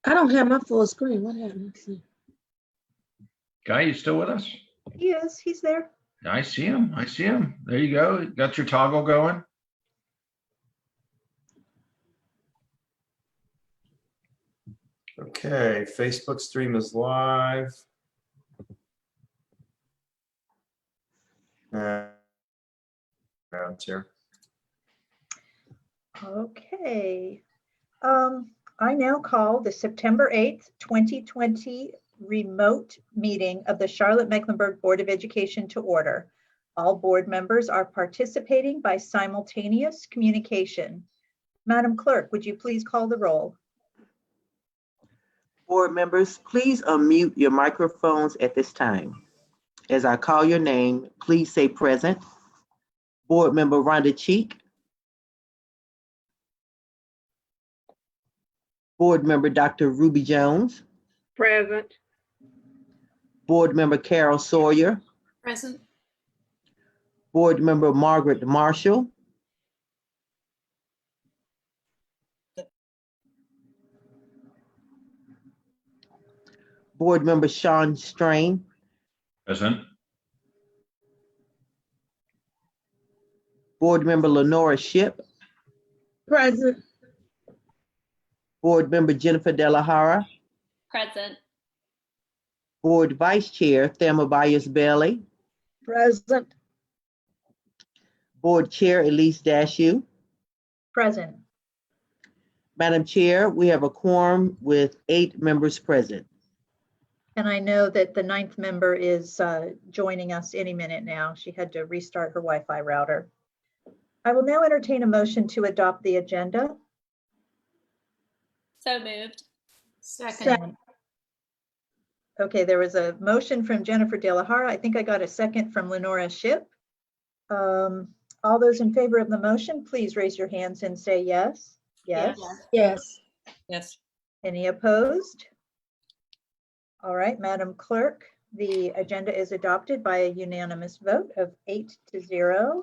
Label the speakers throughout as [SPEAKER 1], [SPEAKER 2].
[SPEAKER 1] I don't have my full screen. What happened? Let's see.
[SPEAKER 2] Guy, you still with us?
[SPEAKER 3] He is, he's there.
[SPEAKER 2] I see him. I see him. There you go. Got your toggle going.
[SPEAKER 4] Okay, Facebook stream is live. It's here.
[SPEAKER 3] Okay. I now call the September 8th, 2020 remote meeting of the Charlotte-Mecklenburg Board of Education to order. All board members are participating by simultaneous communication. Madam Clerk, would you please call the roll?
[SPEAKER 5] Board members, please unmute your microphones at this time. As I call your name, please say present. Board Member Rhonda Cheek. Board Member Dr. Ruby Jones.
[SPEAKER 1] Present.
[SPEAKER 5] Board Member Carol Sawyer.
[SPEAKER 6] Present.
[SPEAKER 5] Board Member Margaret Marshall. Board Member Sean Strain.
[SPEAKER 2] Present.
[SPEAKER 5] Board Member Lenora Shipp.
[SPEAKER 1] Present.
[SPEAKER 5] Board Member Jennifer Delahara.
[SPEAKER 6] Present.
[SPEAKER 5] Board Vice Chair Thelma Byers Bailey.
[SPEAKER 1] Present.
[SPEAKER 5] Board Chair Elise Dashew.
[SPEAKER 3] Present.
[SPEAKER 5] Madam Chair, we have a quorum with 8 members present.
[SPEAKER 3] And I know that the 9th member is joining us any minute now. She had to restart her Wi-Fi router. I will now entertain a motion to adopt the agenda.
[SPEAKER 6] So moved.
[SPEAKER 1] Second.
[SPEAKER 3] Okay, there was a motion from Jennifer Delahara. I think I got a second from Lenora Shipp. All those in favor of the motion, please raise your hands and say yes. Yes.
[SPEAKER 1] Yes.
[SPEAKER 6] Yes.
[SPEAKER 3] Any opposed? All right, Madam Clerk, the agenda is adopted by a unanimous vote of 8-0.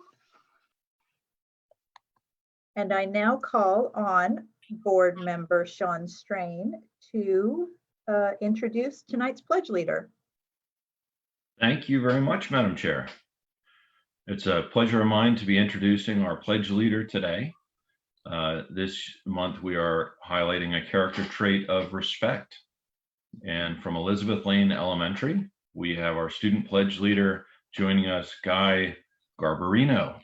[SPEAKER 3] And I now call on Board Member Sean Strain to introduce tonight's pledge leader.
[SPEAKER 2] Thank you very much, Madam Chair. It's a pleasure of mine to be introducing our pledge leader today. This month, we are highlighting a character trait of respect. And from Elizabeth Lane Elementary, we have our student pledge leader joining us, Guy Garbarino.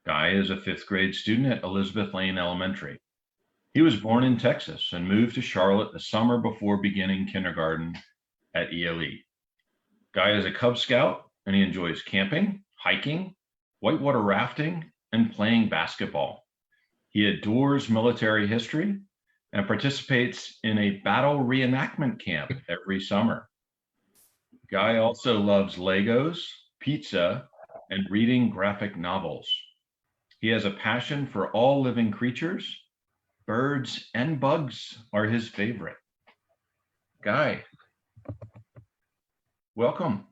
[SPEAKER 2] Guy is a 5th grade student at Elizabeth Lane Elementary. He was born in Texas and moved to Charlotte the summer before beginning kindergarten at ELE. Guy is a Cub Scout and he enjoys camping, hiking, whitewater rafting, and playing basketball. He adores military history and participates in a battle reenactment camp every summer. Guy also loves Legos, pizza, and reading graphic novels. He has a passion for all living creatures. Birds and bugs are his favorite. Guy, welcome.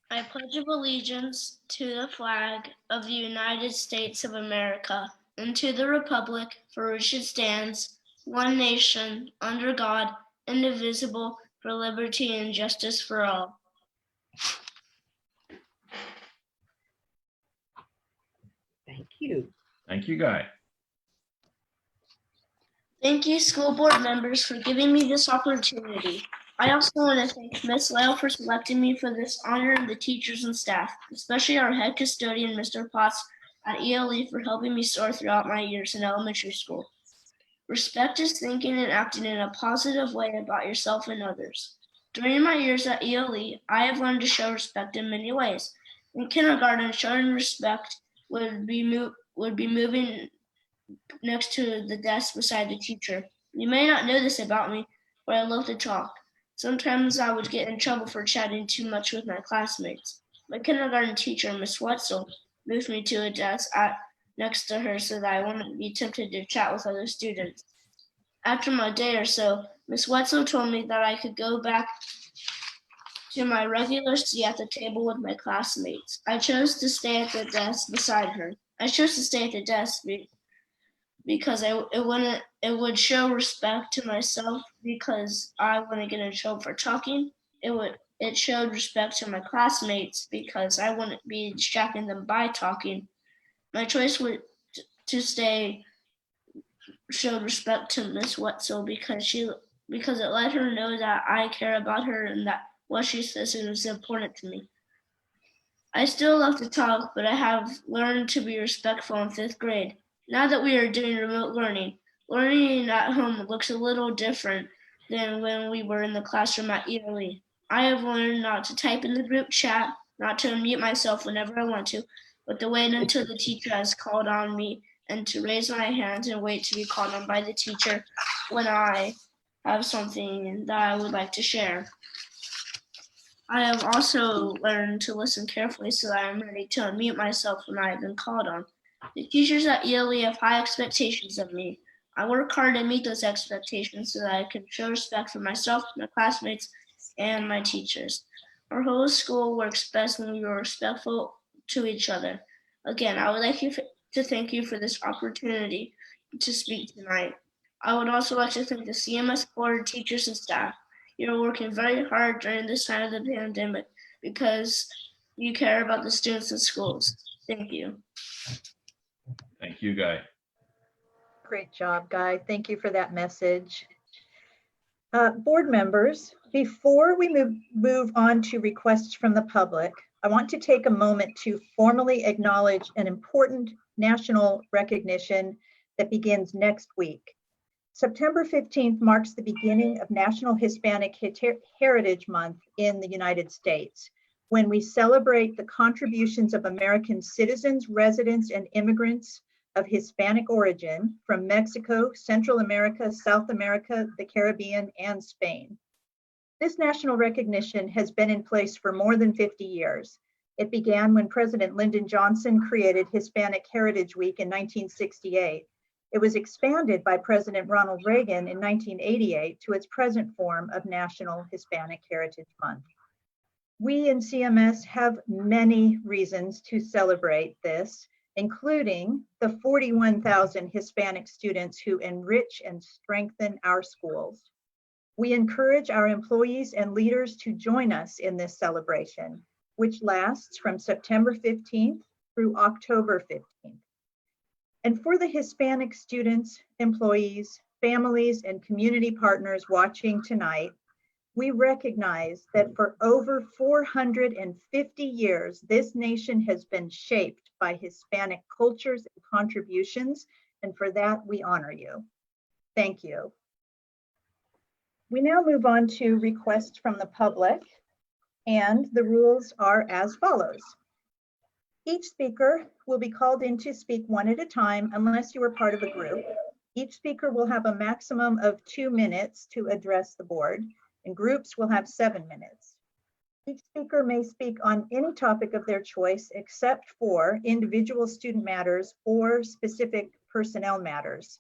[SPEAKER 7] I pledge allegiance to the flag of the United States of America and to the republic for which it stands, one nation, under God, indivisible, for liberty and justice for all.
[SPEAKER 5] Thank you.
[SPEAKER 2] Thank you, Guy.
[SPEAKER 7] Thank you, school board members, for giving me this opportunity. I also want to thank Ms. Lyle for selecting me for this honor and the teachers and staff, especially our head custodian, Mr. Potts at ELE, for helping me soar throughout my years in elementary school. Respect is thinking and acting in a positive way about yourself and others. During my years at ELE, I have learned to show respect in many ways. In kindergarten, showing respect would be moving next to the desk beside the teacher. You may not know this about me, but I love to talk. Sometimes I would get in trouble for chatting too much with my classmates. My kindergarten teacher, Miss Wetzel, moved me to a desk next to her so that I wouldn't be tempted to chat with other students. After a day or so, Miss Wetzel told me that I could go back to my regular seat at the table with my classmates. I chose to stay at the desk beside her. I chose to stay at the desk because it would show respect to myself because I wouldn't get in trouble for talking. It showed respect to my classmates because I wouldn't be distracting them by talking. My choice to stay showed respect to Miss Wetzel because it let her know that I care about her and that what she says is important to me. I still love to talk, but I have learned to be respectful in 5th grade. Now that we are doing remote learning at home looks a little different than when we were in the classroom at ELE. I have learned not to type in the group chat, not to unmute myself whenever I want to, but to wait until the teacher has called on me and to raise my hand and wait to be called on by the teacher when I have something that I would like to share. I have also learned to listen carefully so that I am ready to unmute myself when I have been called on. The teachers at ELE have high expectations of me. I work hard to meet those expectations so that I can show respect for myself, my classmates, and my teachers. Our whole school works best when we are respectful to each other. Again, I would like to thank you for this opportunity to speak tonight. I would also like to thank the CMS board, teachers, and staff. You're working very hard during this time of the pandemic because you care about the students in schools. Thank you.
[SPEAKER 2] Thank you, Guy.
[SPEAKER 3] Great job, Guy. Thank you for that message. Board members, before we move on to requests from the public, I want to take a moment to formally acknowledge an important national recognition that begins next week. September 15th marks the beginning of National Hispanic Heritage Month in the United States, when we celebrate the contributions of American citizens, residents, and immigrants of Hispanic origin from Mexico, Central America, South America, the Caribbean, and Spain. This national recognition has been in place for more than 50 years. It began when President Lyndon Johnson created Hispanic Heritage Week in 1968. It was expanded by President Ronald Reagan in 1988 to its present form of National Hispanic Heritage Month. We in CMS have many reasons to celebrate this, including the 41,000 Hispanic students who enrich and strengthen our schools. We encourage our employees and leaders to join us in this celebration, which lasts from September 15th through October 15th. And for the Hispanic students, employees, families, and community partners watching tonight, we recognize that for over 450 years, this nation has been shaped by Hispanic cultures and contributions, and for that, we honor you. Thank you. We now move on to requests from the public, and the rules are as follows. Each speaker will be called in to speak one at a time unless you are part of a group. Each speaker will have a maximum of 2 minutes to address the board, and groups will have 7 minutes. Each speaker may speak on any topic of their choice except for individual student matters or specific personnel matters.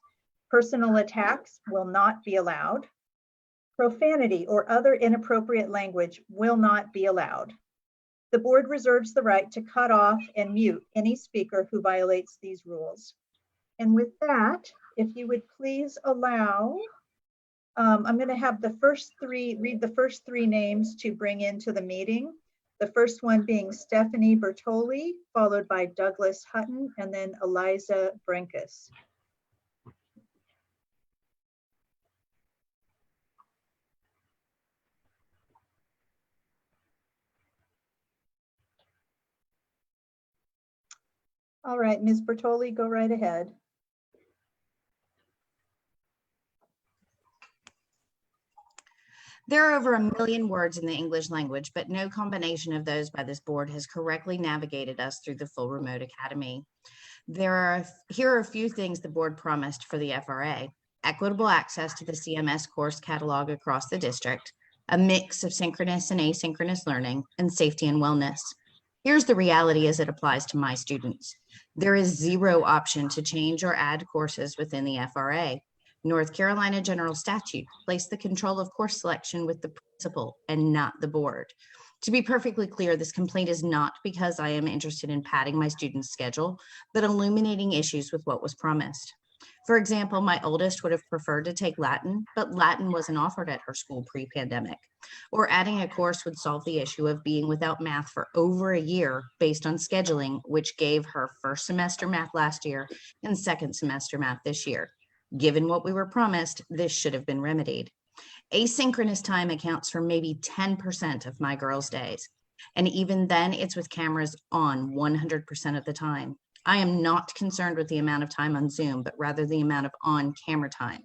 [SPEAKER 3] Personal attacks will not be allowed. Profanity or other inappropriate language will not be allowed. The board reserves the right to cut off and mute any speaker who violates these rules. And with that, if you would please allow, I'm going to have read the first three names to bring into the meeting. The first one being Stephanie Bertoli, followed by Douglas Hutton, and then Eliza Brenkus. All right, Ms. Bertoli, go right ahead.
[SPEAKER 8] There are over 1 million words in the English language, but no combination of those by this board has correctly navigated us through the full remote academy. Here are a few things the board promised for the FRA: equitable access to the CMS course catalog across the district, a mix of synchronous and asynchronous learning, and safety and wellness. Here's the reality as it applies to my students. There is zero option to change or add courses within the FRA. North Carolina General Statute placed the control of course selection with the principal and not the board. To be perfectly clear, this complaint is not because I am interested in padding my students' schedule, but illuminating issues with what was promised. For example, my oldest would have preferred to take Latin, but Latin wasn't offered at her school pre-pandemic. Or adding a course would solve the issue of being without math for over a year based on scheduling, which gave her first semester math last year and second semester math this year. Given what we were promised, this should have been remedied. Asynchronous time accounts for maybe 10% of my girls' days. And even then, it's with cameras on 100% of the time. I am not concerned with the amount of time on Zoom, but rather the amount of on-camera time.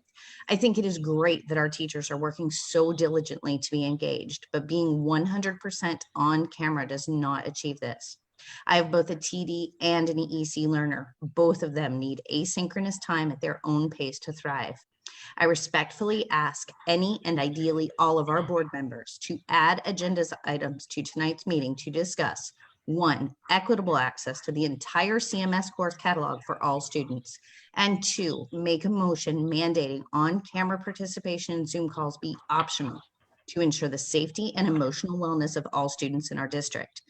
[SPEAKER 8] I think it is great that our teachers are working so diligently to be engaged, but being 100% on camera does not achieve this. I have both a TD and an EC learner. Both of them need asynchronous time at their own pace to thrive. I respectfully ask any and ideally all of our board members to add agenda items to tonight's meeting to discuss: 1, equitable access to the entire CMS course catalog for all students, and 2, make a motion mandating on-camera participation in Zoom calls be optional to ensure the safety and emotional wellness of all students in our district.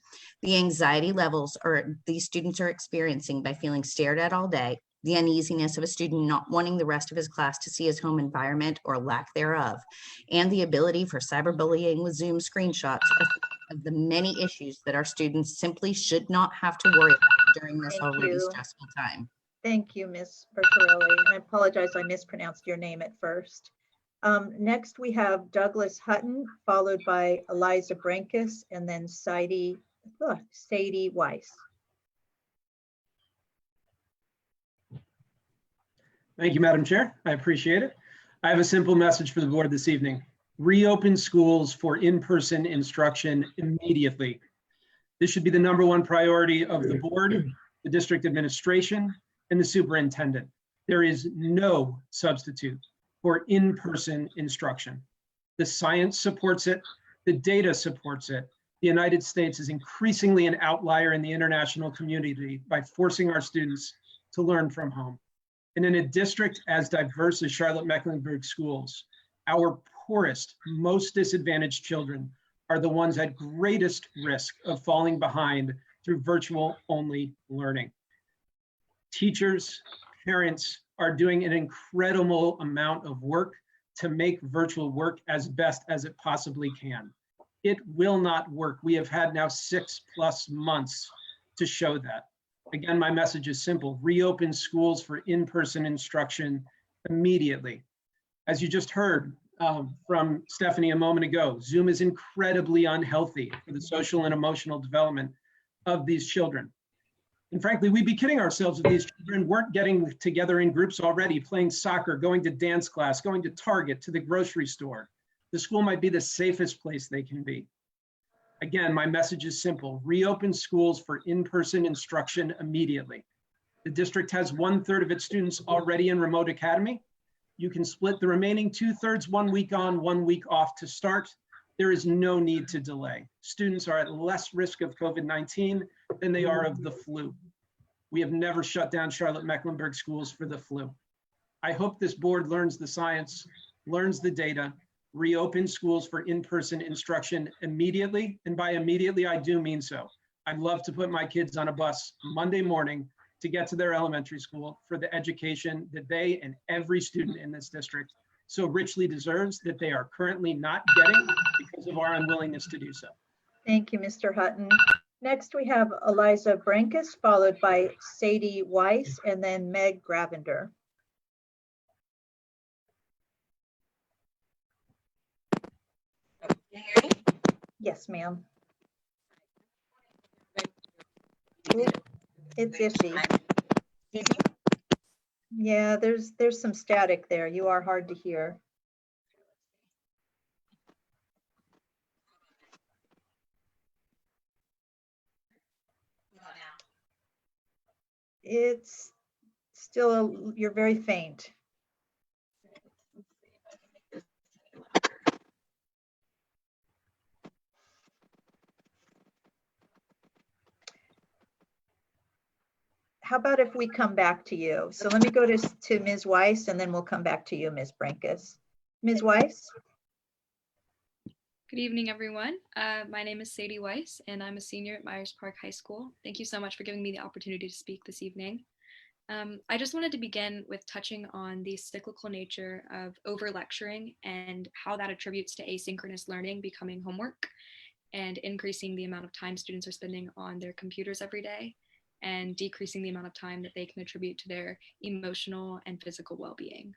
[SPEAKER 8] The anxiety levels these students are experiencing by feeling stared at all day, the uneasiness of a student not wanting the rest of his class to see his home environment or lack thereof, and the ability for cyberbullying with Zoom screenshots of the many issues that our students simply should not have to worry about during this
[SPEAKER 3] Thank
[SPEAKER 8] already
[SPEAKER 3] you.
[SPEAKER 8] stressful time.
[SPEAKER 3] Thank you, Ms. Bertarelli. I apologize, I mispronounced your name at first. Next, we have Douglas Hutton, followed by Eliza Brankus, and then Sadie Weiss.
[SPEAKER 9] Thank you, Madam Chair. I appreciate it. I have a simple message for the board this evening. Reopen schools for in-person instruction immediately. This should be the #1 priority of the board, the district administration, and the superintendent. There is no substitute for in-person instruction. The science supports it. The data supports it. The United States is increasingly an outlier in the international community by forcing our students to learn from home. And in a district as diverse as Charlotte-Mecklenburg schools, our poorest, most disadvantaged children are the ones at greatest risk of falling behind through virtual-only learning. Teachers, parents are doing an incredible amount of work to make virtual work as best as it possibly can. It will not work. We have had now 6+ months to show that. Again, my message is simple: reopen schools for in-person instruction immediately. As you just heard from Stephanie a moment ago, Zoom is incredibly unhealthy for the social and emotional development of these children. And frankly, we'd be kidding ourselves if these children weren't getting together in groups already, playing soccer, going to dance class, going to Target, to the grocery store. The school might be the safest place they can be. Again, my message is simple: reopen schools for in-person instruction immediately. The district has 1/3 of its students already in remote academy. You can split the remaining 2/3, 1 week on, 1 week off to start. There is no need to delay. Students are at less risk of COVID-19 than they are of the flu. We have never shut down Charlotte-Mecklenburg schools for the flu. I hope this board learns the science, learns the data, reopen schools for in-person instruction immediately. And by immediately, I do mean so. I'd love to put my kids on a bus Monday morning to get to their elementary school for the education that they and every student in this district so richly deserves, that they are currently not getting because of our unwillingness to do so.
[SPEAKER 3] Thank you, Mr. Hutton. Next, we have Eliza Brankus, followed by Sadie Weiss, and then Meg Gravender. Yes, ma'am. It's iffy. Yeah, there's some static there. You are hard to hear. It's still, you're very faint. How about if we come back to you? So let me go to Ms. Weiss, and then we'll come back to you, Ms. Brankus. Ms. Weiss?
[SPEAKER 10] Good evening, everyone. My name is Sadie Weiss, and I'm a senior at Myers Park High School. Thank you so much for giving me the opportunity to speak this evening. I just wanted to begin with touching on the cyclical nature of over-lecturing and how that attributes to asynchronous learning becoming homework and increasing the amount of time students are spending on their computers every day and decreasing the amount of time that they can attribute to their emotional and physical well-being.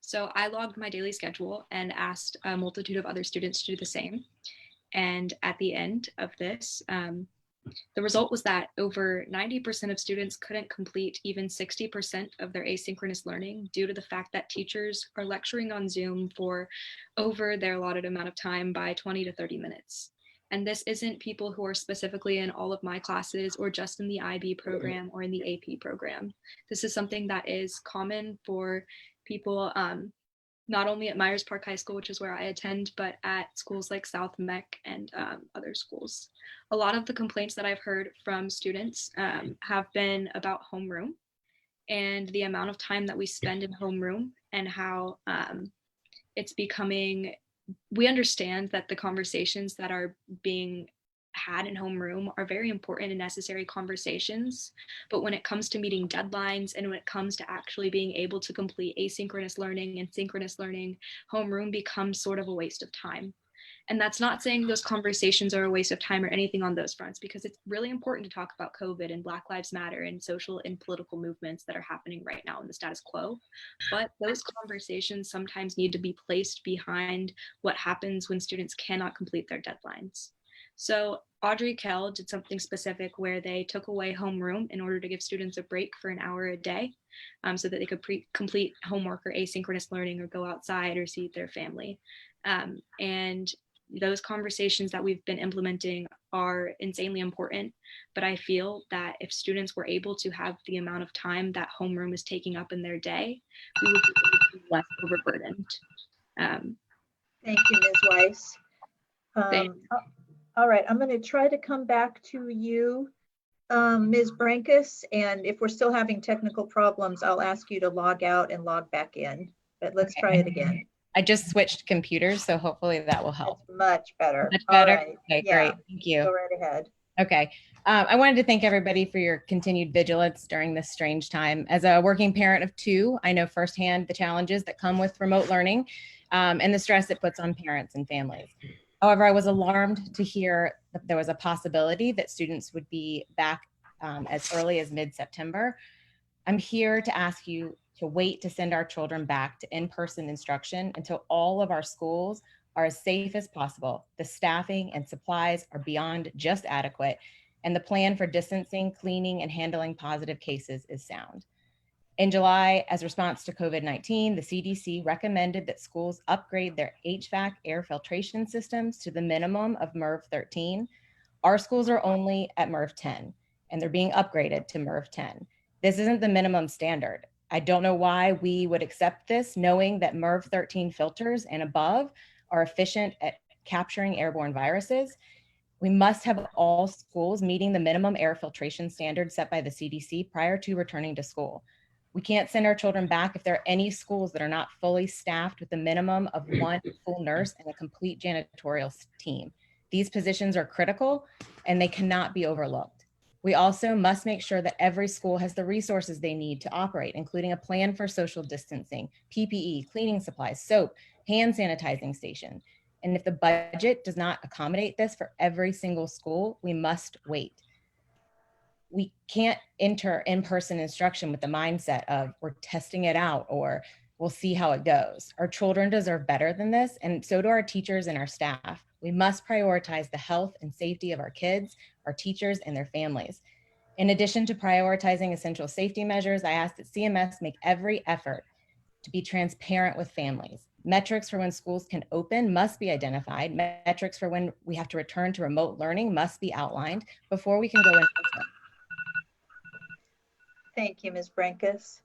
[SPEAKER 10] So I logged my daily schedule and asked a multitude of other students to do the same. And at the end of this, the result was that over 90% of students couldn't complete even 60% of their asynchronous learning due to the fact that teachers are lecturing on Zoom for over their allotted amount of time by 20 to 30 minutes. And this isn't people who are specifically in all of my classes or just in the IB program or in the AP program. This is something that is common for people not only at Myers Park High School, which is where I attend, but at schools like South Meck and other schools. A lot of the complaints that I've heard from students have been about homeroom and the amount of time that we spend in homeroom and how it's becoming, we understand that the conversations that are being had in homeroom are very important and necessary conversations. But when it comes to meeting deadlines and when it comes to actually being able to complete asynchronous learning and synchronous learning, homeroom becomes sort of a waste of time. And that's not saying those conversations are a waste of time or anything on those fronts, because it's really important to talk about COVID and Black Lives Matter and social and political movements that are happening right now in the status quo. But those conversations sometimes need to be placed behind what happens when students cannot complete their deadlines. So Audrey Kell did something specific where they took away homeroom in order to give students a break for an hour a day so that they could complete homework or asynchronous learning or go outside or see their family. And those conversations that we've been implementing are insanely important, but I feel that if students were able to have the amount of time that homeroom is taking up in their day, we would be less overburdened.
[SPEAKER 3] Thank you, Ms. Weiss. All right, I'm going to try to come back to you, Ms. Brankus, and if we're still having technical problems, I'll ask you to log out and log back in, but let's try it again.
[SPEAKER 11] I just switched computers, so hopefully that will help.
[SPEAKER 3] That's much better.
[SPEAKER 11] Much better?
[SPEAKER 3] All right.
[SPEAKER 11] Okay,
[SPEAKER 3] Yeah.
[SPEAKER 11] great. Thank you.
[SPEAKER 3] Go right ahead.
[SPEAKER 11] Okay. I wanted to thank everybody for your continued vigilance during this strange time. As a working parent of two, I know firsthand the challenges that come with remote learning and the stress it puts on parents and families. However, I was alarmed to hear that there was a possibility that students would be back as early as mid-September. I'm here to ask you to wait to send our children back to in-person instruction until all of our schools are as safe as possible. The staffing and supplies are beyond just adequate, and the plan for distancing, cleaning, and handling positive cases is sound. In July, as a response to COVID-19, the CDC recommended that schools upgrade their HVAC air filtration systems to the minimum of MERV 13. Our schools are only at MERV 10, and they're being upgraded to MERV 10. This isn't the minimum standard. I don't know why we would accept this, knowing that MERV 13 filters and above are efficient at capturing airborne viruses. We must have all schools meeting the minimum air filtration standard set by the CDC prior to returning to school. We can't send our children back if there are any schools that are not fully staffed with the minimum of one full nurse and a complete janitorial team. These positions are critical and they cannot be overlooked. We also must make sure that every school has the resources they need to operate, including a plan for social distancing, PPE, cleaning supplies, soap, hand sanitizing station. And if the budget does not accommodate this for every single school, we must wait. We can't enter in-person instruction with the mindset of we're testing it out or we'll see how it goes. Our children deserve better than this, and so do our teachers and our staff. We must prioritize the health and safety of our kids, our teachers, and their families. In addition to prioritizing essential safety measures, I ask that CMS make every effort to be transparent with families. Metrics for when schools can open must be identified. Metrics for when we have to return to remote learning must be outlined before we can go in person.
[SPEAKER 3] Thank you, Ms. Brankus.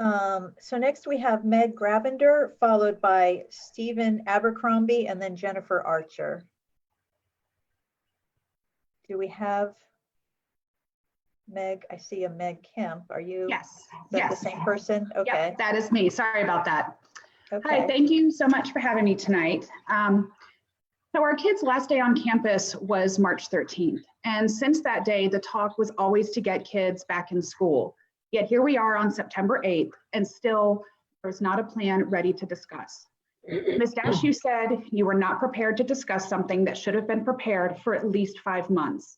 [SPEAKER 3] So next we have Meg Gravender, followed by Stephen Abercrombie, and then Jennifer Archer. Do we have Meg? I see a Meg Kemp. Are you?
[SPEAKER 12] Yes.
[SPEAKER 3] Is that
[SPEAKER 12] Yes.
[SPEAKER 3] the same person? Okay.
[SPEAKER 12] Yep, that is me. Sorry about that.
[SPEAKER 3] Okay.
[SPEAKER 12] Hi, thank you so much for having me tonight. So our kids' last day on campus was March 13th. And since that day, the talk was always to get kids back in school. Yet here we are on September 8th, and still there's not a plan ready to discuss. Ms. Dash, you said you were not prepared to discuss something that should have been prepared for at least 5 months.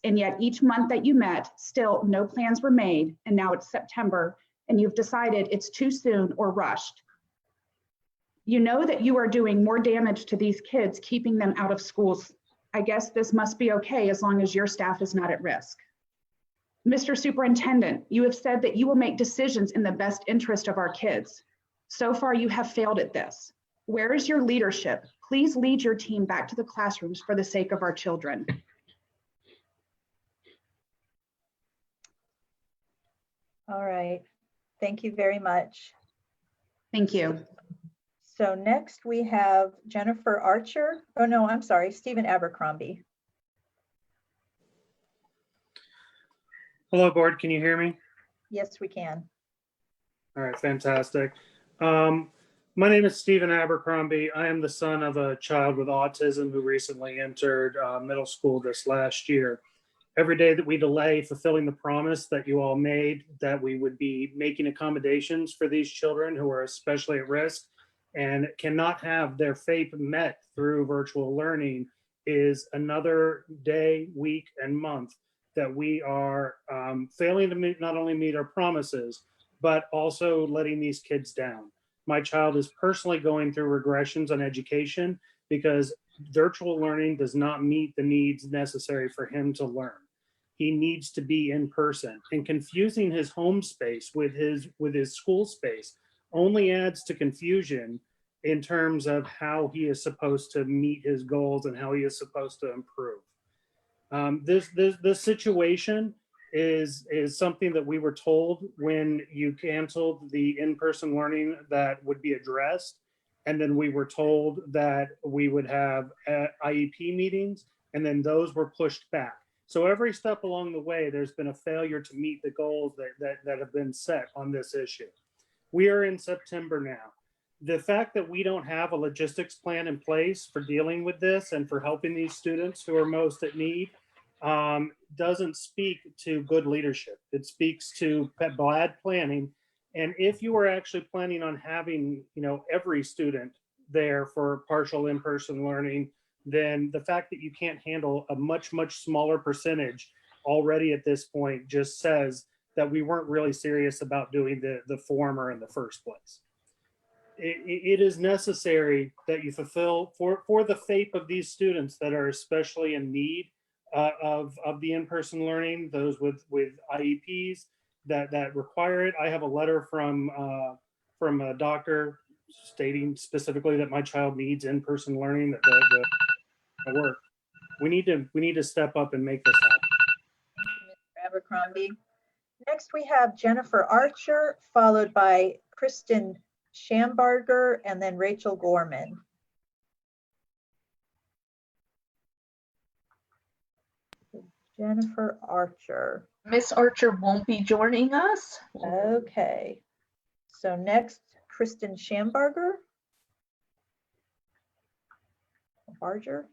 [SPEAKER 12] And yet each month that you met, still no plans were made. And now it's September and you've decided it's too soon or rushed. You know that you are doing more damage to these kids, keeping them out of schools. I guess this must be okay as long as your staff is not at risk. Mr. Superintendent, you have said that you will make decisions in the best interest of our kids. So far, you have failed at this. Where is your leadership? Please lead your team back to the classrooms for the sake of our children.
[SPEAKER 3] All right. Thank you very much.
[SPEAKER 12] Thank you.
[SPEAKER 3] So next we have Jennifer Archer. Oh no, I'm sorry, Stephen Abercrombie.
[SPEAKER 13] Hello, board. Can you hear me?
[SPEAKER 3] Yes, we can.
[SPEAKER 13] All right, fantastic. My name is Stephen Abercrombie. I am the son of a child with autism who recently entered middle school this last year. Every day that we delay fulfilling the promise that you all made that we would be making accommodations for these children who are especially at risk and cannot have their FAPE met through virtual learning is another day, week, and month that we are failing to not only meet our promises, but also letting these kids down. My child is personally going through regressions on education because virtual learning does not meet the needs necessary for him to learn. He needs to be in person, and confusing his home space with his school space only adds to confusion in terms of how he is supposed to meet his goals and how he is supposed to improve. This situation is something that we were told when you canceled the in-person learning that would be addressed. And then we were told that we would have IEP meetings, and then those were pushed back. So every step along the way, there's been a failure to meet the goals that have been set on this issue. We are in September now. The fact that we don't have a logistics plan in place for dealing with this and for helping these students who are most at need doesn't speak to good leadership. It speaks to bad planning. And if you are actually planning on having, every student there for partial in-person learning, then the fact that you can't handle a much, much smaller percentage already at this point just says that we weren't really serious about doing the former in the first place. It is necessary that you fulfill for the FAPE of these students that are especially in need of the in-person learning, those with IEPs that require it. I have a letter from a doctor stating specifically that my child needs in-person learning, that the work. We need to step up and make this happen.
[SPEAKER 3] Mr. Abercrombie. Next we have Jennifer Archer, followed by Kristen Schambarger, and then Rachel Gorman. Jennifer Archer.
[SPEAKER 1] Miss Archer won't be joining us.
[SPEAKER 3] Okay. So next, Kristen Schambarger. Barger.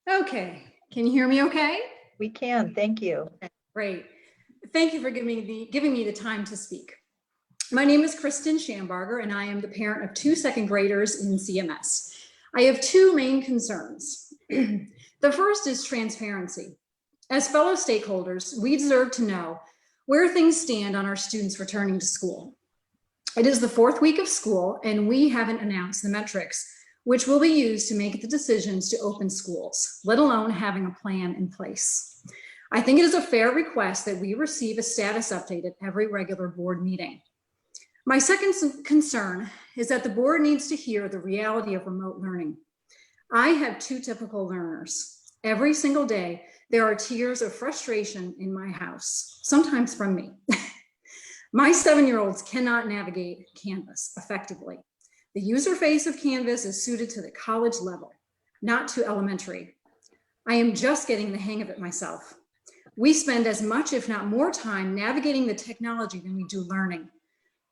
[SPEAKER 14] Okay, can you hear me okay?
[SPEAKER 3] We can, thank you.
[SPEAKER 14] Great. Thank you for giving me the time to speak. My name is Kristen Schambarger, and I am the parent of 2 second graders in CMS. I have 2 main concerns. The first is transparency. As fellow stakeholders, we deserve to know where things stand on our students returning to school. It is the 4th week of school, and we haven't announced the metrics which will be used to make the decisions to open schools, let alone having a plan in place. I think it is a fair request that we receive a status update at every regular board meeting. My second concern is that the board needs to hear the reality of remote learning. I have 2 typical learners. Every single day, there are tears of frustration in my house, sometimes from me. My 7-year-olds cannot navigate Canvas effectively. The user face of Canvas is suited to the college level, not to elementary. I am just getting the hang of it myself. We spend as much, if not more time navigating the technology than we do learning.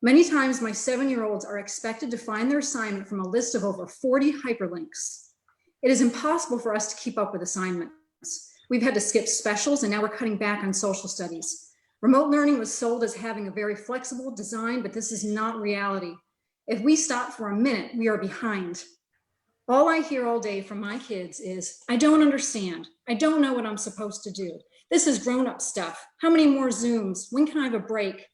[SPEAKER 14] Many times my 7-year-olds are expected to find their assignment from a list of over 40 hyperlinks. It is impossible for us to keep up with assignments. We've had to skip specials and now we're cutting back on social studies. Remote learning was sold as having a very flexible design, but this is not reality. If we stop for a minute, we are behind. All I hear all day from my kids is, I don't understand. I don't know what I'm supposed to do. This is grown-up stuff. How many more Zooms? When can I have a break?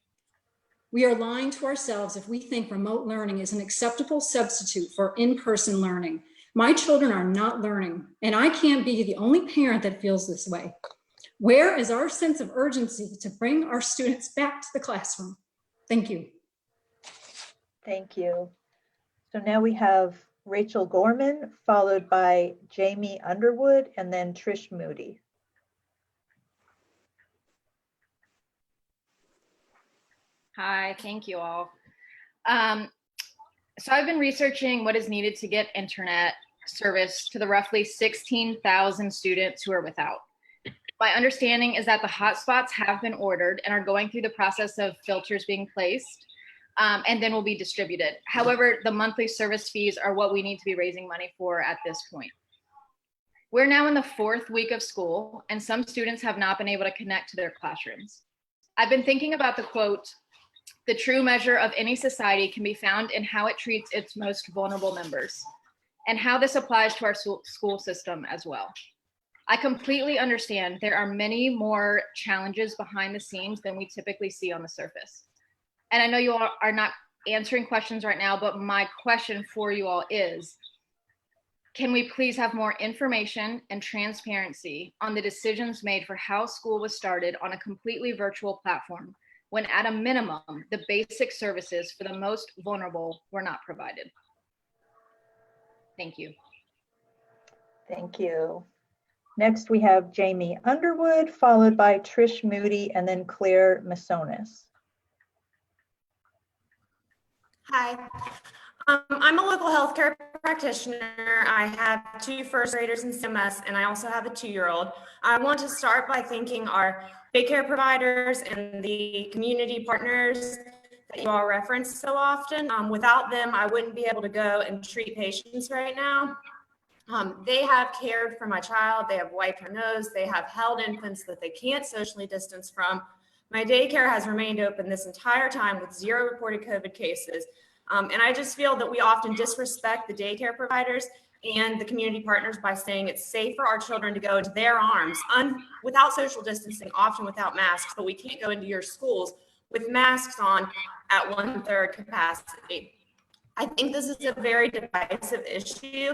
[SPEAKER 14] We are lying to ourselves if we think remote learning is an acceptable substitute for in-person learning. My children are not learning, and I can't be the only parent that feels this way. Where is our sense of urgency to bring our students back to the classroom? Thank you.
[SPEAKER 3] Thank you. So now we have Rachel Gorman, followed by Jamie Underwood, and then Trish Moody.
[SPEAKER 15] Hi, thank you all. So I've been researching what is needed to get internet service to the roughly 16,000 students who are without. My understanding is that the hotspots have been ordered and are going through the process of filters being placed and then will be distributed. However, the monthly service fees are what we need to be raising money for at this point. We're now in the 4th week of school and some students have not been able to connect to their classrooms. I've been thinking about the quote, "The true measure of any society can be found in how it treats its most vulnerable members," and how this applies to our school system as well. I completely understand there are many more challenges behind the scenes than we typically see on the surface. And I know you all are not answering questions right now, but my question for you all is, can we please have more information and transparency on the decisions made for how school was started on a completely virtual platform, when at a minimum, the basic services for the most vulnerable were not provided? Thank you.
[SPEAKER 3] Thank you. Next, we have Jamie Underwood, followed by Trish Moody, and then Claire Massonis.
[SPEAKER 16] Hi, I'm a local healthcare practitioner. I have 2 first graders in CMS, and I also have a 2-year-old. I want to start by thanking our daycare providers and the community partners that you all reference so often. Without them, I wouldn't be able to go and treat patients right now. They have cared for my child. They have wiped her nose. They have held infants that they can't socially distance from. My daycare has remained open this entire time with 0 reported COVID cases. And I just feel that we often disrespect the daycare providers and the community partners by saying it's safe for our children to go into their arms without social distancing, often without masks, but we can't go into your schools with masks on at 1/3 capacity. I think this is a very divisive issue.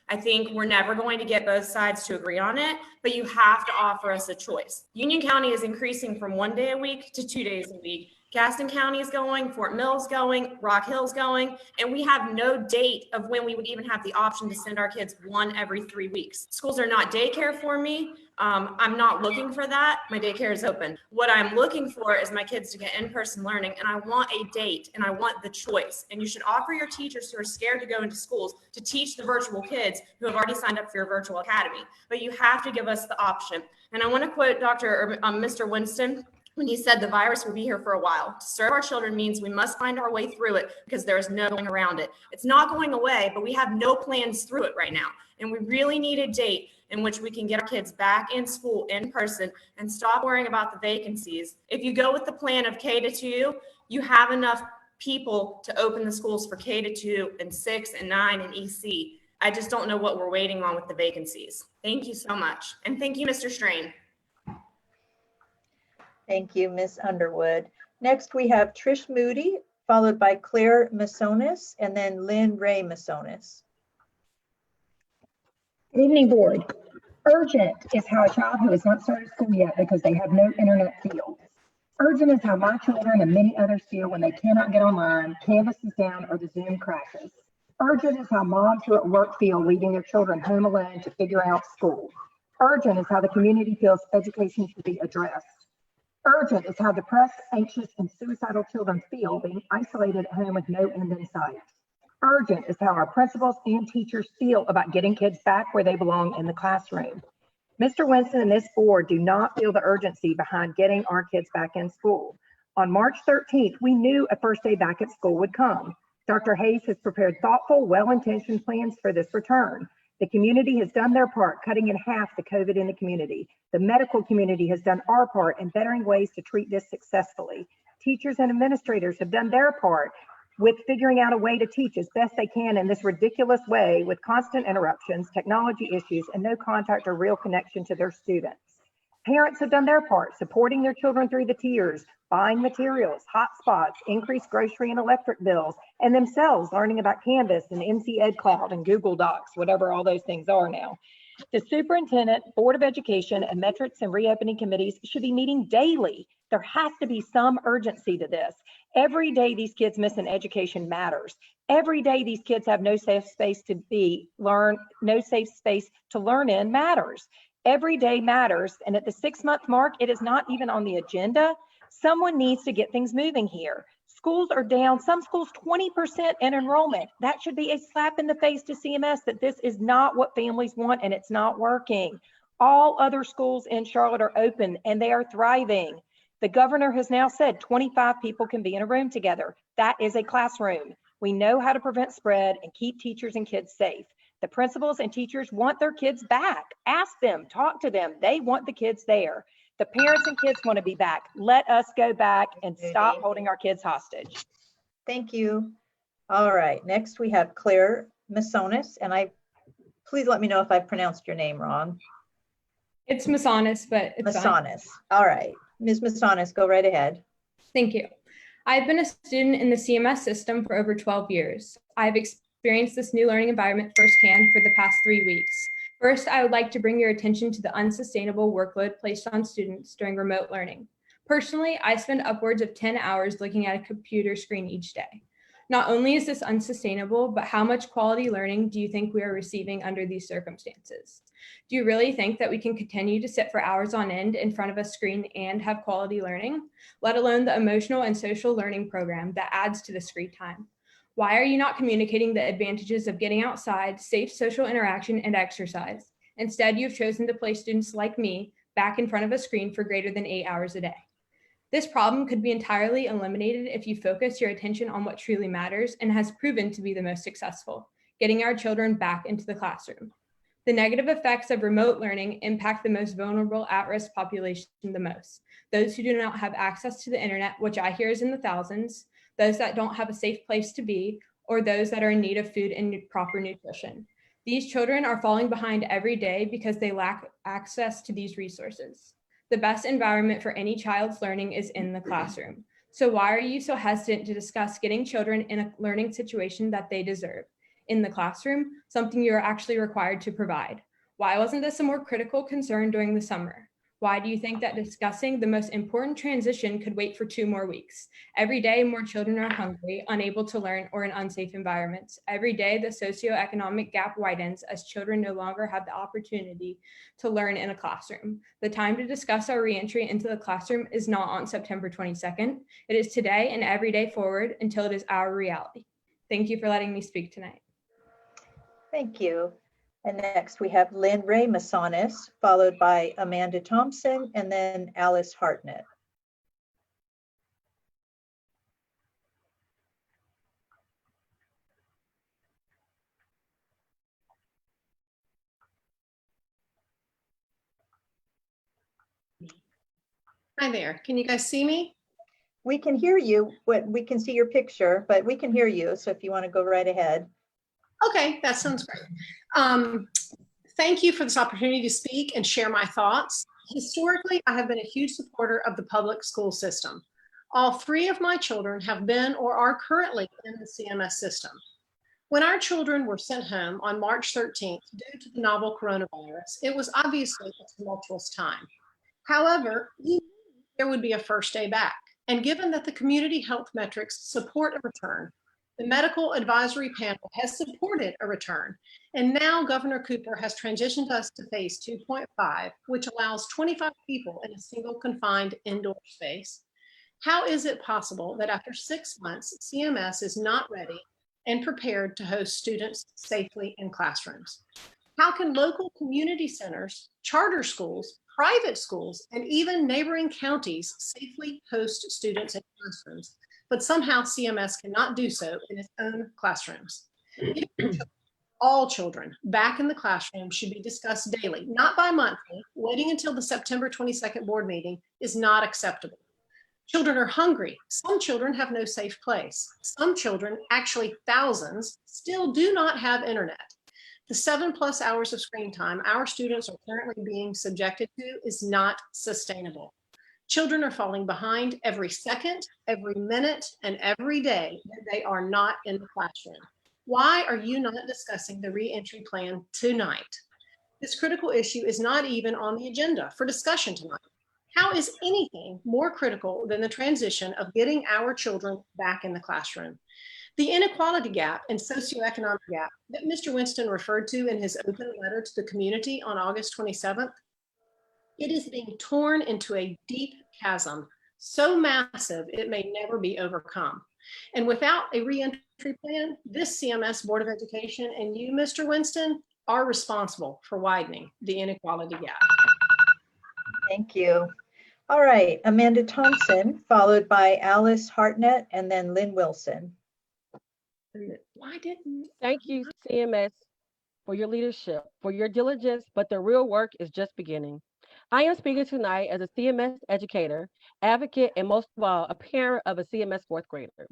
[SPEAKER 16] I think we're never going to get both sides to agree on it, but you have to offer us a choice. Union County is increasing from 1 day a week to 2 days a week. Gaston County is going, Fort Mill's going, Rock Hill's going, and we have no date of when we would even have the option to send our kids 1 every 3 weeks. Schools are not daycare for me. I'm not looking for that. My daycare is open. What I'm looking for is my kids to get in-person learning, and I want a date and I want the choice. And you should offer your teachers who are scared to go into schools to teach the virtual kids who have already signed up for your virtual academy. But you have to give us the option. And I want to quote Mr. Winston when he said the virus will be here for a while. To serve our children means we must find our way through it because there is no going around it. It's not going away, but we have no plans through it right now. And we really need a date in which we can get our kids back in school in person and stop worrying about the vacancies. If you go with the plan of K-2, you have enough people to open the schools for K-2 and 6 and 9 and EC. I just don't know what we're waiting on with the vacancies. Thank you so much. And thank you, Mr. Strain.
[SPEAKER 3] Thank you, Ms. Underwood. Next, we have Trish Moody, followed by Claire Massonis, and then Lynn Ray Massonis.
[SPEAKER 17] Good evening, board. Urgent is how a child who has not started school yet because they have no internet feels. Urgent is how my children and many others feel when they cannot get online, Canvas is down, or the Zoom crashes. Urgent is how moms who are at work feel leaving their children home alone to figure out school. Urgent is how the community feels education should be addressed. Urgent is how depressed, anxious, and suicidal children feel being isolated at home with no end in sight. Urgent is how our principals and teachers feel about getting kids back where they belong in the classroom. Mr. Winston and this board do not feel the urgency behind getting our kids back in school. On March 13th, we knew a first day back at school would come. Dr. Hayes has prepared thoughtful, well-intentioned plans for this return. The community has done their part, cutting in half the COVID in the community. The medical community has done our part in bettering ways to treat this successfully. Teachers and administrators have done their part with figuring out a way to teach as best they can in this ridiculous way with constant interruptions, technology issues, and no contact or real connection to their students. Parents have done their part, supporting their children through the tiers, buying materials, hotspots, increased grocery and electric bills, and themselves learning about Canvas and NC Ed Cloud and Google Docs, whatever all those things are now. The superintendent, Board of Education, and metrics and reopening committees should be meeting daily. There has to be some urgency to this. Every day these kids miss an education matters. Every day these kids have no safe space to learn in matters. Every day matters, and at the 6-month mark, it is not even on the agenda. Someone needs to get things moving here. Schools are down, some schools 20% in enrollment. That should be a slap in the face to CMS that this is not what families want and it's not working. All other schools in Charlotte are open and they are thriving. The governor has now said 25 people can be in a room together. That is a classroom. We know how to prevent spread and keep teachers and kids safe. The principals and teachers want their kids back. Ask them, talk to them. They want the kids there. The parents and kids want to be back. Let us go back and stop holding our kids hostage.
[SPEAKER 3] Thank you. All right, next we have Claire Massonis, and please let me know if I pronounced your name wrong.
[SPEAKER 18] It's Massonis, but it's
[SPEAKER 3] Massonis. All right, Ms. Massonis, go right ahead.
[SPEAKER 18] Thank you. I've been a student in the CMS system for over 12 years. I've experienced this new learning environment firsthand for the past 3 weeks. First, I would like to bring your attention to the unsustainable workload placed on students during remote learning. Personally, I spend upwards of 10 hours looking at a computer screen each day. Not only is this unsustainable, but how much quality learning do you think we are receiving under these circumstances? Do you really think that we can continue to sit for hours on end in front of a screen and have quality learning, let alone the emotional and social learning program that adds to the screen time? Why are you not communicating the advantages of getting outside, safe social interaction, and exercise? Instead, you've chosen to place students like me back in front of a screen for greater than 8 hours a day. This problem could be entirely eliminated if you focus your attention on what truly matters and has proven to be the most successful, getting our children back into the classroom. The negative effects of remote learning impact the most vulnerable at-risk population the most, those who do not have access to the internet, which I hear is in the thousands, those that don't have a safe place to be, or those that are in need of food and proper nutrition. These children are falling behind every day because they lack access to these resources. The best environment for any child's learning is in the classroom. So why are you so hesitant to discuss getting children in a learning situation that they deserve? In the classroom, something you are actually required to provide. Why wasn't this a more critical concern during the summer? Why do you think that discussing the most important transition could wait for 2 more weeks? Every day, more children are hungry, unable to learn, or in unsafe environments. Every day, the socioeconomic gap widens as children no longer have the opportunity to learn in a classroom. The time to discuss our reentry into the classroom is not on September 22nd. It is today and every day forward until it is our reality. Thank you for letting me speak tonight.
[SPEAKER 3] Thank you. And next we have Lynn Ray Massonis, followed by Amanda Thompson, and then Alice Hartnett.
[SPEAKER 19] Hi there. Can you guys see me?
[SPEAKER 3] We can hear you, but we can see your picture, but we can hear you. So if you want to go right ahead.
[SPEAKER 19] Okay, that sounds great. Thank you for this opportunity to speak and share my thoughts. Historically, I have been a huge supporter of the public school system. All 3 of my children have been or are currently in the CMS system. When our children were sent home on March 13th due to the novel coronavirus, it was obviously a tumultuous time. However, we knew there would be a first day back. And given that the community health metrics support a return, the medical advisory panel has supported a return. And now Governor Cooper has transitioned us to phase 2.5, which allows 25 people in a single confined indoor space. How is it possible that after 6 months, CMS is not ready and prepared to host students safely in classrooms? How can local community centers, charter schools, private schools, and even neighboring counties safely host students in classrooms, but somehow CMS cannot do so in its own classrooms? All children back in the classroom should be discussed daily, not bi-monthly. Waiting until the September 22nd board meeting is not acceptable. Children are hungry. Some children have no safe place. Some children, actually thousands, still do not have internet. The 7+ hours of screen time our students are currently being subjected to is not sustainable. Children are falling behind every second, every minute, and every day that they are not in the classroom. Why are you not discussing the reentry plan tonight? This critical issue is not even on the agenda for discussion tonight. How is anything more critical than the transition of getting our children back in the classroom? The inequality gap and socioeconomic gap that Mr. Winston referred to in his open letter to the community on August 27th, it is being torn into a deep chasm, so massive it may never be overcome. And without a reentry plan, this CMS Board of Education and you, Mr. Winston, are responsible for widening the inequality gap.
[SPEAKER 3] Thank you. All right, Amanda Thompson, followed by Alice Hartnett, and then Lynn Wilson.
[SPEAKER 19] Why didn't?
[SPEAKER 20] Thank you, CMS, for your leadership, for your diligence, but the real work is just beginning. I am speaking tonight as a CMS educator, advocate, and most of all, a parent of a CMS fourth grader.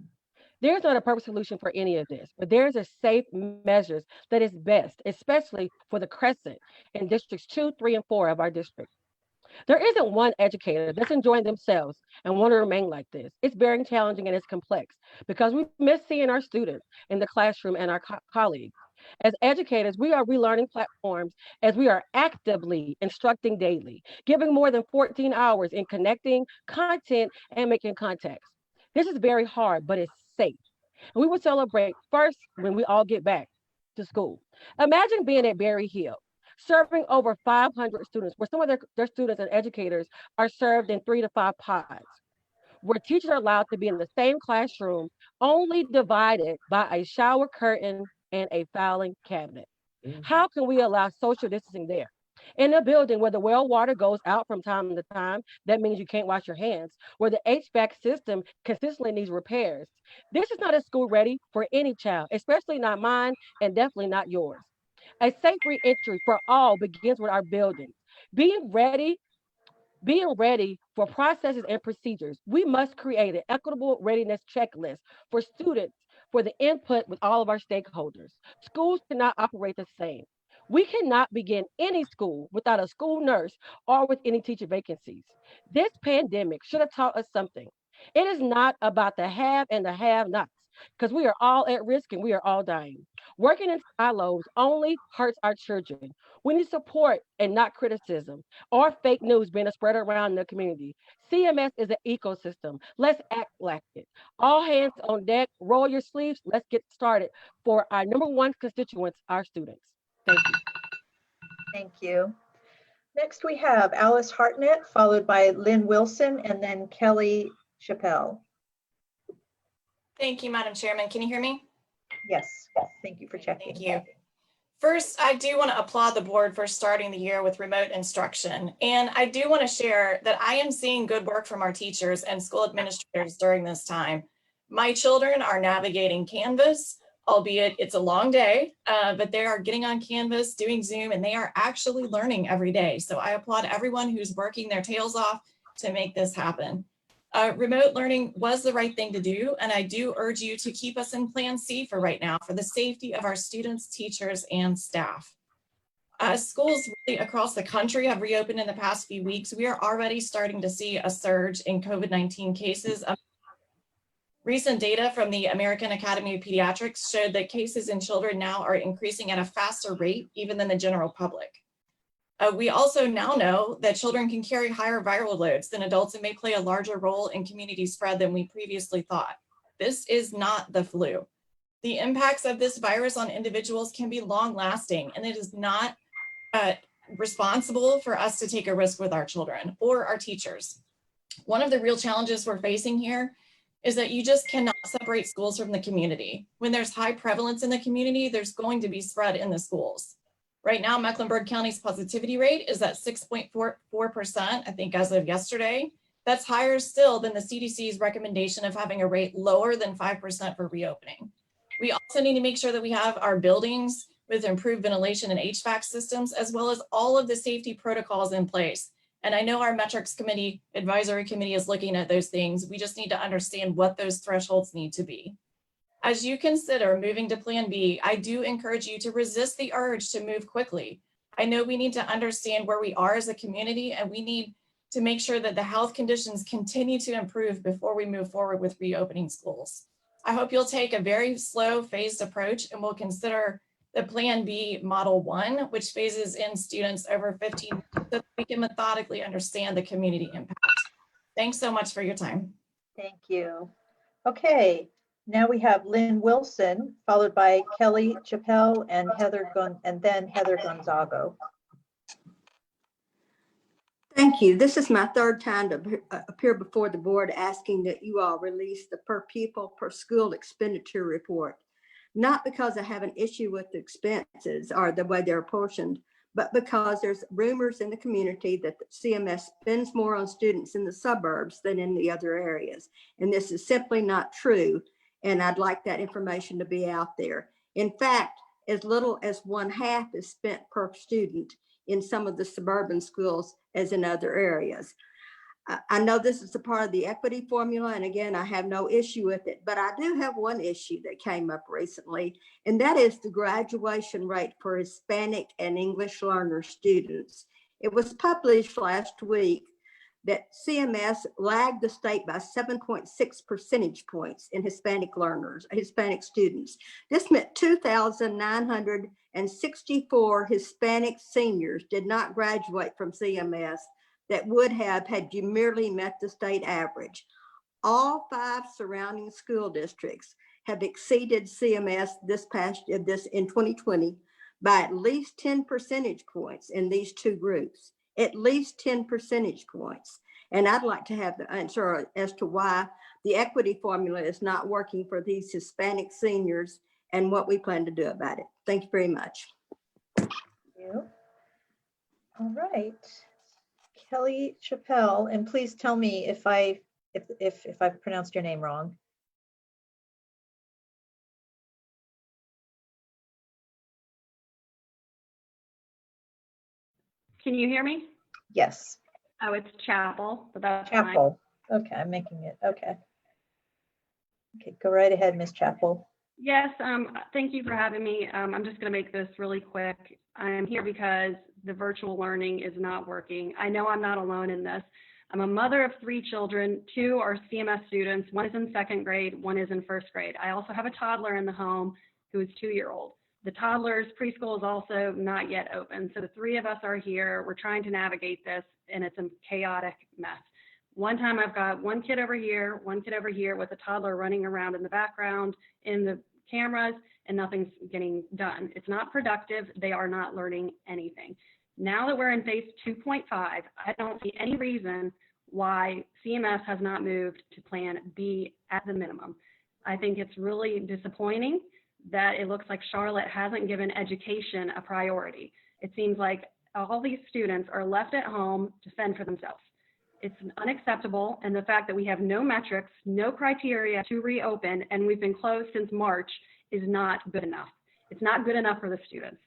[SPEAKER 20] There's not a perfect solution for any of this, but there's a safe measures that is best, especially for the Crescent in districts 2, 3, and 4 of our district. There isn't one educator that's enjoying themselves and want to remain like this. It's very challenging and it's complex because we miss seeing our students in the classroom and our colleagues. As educators, we are relearning platforms as we are actively instructing daily, giving more than 14 hours in connecting content and making contacts. This is very hard, but it's safe. And we will celebrate first when we all get back to school. Imagine being at Berry Hill, serving over 500 students, where some of their students and educators are served in 3 to 5 pods, where teachers are allowed to be in the same classroom, only divided by a shower curtain and a filing cabinet. How can we allow social distancing there? In a building where the well water goes out from time to time, that means you can't wash your hands, where the HVAC system consistently needs repairs. This is not a school ready for any child, especially not mine and definitely not yours. A safe re-entry for all begins with our buildings. Being ready for processes and procedures. We must create an equitable readiness checklist for students for the input with all of our stakeholders. Schools cannot operate the same. We cannot begin any school without a school nurse or with any teacher vacancies. This pandemic should have taught us something. It is not about the have and the have-nots, because we are all at risk and we are all dying. Working in silos only hurts our children. We need support and not criticism or fake news being spread around the community. CMS is an ecosystem. Let's act like it. All hands on deck, roll your sleeves. Let's get started for our #1 constituents, our students. Thank you.
[SPEAKER 3] Thank you. Next, we have Alice Hartnett, followed by Lynn Wilson, and then Kelly Chappelle.
[SPEAKER 21] Thank you, Madam Chairman. Can you hear me?
[SPEAKER 3] Yes, thank you for checking.
[SPEAKER 21] Thank you. First, I do want to applaud the board for starting the year with remote instruction. And I do want to share that I am seeing good work from our teachers and school administrators during this time. My children are navigating Canvas, albeit it's a long day, but they are getting on Canvas, doing Zoom, and they are actually learning every day. So I applaud everyone who's working their tails off to make this happen. Remote learning was the right thing to do, and I do urge you to keep us in Plan C for right now for the safety of our students, teachers, and staff. Schools really across the country have reopened in the past few weeks. We are already starting to see a surge in COVID-19 cases. Recent data from the American Academy of Pediatrics showed that cases in children now are increasing at a faster rate even than the general public. We also now know that children can carry higher viral loads than adults and may play a larger role in community spread than we previously thought. This is not the flu. The impacts of this virus on individuals can be long lasting, and it is not responsible for us to take a risk with our children or our teachers. One of the real challenges we're facing here is that you just cannot separate schools from the community. When there's high prevalence in the community, there's going to be spread in the schools. Right now, Mecklenburg County's positivity rate is at 6.44%, I think as of yesterday. That's higher still than the CDC's recommendation of having a rate lower than 5% for reopening. We also need to make sure that we have our buildings with improved ventilation and HVAC systems, as well as all of the safety protocols in place. And I know our metrics committee, advisory committee is looking at those things. We just need to understand what those thresholds need to be. As you consider moving to Plan B, I do encourage you to resist the urge to move quickly. I know we need to understand where we are as a community, and we need to make sure that the health conditions continue to improve before we move forward with reopening schools. I hope you'll take a very slow phased approach, and we'll consider the Plan B Model 1, which phases in students over 15 so that we can methodically understand the community impact. Thanks so much for your time.
[SPEAKER 3] Thank you. Okay, now we have Lynn Wilson, followed by Kelly Chappelle and then Heather Gonzago.
[SPEAKER 4] Thank you. This is my third time to appear before the board asking that you all release the per pupil per school expenditure report. Not because I have an issue with the expenses or the way they're apportioned, but because there's rumors in the community that the CMS spends more on students in the suburbs than in the other areas. And this is simply not true. And I'd like that information to be out there. In fact, as little as 1/2 is spent per student in some of the suburban schools as in other areas. I know this is a part of the equity formula, and again, I have no issue with it, but I do have one issue that came up recently, and that is the graduation rate for Hispanic and English learner students. It was published last week that CMS lagged the state by 7.6 percentage points in Hispanic students. This meant 2,964 Hispanic seniors did not graduate from CMS that would have had you merely met the state average. All 5 surrounding school districts have exceeded CMS in 2020 by at least 10 percentage points in these two groups, at least 10 percentage points. And I'd like to have the answer as to why the equity formula is not working for these Hispanic seniors and what we plan to do about it. Thank you very much.
[SPEAKER 3] Thank you. All right. Kelly Chappelle, and please tell me if I've pronounced your name wrong.
[SPEAKER 22] Can you hear me?
[SPEAKER 3] Yes.
[SPEAKER 22] Oh, it's Chapel, but that's
[SPEAKER 3] Chapel. Okay, I'm making it. Okay. Okay, go right ahead, Miss Chapel.
[SPEAKER 22] Yes, thank you for having me. I'm just going to make this really quick. I am here because the virtual learning is not working. I know I'm not alone in this. I'm a mother of 3 children. 2 are CMS students. 1 is in 2nd grade, 1 is in 1st grade. I also have a toddler in the home who is 2-year-old. The toddler's preschool is also not yet open. So the 3 of us are here. We're trying to navigate this, and it's a chaotic mess. One time I've got 1 kid over here, 1 kid over here with a toddler running around in the background in the cameras, and nothing's getting done. It's not productive. They are not learning anything. Now that we're in phase 2.5, I don't see any reason why CMS has not moved to Plan B at the minimum. I think it's really disappointing that it looks like Charlotte hasn't given education a priority. It seems like all these students are left at home to fend for themselves. It's unacceptable, and the fact that we have no metrics, no criteria to reopen, and we've been closed since March is not good enough. It's not good enough for the students.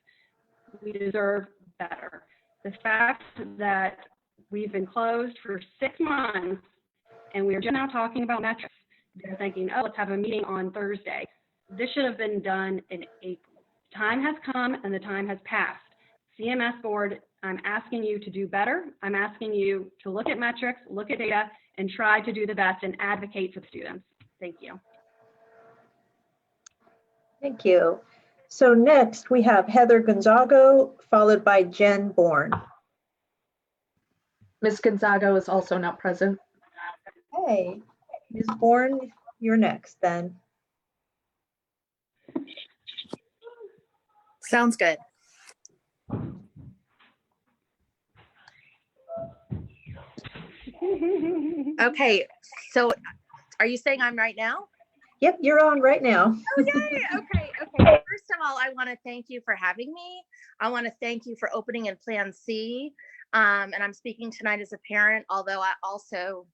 [SPEAKER 22] We deserve better. The fact that we've been closed for 6 months and we're just now talking about metrics, they're thinking, oh, let's have a meeting on Thursday. This should have been done in April. Time has come and the time has passed. CMS board, I'm asking you to do better. I'm asking you to look at metrics, look at data, and try to do the best and advocate for the students. Thank you.
[SPEAKER 3] Thank you. So next we have Heather Gonzago, followed by Jen Bourne.
[SPEAKER 1] Ms. Gonzago is also not present.
[SPEAKER 3] Hey, Ms. Bourne, you're next then.
[SPEAKER 23] Sounds good. Okay, so
[SPEAKER 5] Are you saying I'm right now?
[SPEAKER 3] Yep, you're on right now.
[SPEAKER 5] Oh, yay. Okay. First of all, I want to thank you for having me. I want to thank you for opening in Plan C. And I'm speaking tonight as a parent, although I also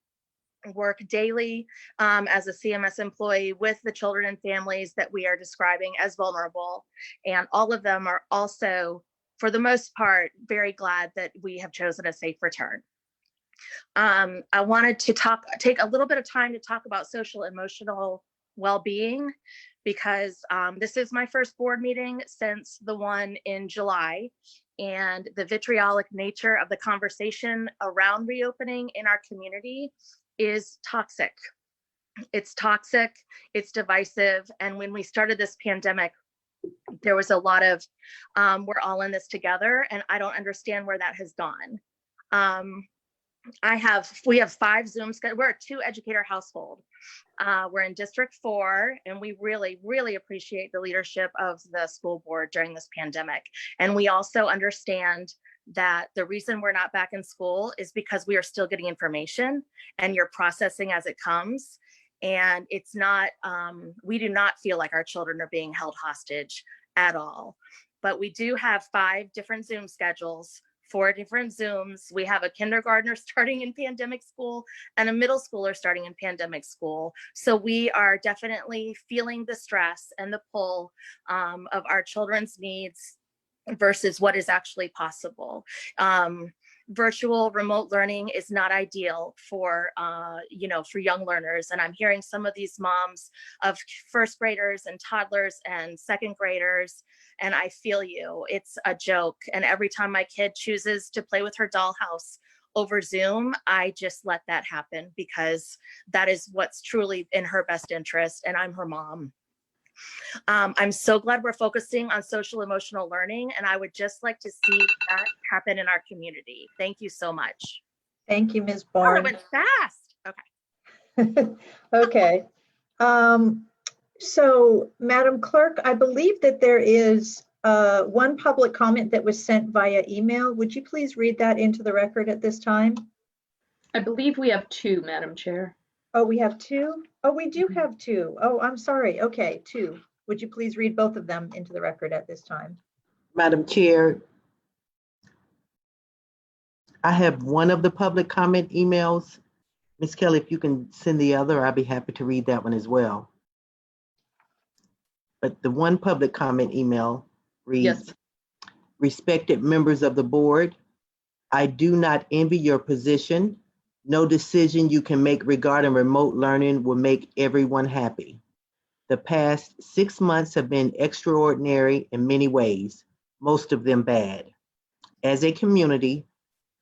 [SPEAKER 5] work daily as a CMS employee with the children and families that we are describing as vulnerable. And all of them are also, for the most part, very glad that we have chosen a safe return. I wanted to take a little bit of time to talk about social emotional well-being, because this is my first board meeting since the one in July, and the vitriolic nature of the conversation around reopening in our community is toxic. It's toxic, it's divisive, and when we started this pandemic, there was a lot of we're all in this together, and I don't understand where that has gone. We have 5 Zoom schedules. We're a 2-educator household. We're in District 4, and we really, really appreciate the leadership of the school board during this pandemic. And we also understand that the reason we're not back in school is because we are still getting information and you're processing as it comes. And it's not, we do not feel like our children are being held hostage at all. But we do have 5 different Zoom schedules, 4 different Zooms. We have a kindergartner starting in pandemic school and a middle schooler starting in pandemic school. So we are definitely feeling the stress and the pull of our children's needs versus what is actually possible. Virtual remote learning is not ideal for for young learners, and I'm hearing some of these moms of first graders and toddlers and second graders, and I feel you. It's a joke, and every time my kid chooses to play with her dollhouse over Zoom, I just let that happen because that is what's truly in her best interest, and I'm her mom. I'm so glad we're focusing on social emotional learning, and I would just like to see that happen in our community. Thank you so much.
[SPEAKER 3] Thank you, Ms.
[SPEAKER 5] Oh,
[SPEAKER 3] Barnes.
[SPEAKER 5] it went fast. Okay.
[SPEAKER 3] Okay. So, Madam Clerk, I believe that there is one public comment that was sent via email. Would you please read that into the record at this time?
[SPEAKER 1] I believe we have 2, Madam Chair.
[SPEAKER 3] Oh, we have 2? Oh, we do have 2. Oh, I'm sorry. Okay, 2. Would you please read both of them into the record at this time?
[SPEAKER 6] Madam Chair, I have one of the public comment emails. Ms. Kelly, if you can send the other, I'd be happy to read that one as well. But the one public comment email reads,
[SPEAKER 1] Yes.
[SPEAKER 6] Respected members of the board, I do not envy your position. No decision you can make regarding remote learning will make everyone happy. The past 6 months have been extraordinary in many ways, most of them bad. As a community,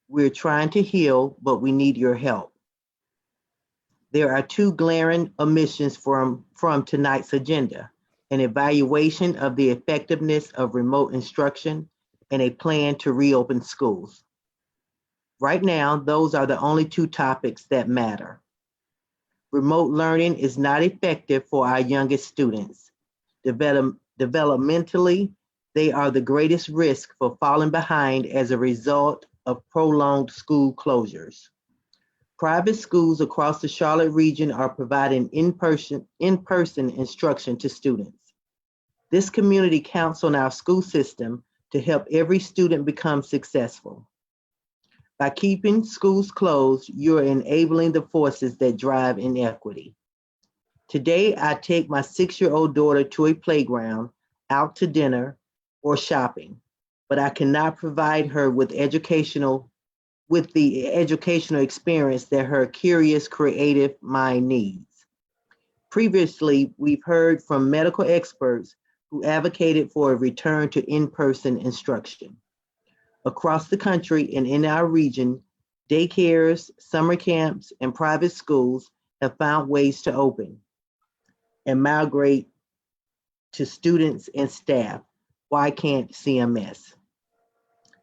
[SPEAKER 6] we're trying to heal, but we need your help. There are 2 glaring omissions from tonight's agenda: an evaluation of the effectiveness of remote instruction and a plan to reopen schools. Right now, those are the only 2 topics that matter. Remote learning is not effective for our youngest students. Developmentally, they are the greatest risk for falling behind as a result of prolonged school closures. Private schools across the Charlotte region are providing in-person instruction to students. This community counts on our school system to help every student become successful. By keeping schools closed, you're enabling the forces that drive inequity. Today, I take my 6-year-old daughter to a playground, out to dinner, or shopping, but I cannot provide her with the educational experience that her curious, creative mind needs. Previously, we've heard from medical experts who advocated for a return to in-person instruction. Across the country and in our region, daycares, summer camps, and private schools have found ways to open and migrate to students and staff. Why can't CMS?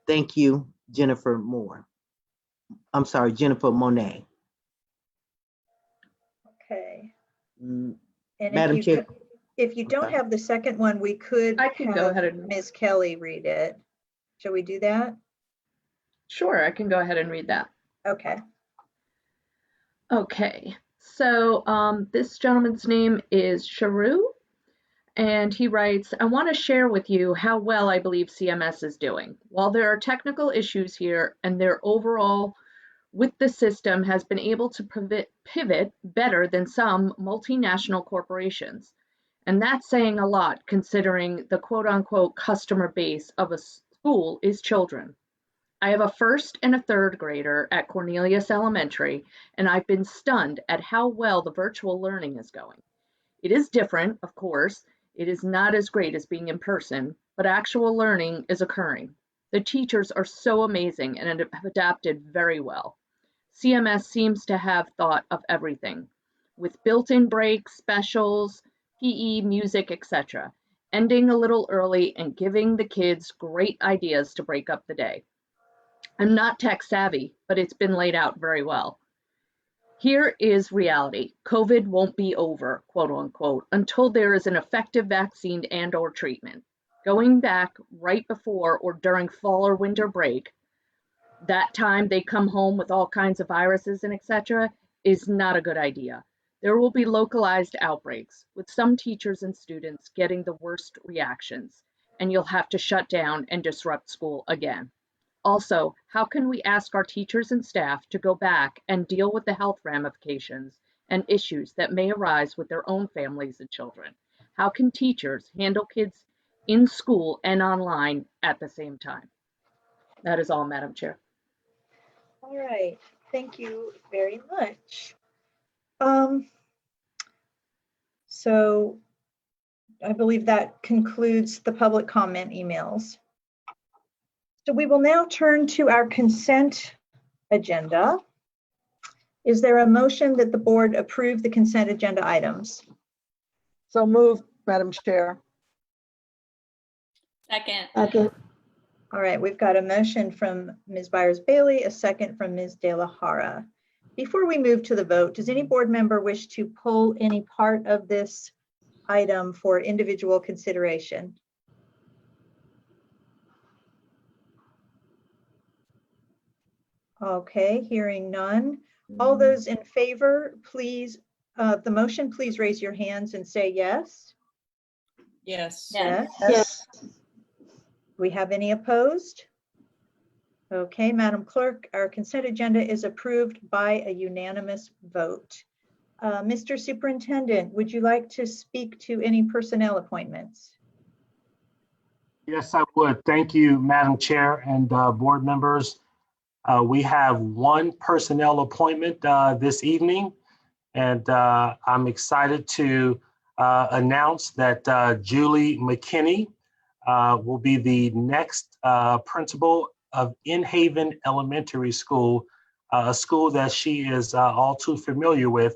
[SPEAKER 6] Thank you, Jennifer Monet.
[SPEAKER 3] Okay.
[SPEAKER 6] Madam
[SPEAKER 3] And
[SPEAKER 6] Chair.
[SPEAKER 3] if you don't have the second one, we could
[SPEAKER 1] I can go ahead and
[SPEAKER 3] Ms. Kelly read it. Shall we do that?
[SPEAKER 1] Sure, I can go ahead and read that.
[SPEAKER 3] Okay.
[SPEAKER 1] Okay. So this gentleman's name is Sharu, and he writes, I want to share with you how well I believe CMS is doing. While there are technical issues here and their overall with the system has been able to pivot better than some multinational corporations. And that's saying a lot considering the quote unquote customer base of a school is children. I have a first and a third grader at Cornelius Elementary, and I've been stunned at how well the virtual learning is going. It is different, of course. It is not as great as being in person, but actual learning is occurring. The teachers are so amazing and have adapted very well. CMS seems to have thought of everything, with built-in breaks, specials, PE, music, etc., ending a little early and giving the kids great ideas to break up the day. I'm not tech savvy, but it's been laid out very well. Here is reality. COVID won't be over, quote unquote, until there is an effective vaccine and or treatment. Going back right before or during fall or winter break, that time they come home with all kinds of viruses and etc., is not a good idea. There will be localized outbreaks, with some teachers and students getting the worst reactions, and you'll have to shut down and disrupt school again. Also, how can we ask our teachers and staff to go back and deal with the health ramifications and issues that may arise with their own families and children? How can teachers handle kids in school and online at the same time? That is all, Madam Chair.
[SPEAKER 3] All right, thank you very much. So I believe that concludes the public comment emails. So we will now turn to our consent agenda. Is there a motion that the board approve the consent agenda items?
[SPEAKER 2] So moved, Madam Chair.
[SPEAKER 10] Second.
[SPEAKER 2] Second.
[SPEAKER 3] All right, we've got a motion from Ms. Byers-Bailey, a second from Ms. De La Jara. Before we move to the vote, does any board member wish to pull any part of this item for individual consideration? Okay, hearing none. All those in favor, please, the motion, please raise your hands and say yes.
[SPEAKER 2] Yes.
[SPEAKER 3] Yes.
[SPEAKER 2] Yes.
[SPEAKER 3] Do we have any opposed? Okay, Madam Clerk, our consent agenda is approved by a unanimous vote. Mr. Superintendent, would you like to speak to any personnel appointments?
[SPEAKER 7] Yes, I would. Thank you, Madam Chair and board members. We have one personnel appointment this evening, and I'm excited to announce that Julie McKinney will be the next principal of In-Haven Elementary School, a school that she is all too familiar with.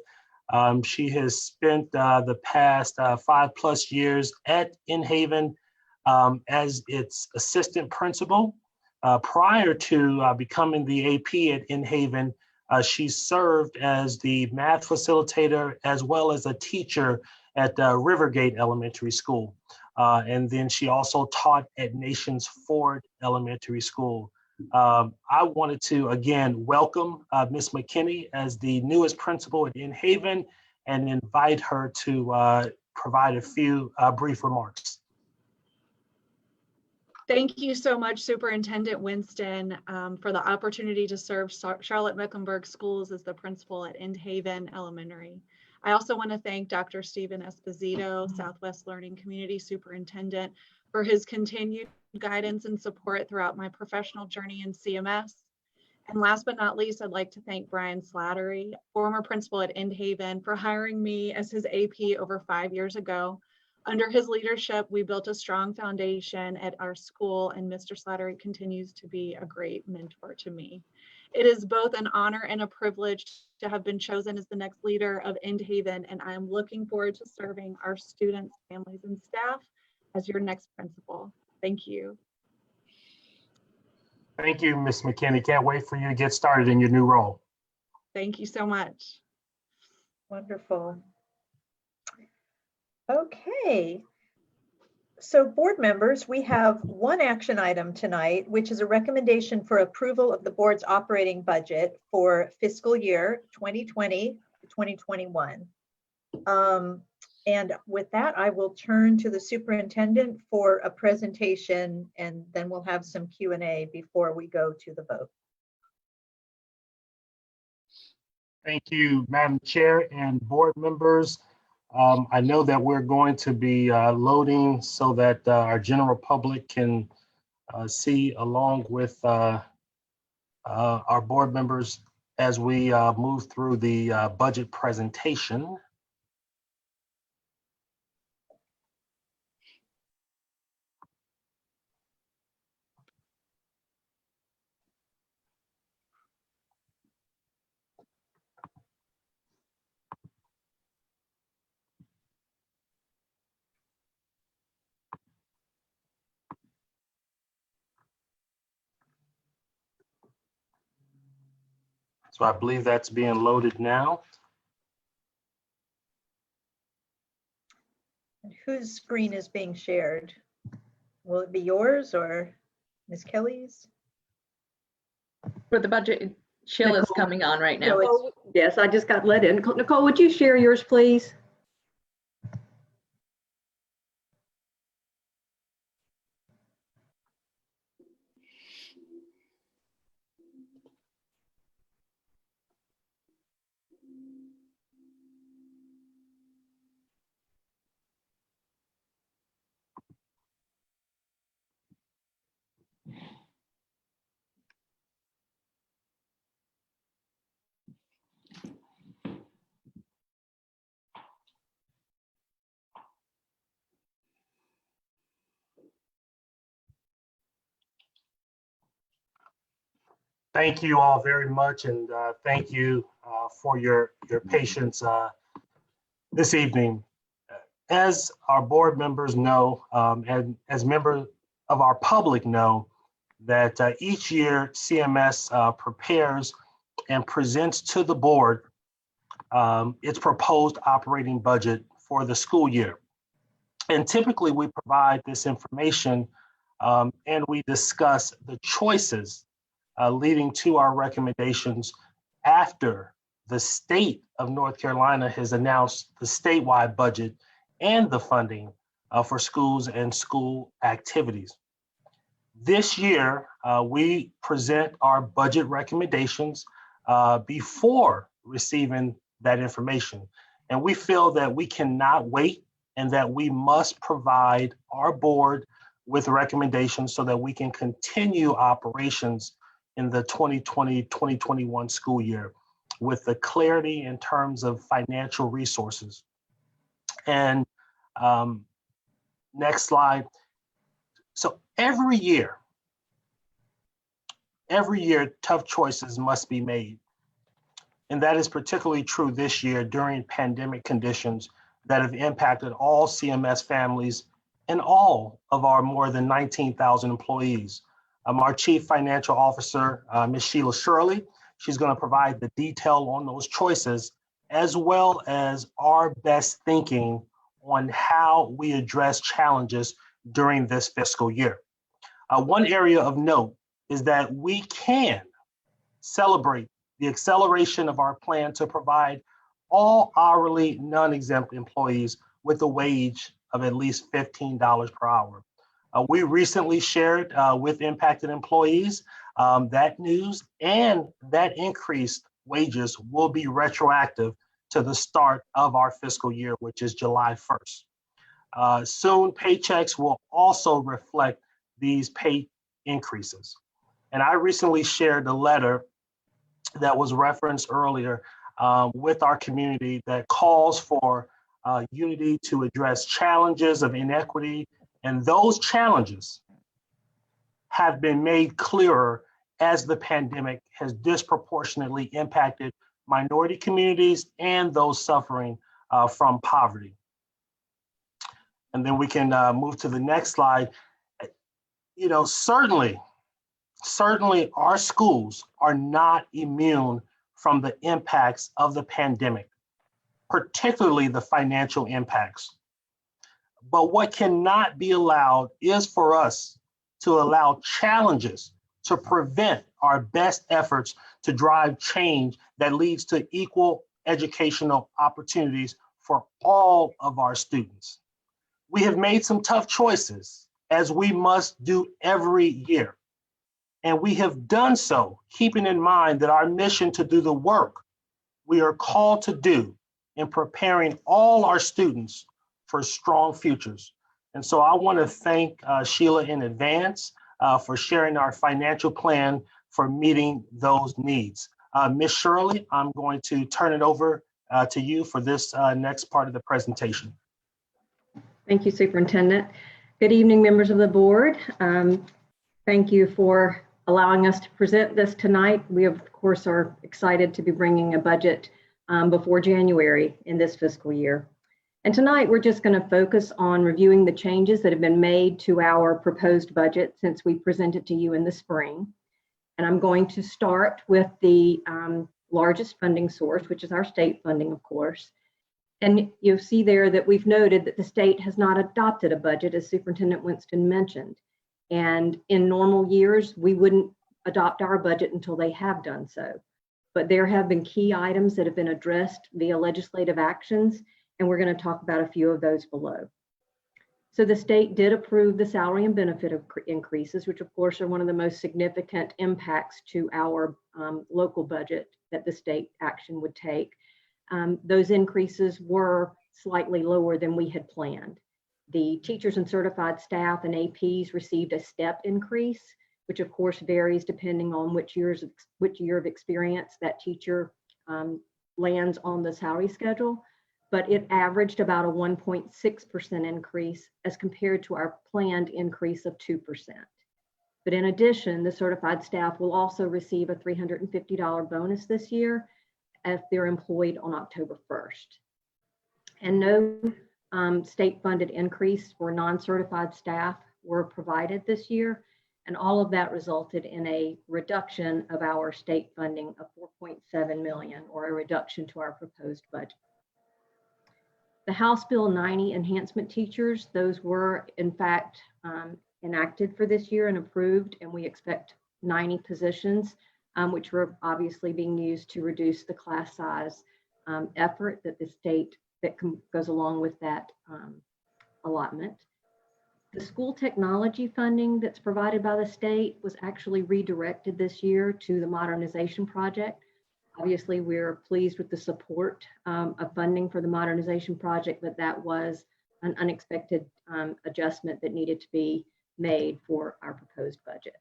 [SPEAKER 7] She has spent the past 5+ years at In-Haven as its assistant principal. Prior to becoming the AP at In-Haven, she served as the math facilitator as well as a teacher at Rivergate Elementary School. And then she also taught at Nations Ford Elementary School. I wanted to again welcome Ms. McKinney as the newest principal at In-Haven and invite her to provide a few brief remarks.
[SPEAKER 23] Thank you so much, Superintendent Winston, for the opportunity to serve Charlotte-Mecklenburg Schools as the principal at In-Haven Elementary. I also want to thank Dr. Stephen Esposito, Southwest Learning Community Superintendent, for his continued guidance and support throughout my professional journey in CMS. And last but not least, I'd like to thank Brian Slattery, former principal at In-Haven, for hiring me as his AP over 5 years ago. Under his leadership, we built a strong foundation at our school, and Mr. Slattery continues to be a great mentor to me. It is both an honor and a privilege to have been chosen as the next leader of In-Haven, and I am looking forward to serving our students, families, and staff as your next principal. Thank you.
[SPEAKER 7] Thank you, Ms. McKinney. Can't wait for you to get started in your new role.
[SPEAKER 23] Thank you so much.
[SPEAKER 3] Wonderful. Okay. So board members, we have one action item tonight, which is a recommendation for approval of the board's operating budget for fiscal year 2020 to 2021. And with that, I will turn to the superintendent for a presentation, and then we'll have some Q&A before we go to the vote.
[SPEAKER 7] Thank you, Madam Chair and board members. I know that we're going to be loading so that our general public can see along with our board members as we move through the budget presentation. So I believe that's being loaded now.
[SPEAKER 3] And whose screen is being shared? Will it be yours or Ms. Kelly's?
[SPEAKER 1] For the budget, Sheila's coming on right now.
[SPEAKER 4] Yes, I just got let in. Nicole, would you share yours, please?
[SPEAKER 7] Thank you all very much, and thank you for your patience this evening. As our board members know, and as members of our public know, that each year CMS prepares and presents to the board its proposed operating budget for the school year. And typically we provide this information and we discuss the choices leading to our recommendations after the state of North Carolina has announced the statewide budget and the funding for schools and school activities. This year, we present our budget recommendations before receiving that information. And we feel that we cannot wait and that we must provide our board with recommendations so that we can continue operations in the 2020-2021 school year with the clarity in terms of financial resources. And next slide. So every year, tough choices must be made. And that is particularly true this year during pandemic conditions that have impacted all CMS families and all of our more than 19,000 employees. Our Chief Financial Officer, Ms. Sheila Shirley, she's going to provide the detail on those choices, as well as our best thinking on how we address challenges during this fiscal year. One area of note is that we can celebrate the acceleration of our plan to provide all hourly non-exempt employees with a wage of at least $15 per hour. We recently shared with impacted employees that news, and that increased wages will be retroactive to the start of our fiscal year, which is July 1st. Soon, paychecks will also reflect these pay increases. And I recently shared a letter that was referenced earlier with our community that calls for unity to address challenges of inequity. And those challenges have been made clearer as the pandemic has disproportionately impacted minority communities and those suffering from poverty. And then we can move to the next slide. You know, certainly our schools are not immune from the impacts of the pandemic, particularly the financial impacts. But what cannot be allowed is for us to allow challenges to prevent our best efforts to drive change that leads to equal educational opportunities for all of our students. We have made some tough choices, as we must do every year. And we have done so, keeping in mind that our mission to do the work we are called to do in preparing all our students for strong futures. And so I want to thank Sheila in advance for sharing our financial plan for meeting those needs. Ms. Shirley, I'm going to turn it over to you for this next part of the presentation.
[SPEAKER 8] Thank you, Superintendent. Good evening, members of the board. Thank you for allowing us to present this tonight. We, of course, are excited to be bringing a budget before January in this fiscal year. And tonight, we're just going to focus on reviewing the changes that have been made to our proposed budget since we presented to you in the spring. And I'm going to start with the largest funding source, which is our state funding, of course. And you'll see there that we've noted that the state has not adopted a budget, as Superintendent Winston mentioned. And in normal years, we wouldn't adopt our budget until they have done so. But there have been key items that have been addressed via legislative actions, and we're going to talk about a few of those below. So the state did approve the salary and benefit increases, which of course are one of the most significant impacts to our local budget that the state action would take. Those increases were slightly lower than we had planned. The teachers and certified staff and APs received a step increase, which of course varies depending on which year of experience that teacher lands on the salary schedule. But it averaged about a 1.6% increase as compared to our planned increase of 2%. But in addition, the certified staff will also receive a $350 bonus this year if they're employed on October 1st. And no state-funded increase for non-certified staff were provided this year, and all of that resulted in a reduction of our state funding of $4.7 million, or a reduction to our proposed budget. The House Bill 90 enhancement teachers, those were in fact enacted for this year and approved, and we expect 90 positions, which were obviously being used to reduce the class size effort that the state goes along with that allotment. The school technology funding that's provided by the state was actually redirected this year to the modernization project. Obviously, we're pleased with the support of funding for the modernization project, but that was an unexpected adjustment that needed to be made for our proposed budget.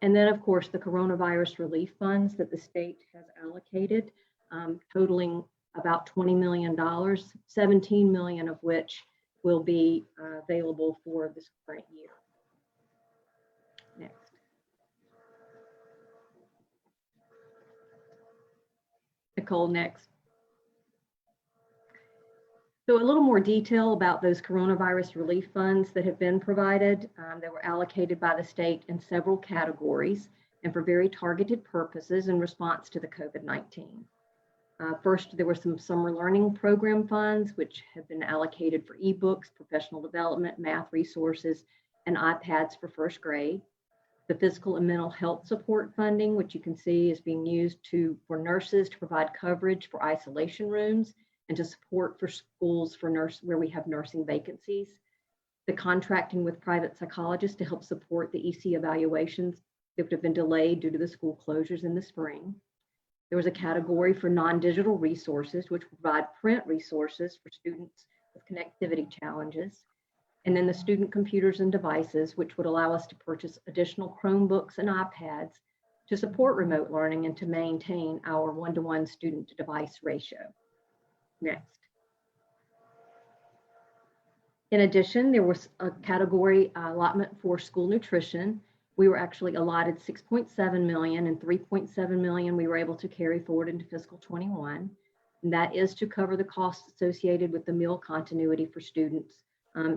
[SPEAKER 8] And then, of course, the coronavirus relief funds that the state has allocated, totaling about $20 million, 17 million of which will be available for this current year. Next. Nicole, next. So a little more detail about those coronavirus relief funds that have been provided. They were allocated by the state in several categories and for very targeted purposes in response to the COVID-19. First, there were some summer learning program funds, which have been allocated for ebooks, professional development, math resources, and iPads for first grade. The physical and mental health support funding, which you can see is being used for nurses to provide coverage for isolation rooms and to support for schools for where we have nursing vacancies. The contracting with private psychologists to help support the EC evaluations that would have been delayed due to the school closures in the spring. There was a category for non-digital resources, which provide print resources for students with connectivity challenges. And then the student computers and devices, which would allow us to purchase additional Chromebooks and iPads to support remote learning and to maintain our one-to-one student to device ratio. Next. In addition, there was a category allotment for school nutrition. We were actually allotted $6.7 million, and $3.7 million we were able to carry forward into fiscal 21. And that is to cover the costs associated with the meal continuity for students,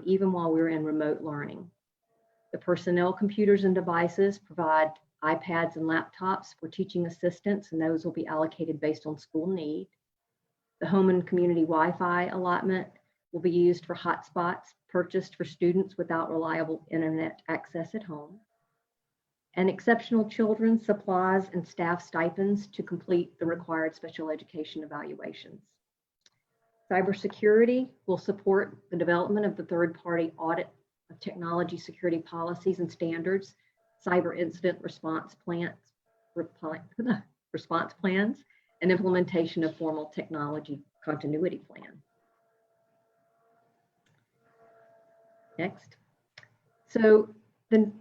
[SPEAKER 8] even while we're in remote learning. The personnel computers and devices provide iPads and laptops for teaching assistants, and those will be allocated based on school need. The home and community Wi-Fi allotment will be used for hotspots purchased for students without reliable internet access at home. and exceptional children supplies and staff stipends to complete the required special education evaluations. Cybersecurity will support the development of the third-party audit of technology security policies and standards, cyber incident response plans, and implementation of formal technology continuity plan. Next. So the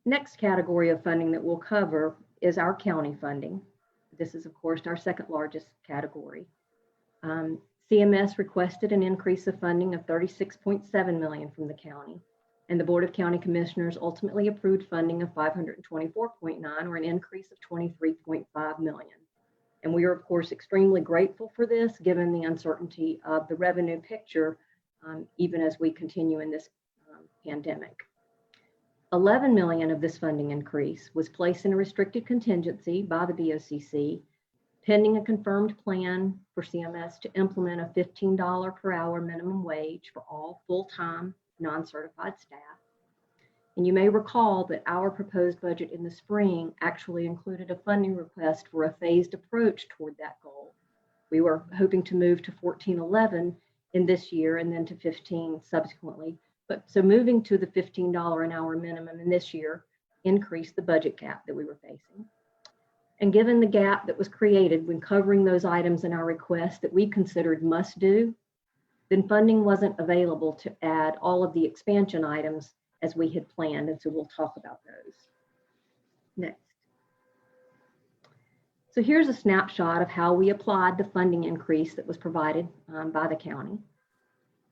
[SPEAKER 8] next category of funding that we'll cover is our county funding. This is, of course, our second largest category. CMS requested an increase of funding of $36.7 million from the county, and the Board of County Commissioners ultimately approved funding of $524.9, or an increase of $23.5 million. And we are, of course, extremely grateful for this, given the uncertainty of the revenue picture, even as we continue in this pandemic. $11 million of this funding increase was placed in a restricted contingency by the BOCC, pending a confirmed plan for CMS to implement a $15 per hour minimum wage for all full-time non-certified staff. And you may recall that our proposed budget in the spring actually included a funding request for a phased approach toward that goal. We were hoping to move to $14.11 in this year and then to $15 subsequently. But so moving to the $15 an hour minimum in this year increased the budget gap that we were facing. And given the gap that was created when covering those items in our request that we considered must do, then funding wasn't available to add all of the expansion items as we had planned. And so we'll talk about those next. So here's a snapshot of how we applied the funding increase that was provided by the county.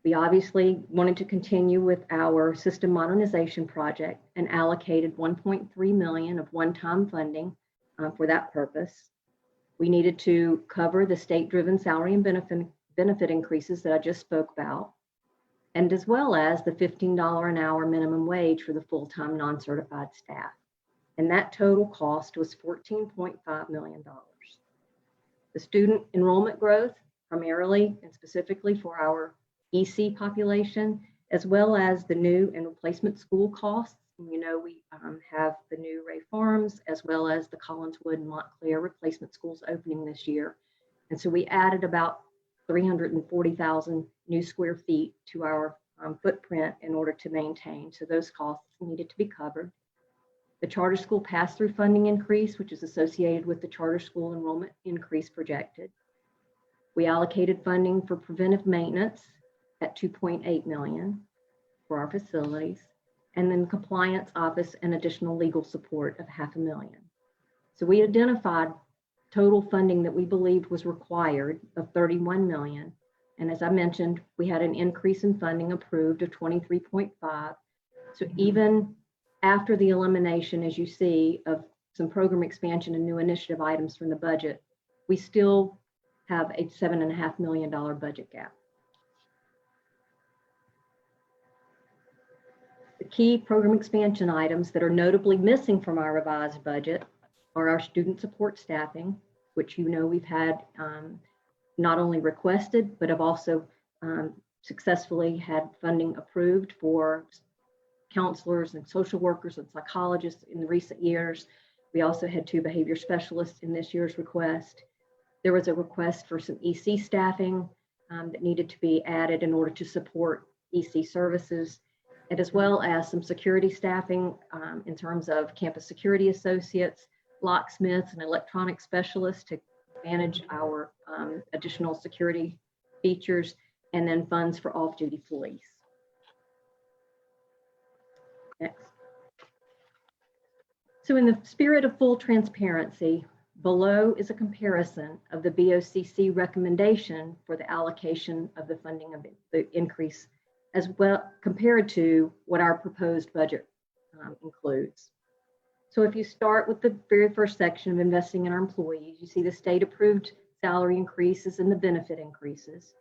[SPEAKER 8] We obviously wanted to continue with our system modernization project and allocated $1.3 million of one-time funding for that purpose. We needed to cover the state-driven salary and benefit increases that I just spoke about, and as well as the $15 an hour minimum wage for the full-time non-certified staff. And that total cost was $14.5 million. The student enrollment growth, primarily and specifically for our EC population, as well as the new and replacement school costs. And you know, we have the new Ray Farms, as well as the Collinswood and Montclair replacement schools opening this year. And so we added about 340,000 new square feet to our footprint in order to maintain. So those costs needed to be covered. The charter school pass-through funding increase, which is associated with the charter school enrollment increase projected. We allocated funding for preventive maintenance at $2.8 million for our facilities, and then compliance office and additional legal support of $500,000. So we identified total funding that we believed was required of $31 million. And as I mentioned, we had an increase in funding approved of $23.5. So even after the elimination, as you see, of some program expansion and new initiative items from the budget, we still have a $7.5 million budget gap. The key program expansion items that are notably missing from our revised budget are our student support staffing, which you know we've had not only requested, but have also successfully had funding approved for counselors and social workers and psychologists in the recent years. We also had 2 behavior specialists in this year's request. There was a request for some EC staffing that needed to be added in order to support EC services, and as well as some security staffing in terms of campus security associates, locksmiths, and electronic specialists to manage our additional security features, and then funds for off-duty police. Next. So in the spirit of full transparency, below is a comparison of the BOCC recommendation for the allocation of the funding of the increase, as well compared to what our proposed budget includes. So if you start with the very first section of investing in our employees, you see the state approved salary increases and the benefit increases,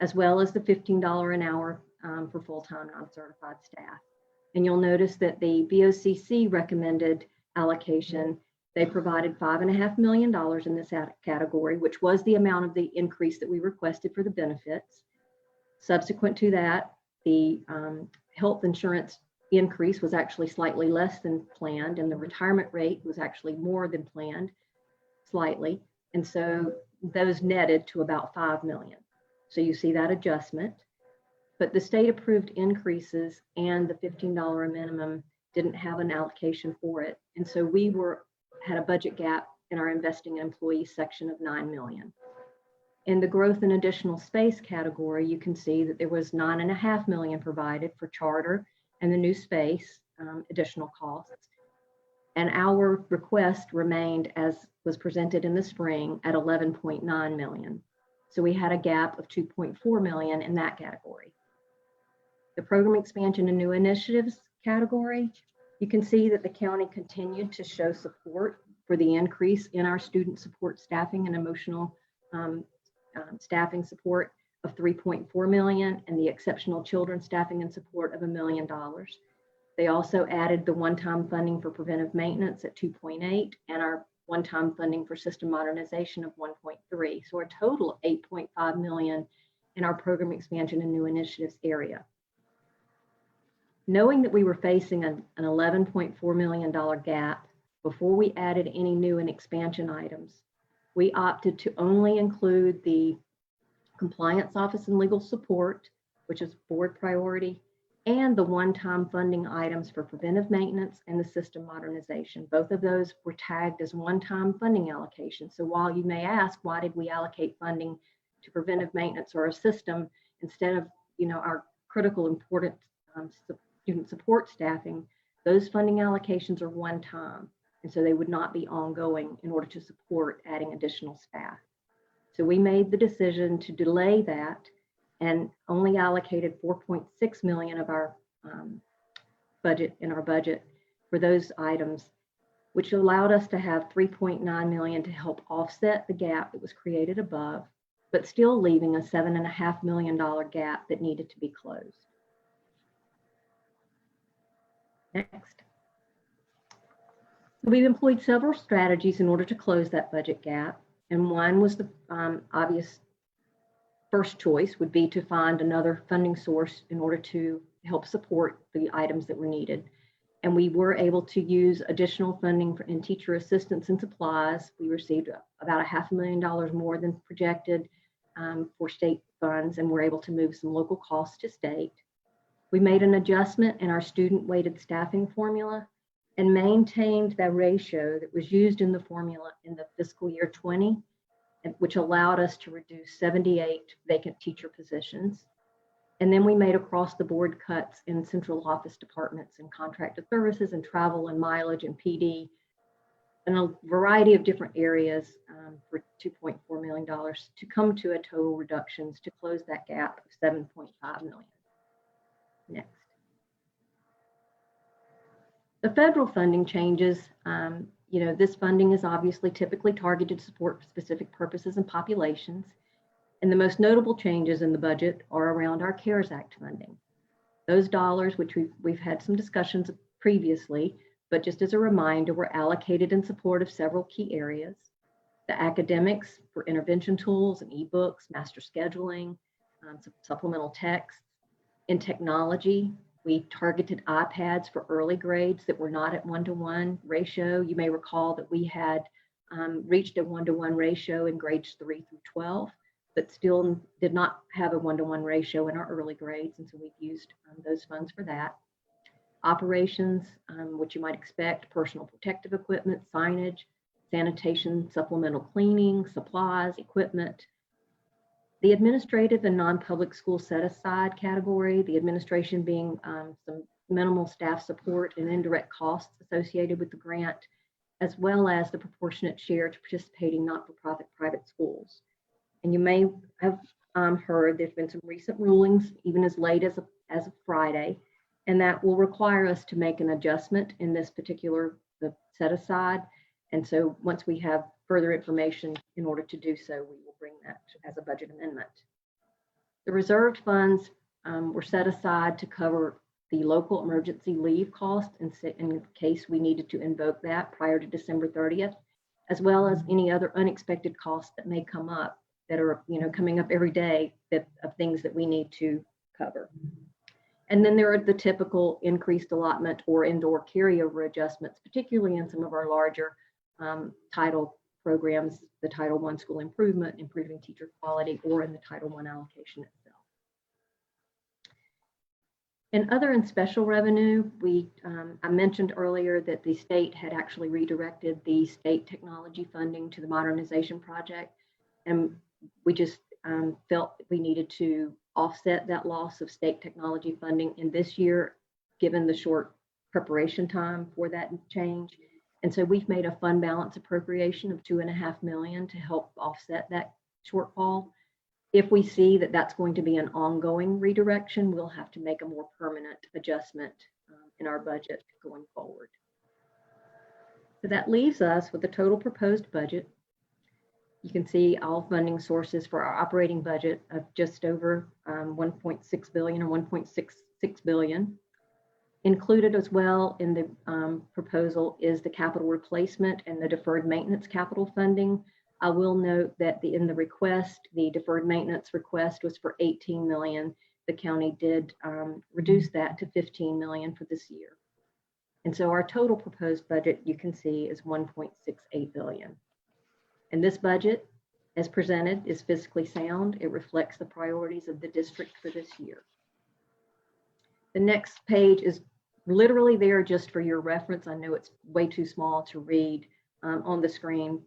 [SPEAKER 8] as well as the $15 an hour for full-time non-certified staff. And you'll notice that the BOCC recommended allocation, they provided $5.5 million in this category, which was the amount of the increase that we requested for the benefits. Subsequent to that, the health insurance increase was actually slightly less than planned, and the retirement rate was actually more than planned, slightly. And so those netted to about 5 million. So you see that adjustment. But the state approved increases and the $15 minimum didn't have an allocation for it. And so we had a budget gap in our investing in employees section of 9 million. In the growth and additional space category, you can see that there was 9.5 million provided for charter and the new space additional costs. And our request remained as was presented in the spring at 11.9 million. So we had a gap of 2.4 million in that category. The program expansion and new initiatives category, you can see that the county continued to show support for the increase in our student support staffing and emotional staffing support of 3.4 million and the exceptional children staffing and support of $1 million. They also added the one-time funding for preventive maintenance at 2.8 and our one-time funding for system modernization of 1.3. So a total of 8.5 million in our program expansion and new initiatives area. Knowing that we were facing an $11.4 million gap before we added any new and expansion items, we opted to only include the compliance office and legal support, which is board priority, and the one-time funding items for preventive maintenance and the system modernization. Both of those were tagged as one-time funding allocation. So while you may ask, why did we allocate funding to preventive maintenance or a system instead of, our critical important student support staffing, those funding allocations are one time. And so they would not be ongoing in order to support adding additional staff. So we made the decision to delay that and only allocated 4.6 million of our budget for those items, which allowed us to have 3.9 million to help offset the gap that was created above, but still leaving a $7.5 million gap that needed to be closed. Next. We've employed several strategies in order to close that budget gap. And one was the obvious first choice would be to find another funding source in order to help support the items that were needed. And we were able to use additional funding in teacher assistance and supplies. We received about $500,000 more than projected for state funds, and we're able to move some local costs to state. We made an adjustment in our student weighted staffing formula and maintained that ratio that was used in the formula in the fiscal year 20, which allowed us to reduce 78 vacant teacher positions. And then we made across the board cuts in central office departments and contracted services and travel and mileage and PD and a variety of different areas for $2.4 million to come to a total reductions to close that gap of 7.5 million. Next. The federal funding changes, this funding is obviously typically targeted to support specific purposes and populations. And the most notable changes in the budget are around our CARES Act funding. Those dollars, which we've had some discussions previously, but just as a reminder, were allocated in support of several key areas. The academics for intervention tools and ebooks, master scheduling, supplemental text. In technology, we targeted iPads for early grades that were not at 1-to-1 ratio. You may recall that we had reached a 1-to-1 ratio in grades 3 through 12, but still did not have a 1-to-1 ratio in our early grades. And so we've used those funds for that. Operations, which you might expect, personal protective equipment, signage, sanitation, supplemental cleaning, supplies, equipment. The administrative and non-public school set-aside category, the administration being some minimal staff support and indirect costs associated with the grant, as well as the proportionate share to participating not-for-profit private schools. And you may have heard there's been some recent rulings, even as late as of Friday, and that will require us to make an adjustment in this particular set-aside. And so once we have further information in order to do so, we will bring that as a budget amendment. The reserved funds were set aside to cover the local emergency leave cost in case we needed to invoke that prior to December 30th, as well as any other unexpected costs that may come up that are coming up every day of things that we need to cover. And then there are the typical increased allotment or indoor carryover adjustments, particularly in some of our larger title programs, the Title I school improvement, improving teacher quality, or in the Title I allocation itself. In other and special revenue, I mentioned earlier that the state had actually redirected the state technology funding to the modernization project. And we just felt we needed to offset that loss of state technology funding in this year, given the short preparation time for that change. And so we've made a fund balance appropriation of $2.5 million to help offset that shortfall. If we see that that's going to be an ongoing redirection, we'll have to make a more permanent adjustment in our budget going forward. So that leaves us with a total proposed budget. You can see all funding sources for our operating budget of just over 1.6 billion or 1.66 billion. Included as well in the proposal is the capital replacement and the deferred maintenance capital funding. I will note that in the request, the deferred maintenance request was for 18 million. The county did reduce that to 15 million for this year. And so our total proposed budget, you can see, is 1.68 billion. And this budget, as presented, is fiscally sound. It reflects the priorities of the district for this year. The next page is literally there just for your reference. I know it's way too small to read on the screen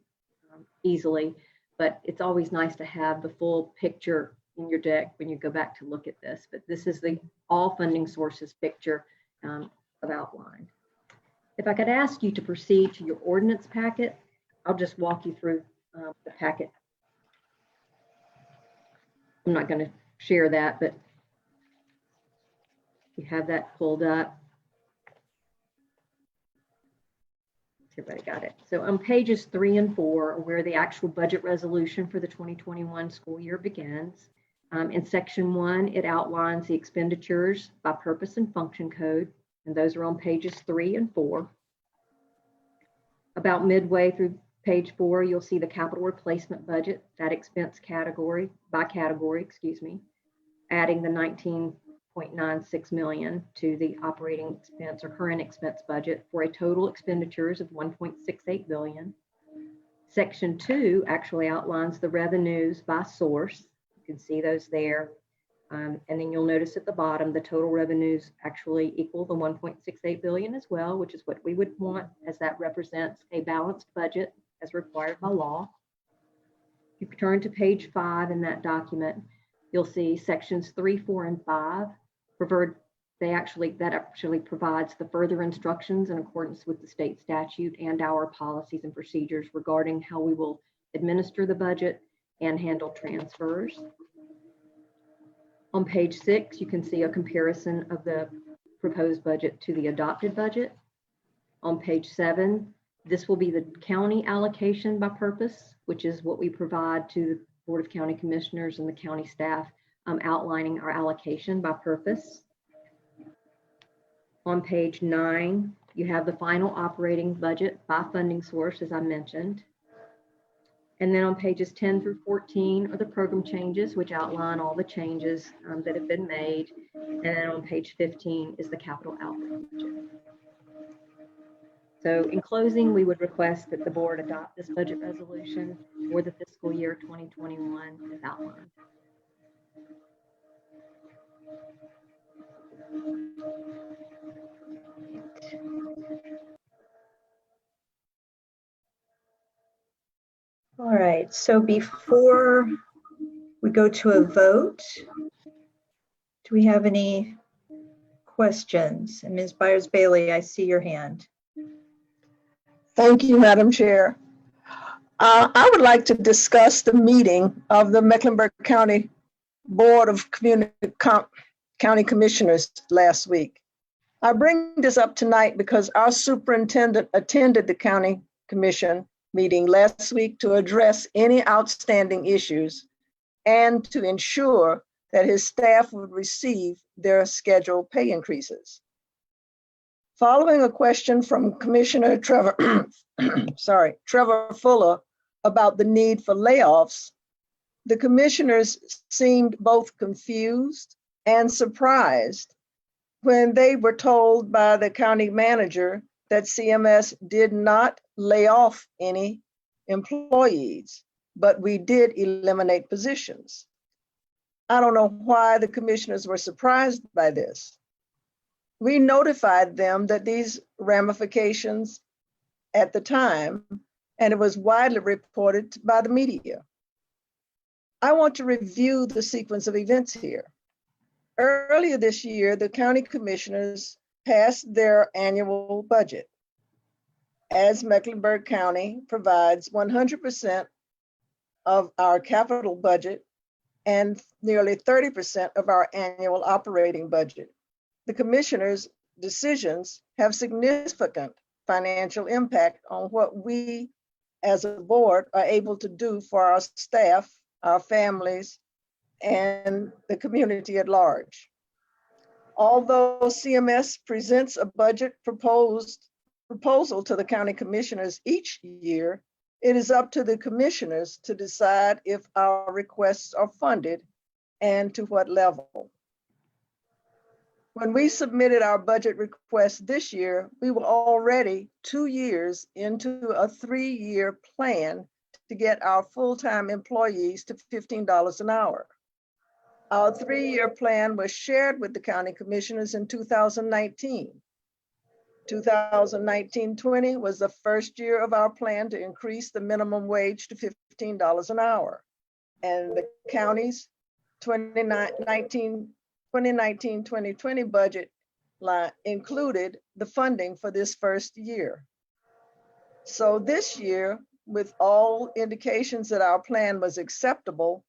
[SPEAKER 8] easily, but it's always nice to have the full picture in your deck when you go back to look at this. But this is the all funding sources picture of outline. If I could ask you to proceed to your ordinance packet, I'll just walk you through the packet. I'm not going to share that, but you have that pulled up. Everybody got it. So on pages 3 and 4 are where the actual budget resolution for the 2021 school year begins. In section 1, it outlines the expenditures by purpose and function code, and those are on pages 3 and 4. About midway through page 4, you'll see the capital replacement budget, that expense category by category, adding the 19.96 million to the operating expense or current expense budget for a total expenditures of 1.68 billion. Section 2 actually outlines the revenues by source. You can see those there. And then you'll notice at the bottom, the total revenues actually equal the 1.68 billion as well, which is what we would want, as that represents a balanced budget as required by law. If you turn to page 5 in that document, you'll see sections 3, 4, and 5. That actually provides the further instructions in accordance with the state statute and our policies and procedures regarding how we will administer the budget and handle transfers. On page 6, you can see a comparison of the proposed budget to the adopted budget. On page 7, this will be the county allocation by purpose, which is what we provide to the Board of County Commissioners and the county staff, outlining our allocation by purpose. On page 9, you have the final operating budget by funding source, as I mentioned. And then on pages 10 through 14 are the program changes, which outline all the changes that have been made. And then on page 15 is the capital outlay budget. So in closing, we would request that the board adopt this budget resolution for the fiscal year 2021 as outlined.
[SPEAKER 3] All right, so before we go to a vote, do we have any questions? And Ms. Byers-Bailey, I see your hand.
[SPEAKER 2] Thank you, Madam Chair. I would like to discuss the meeting of the Mecklenburg County Board of County Commissioners last week. I bring this up tonight because our superintendent attended the county commission meeting last week to address any outstanding issues and to ensure that his staff would receive their scheduled pay increases. Following a question from Commissioner Trevor Fuller about the need for layoffs, the commissioners seemed both confused and surprised when they were told by the county manager that CMS did not lay off any employees, but we did eliminate positions. I don't know why the commissioners were surprised by this. We notified them that these ramifications at the time, and it was widely reported by the media. I want to review the sequence of events here. Earlier this year, the county commissioners passed their annual budget. As Mecklenburg County provides 100% of our capital budget and nearly 30% of our annual operating budget, the commissioners' decisions have significant financial impact on what we as a board are able to do for our staff, our families, and the community at large. Although CMS presents a budget proposal to the county commissioners each year, it is up to the commissioners to decide if our requests are funded and to what level. When we submitted our budget request this year, we were already 2 years into a 3-year plan to get our full-time employees to $15 an hour. Our 3-year plan was shared with the county commissioners in 2019. 2019-20 was the first year of our plan to increase the minimum wage to $15 an hour. And the county's 2019-2020 budget line included the funding for this first year. So this year, with all indications that our plan was acceptable,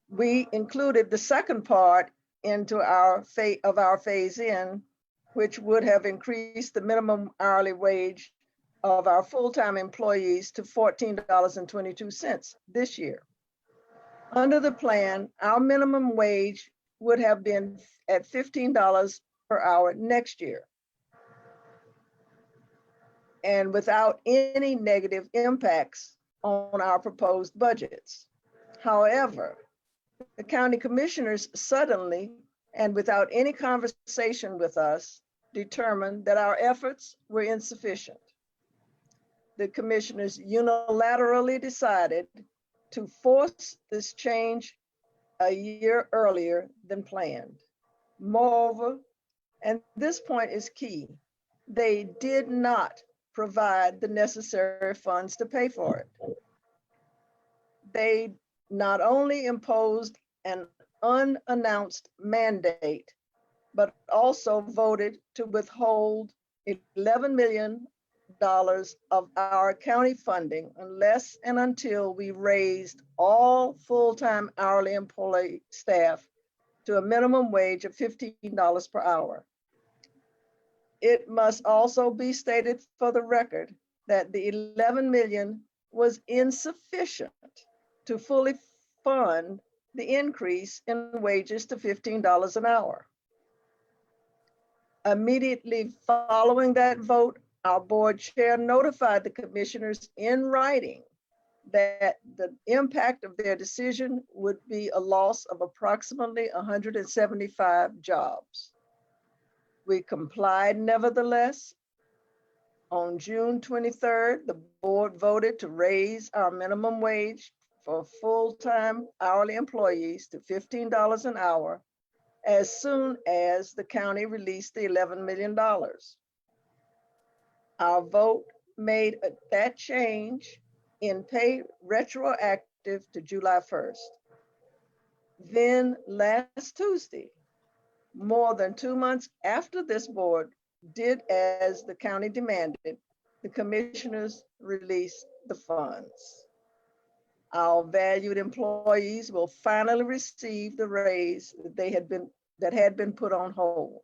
[SPEAKER 2] we included the second part into our phase-in, which would have increased the minimum hourly wage of our full-time employees to $14.22 this year. Under the plan, our minimum wage would have been at $15 per hour next year, and without any negative impacts on our proposed budgets. However, the county commissioners suddenly, and without any conversation with us, determined that our efforts were insufficient. The commissioners unilaterally decided to force this change a year earlier than planned. Moreover, and this point is key, they did not provide the necessary funds to pay for it. They not only imposed an unannounced mandate, but also voted to withhold $11 million of our county funding unless and until we raised all full-time hourly employee staff to a minimum wage of $15 per hour. It must also be stated for the record that the $11 million was insufficient to fully fund the increase in wages to $15 an hour. Immediately following that vote, our board chair notified the commissioners in writing that the impact of their decision would be a loss of approximately 175 jobs. We complied nevertheless. On June 23rd, the board voted to raise our minimum wage for full-time hourly employees to $15 an hour as soon as the county released the $11 million. Our vote made that change in pay retroactive to July 1st. Then last Tuesday, more than 2 months after this board did as the county demanded, the commissioners released the funds. Our valued employees will finally receive the raise that had been put on hold.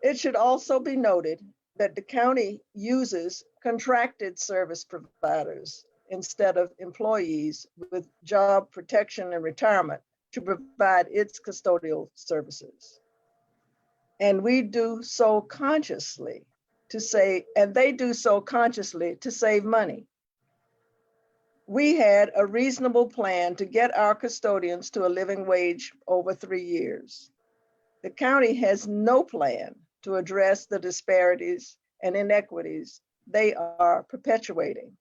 [SPEAKER 2] It should also be noted that the county uses contracted service providers instead of employees with job protection and retirement to provide its custodial services. And we do so consciously to save, and they do so consciously to save money. We had a reasonable plan to get our custodians to a living wage over 3 years. The county has no plan to address the disparities and inequities they are perpetuating.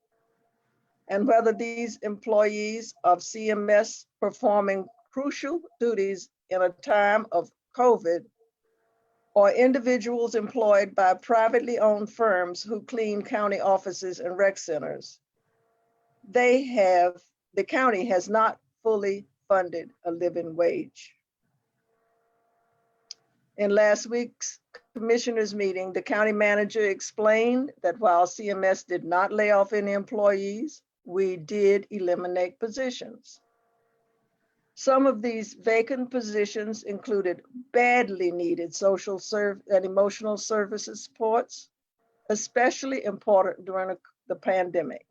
[SPEAKER 2] And whether these employees of CMS performing crucial duties in a time of COVID, or individuals employed by privately owned firms who clean county offices and rec centers, the county has not fully funded a living wage. In last week's commissioners meeting, the county manager explained that while CMS did not lay off any employees, we did eliminate positions. Some of these vacant positions included badly needed social and emotional services supports, especially important during the pandemic.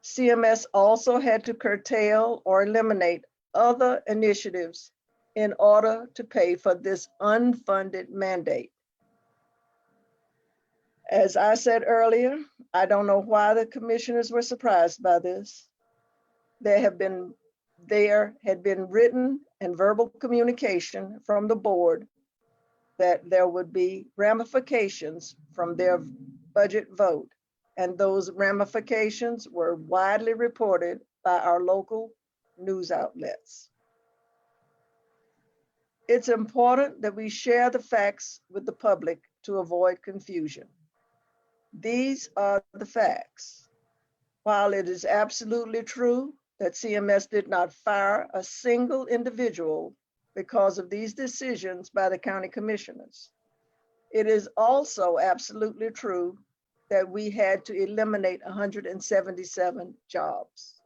[SPEAKER 2] CMS also had to curtail or eliminate other initiatives in order to pay for this unfunded mandate. As I said earlier, I don't know why the commissioners were surprised by this. There had been written and verbal communication from the board that there would be ramifications from their budget vote, and those ramifications were widely reported by our local news outlets. It's important that we share the facts with the public to avoid confusion. These are the facts. While it is absolutely true that CMS did not fire a single individual because of these decisions by the county commissioners, it is also absolutely true that we had to eliminate 177 jobs.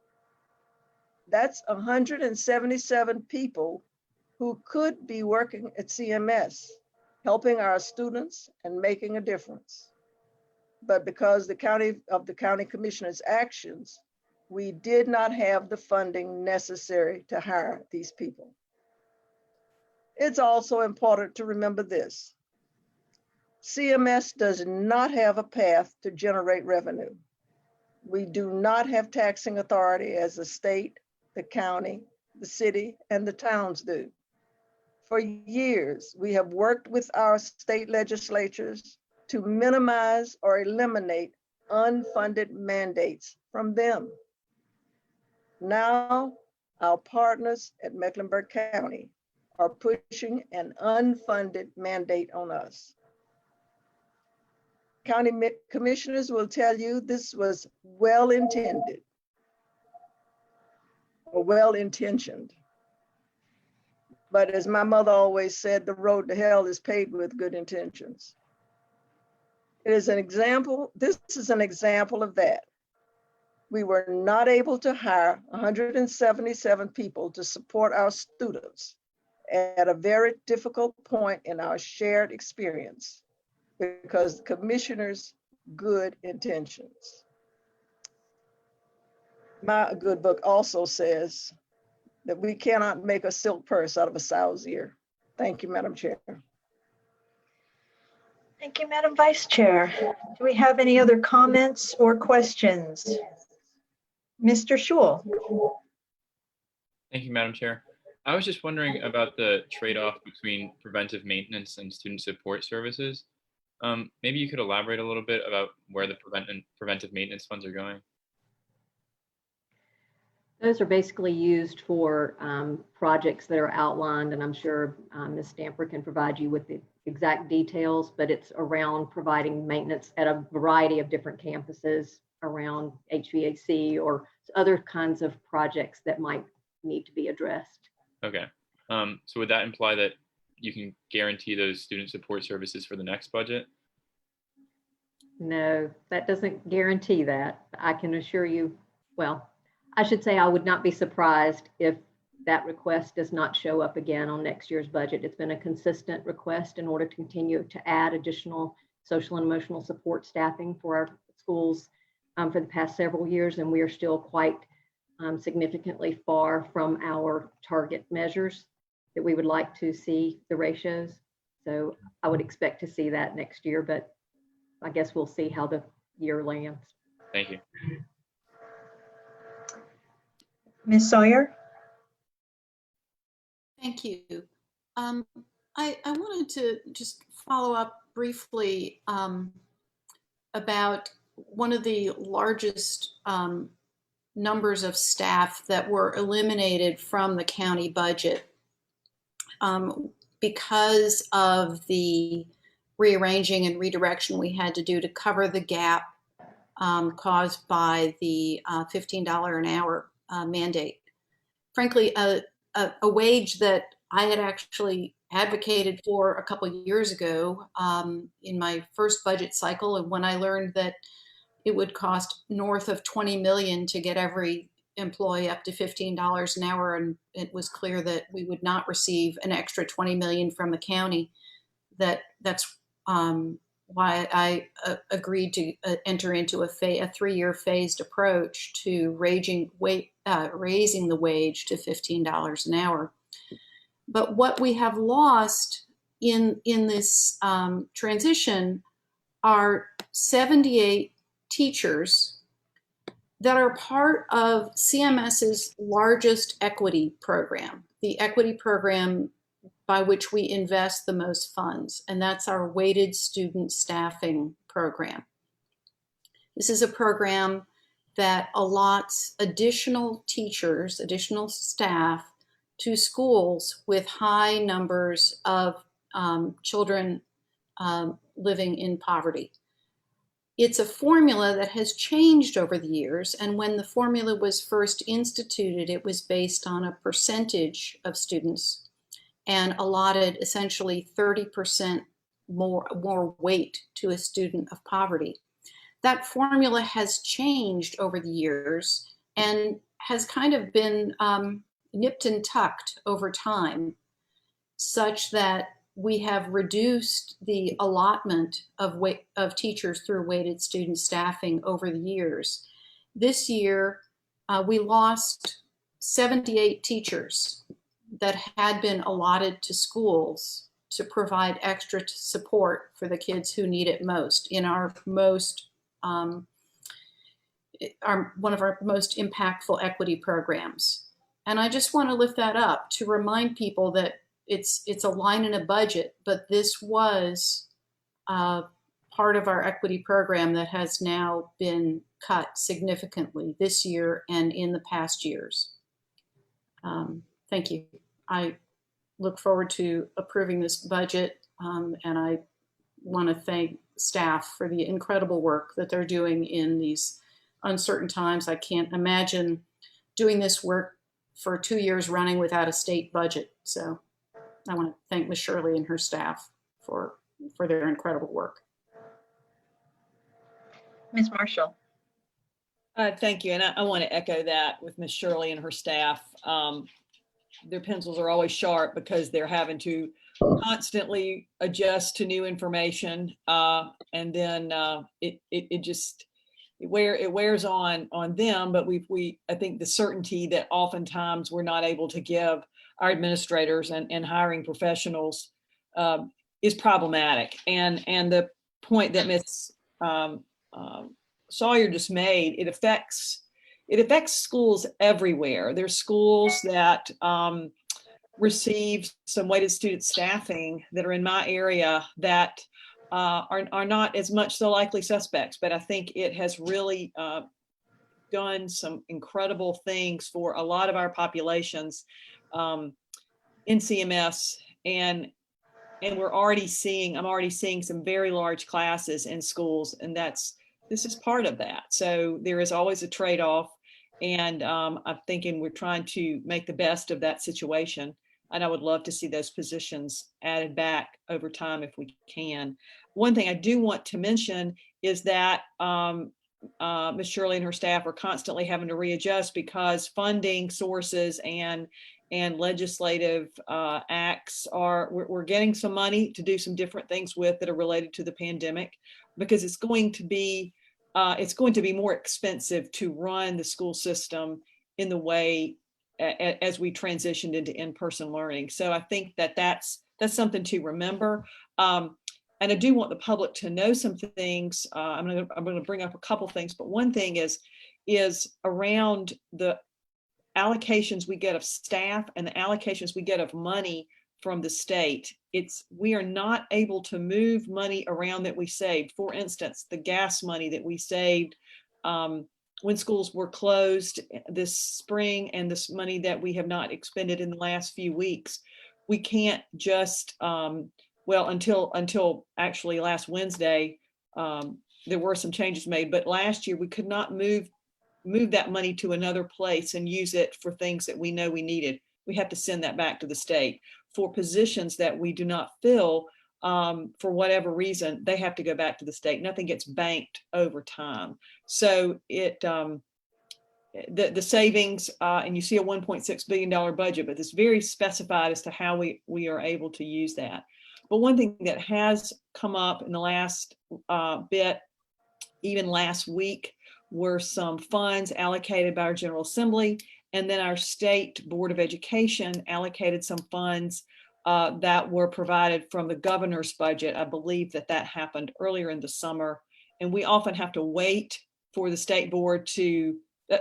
[SPEAKER 2] That's 177 people who could be working at CMS, helping our students and making a difference. But because the county commissioners' actions, we did not have the funding necessary to hire these people. It's also important to remember this. CMS does not have a path to generate revenue. We do not have taxing authority as the state, the county, the city, and the towns do. For years, we have worked with our state legislatures to minimize or eliminate unfunded mandates from them. Now, our partners at Mecklenburg County are pushing an unfunded mandate on us. County commissioners will tell you this was well-intended or well-intentioned. But as my mother always said, the road to hell is paved with good intentions. It is an example, this is an example of that. We were not able to hire 177 people to support our students at a very difficult point in our shared experience because the commissioners' good intentions. My good book also says that we cannot make a silk purse out of a sow's ear. Thank you, Madam Chair.
[SPEAKER 3] Thank you, Madam Vice Chair. Do we have any other comments or questions? Mr. Schul.
[SPEAKER 9] Thank you, Madam Chair. I was just wondering about the trade-off between preventive maintenance and student support services. Maybe you could elaborate a little bit about where the preventive maintenance funds are going.
[SPEAKER 8] Those are basically used for projects that are outlined, and I'm sure Ms. Stamper can provide you with the exact details, but it's around providing maintenance at a variety of different campuses around HVAC or other kinds of projects that might need to be addressed.
[SPEAKER 9] Okay. So would that imply that you can guarantee those student support services for the next budget?
[SPEAKER 8] No, that doesn't guarantee that. I can assure you, well, I should say I would not be surprised if that request does not show up again on next year's budget. It's been a consistent request in order to continue to add additional social and emotional support staffing for our schools for the past several years, and we are still quite significantly far from our target measures that we would like to see the ratios. So I would expect to see that next year, but I guess we'll see how the year lands.
[SPEAKER 9] Thank you.
[SPEAKER 3] Ms. Sawyer?
[SPEAKER 11] Thank you. I wanted to just follow up briefly about one of the largest numbers of staff that were eliminated from the county budget because of the rearranging and redirection we had to do to cover the gap caused by the $15 an hour mandate. Frankly, a wage that I had actually advocated for a couple of years ago in my first budget cycle, and when I learned that it would cost north of 20 million to get every employee up to $15 an hour, and it was clear that we would not receive an extra 20 million from the county. That's why I agreed to enter into a 3-year phased approach to raising the wage to $15 an hour. But what we have lost in this transition are 78 teachers that are part of CMS's largest equity program, the equity program by which we invest the most funds, and that's our weighted student staffing program. This is a program that allots additional teachers, additional staff to schools with high numbers of children living in poverty. It's a formula that has changed over the years, and when the formula was first instituted, it was based on a percentage of students and allotted essentially 30% more weight to a student of poverty. That formula has changed over the years and has kind of been nipped and tucked over time, such that we have reduced the allotment of teachers through weighted student staffing over the years. This year, we lost 78 teachers that had been allotted to schools to provide extra support for the kids who need it most in our most one of our most impactful equity programs. And I just want to lift that up to remind people that it's a line in a budget, but this was part of our equity program that has now been cut significantly this year and in the past years. Thank you. I look forward to approving this budget, and I want to thank staff for the incredible work that they're doing in these uncertain times. I can't imagine doing this work for 2 years running without a state budget. So I want to thank Ms. Shirley and her staff for their incredible work.
[SPEAKER 3] Ms. Marshall.
[SPEAKER 12] Thank you. And I want to echo that with Ms. Shirley and her staff. Their pencils are always sharp because they're having to constantly adjust to new information. And then it wears on them, but I think the certainty that oftentimes we're not able to give our administrators and hiring professionals is problematic. And the point that Ms. Sawyer just made, it affects schools everywhere. There's schools that receive some weighted student staffing that are in my area that are not as much the likely suspects, but I think it has really done some incredible things for a lot of our populations in CMS, and I'm already seeing some very large classes in schools, and this is part of that. So there is always a trade-off, and I'm thinking we're trying to make the best of that situation. And I would love to see those positions added back over time if we can. One thing I do want to mention is that Ms. Shirley and her staff are constantly having to readjust because funding sources and legislative acts we're getting some money to do some different things with that are related to the pandemic, because it's going to be more expensive to run the school system in the way as we transitioned into in-person learning. So I think that's something to remember. And I do want the public to know some things. I'm going to bring up a couple things, but one thing is around allocations we get of staff and the allocations we get of money from the state, we are not able to move money around that we saved. For instance, the gas money that we saved when schools were closed this spring, and this money that we have not expended in the last few weeks. We can't just, well, until actually last Wednesday, there were some changes made, but last year we could not move that money to another place and use it for things that we know we needed. We have to send that back to the state. For positions that we do not fill, for whatever reason, they have to go back to the state. Nothing gets banked over time. So the savings, and you see a $1.6 billion budget, but it's very specified as to how we are able to use that. But one thing that has come up in the last bit, even last week, were some funds allocated by our General Assembly, and then our State Board of Education allocated some funds that were provided from the governor's budget. I believe that happened earlier in the summer, and we often have to wait for the state board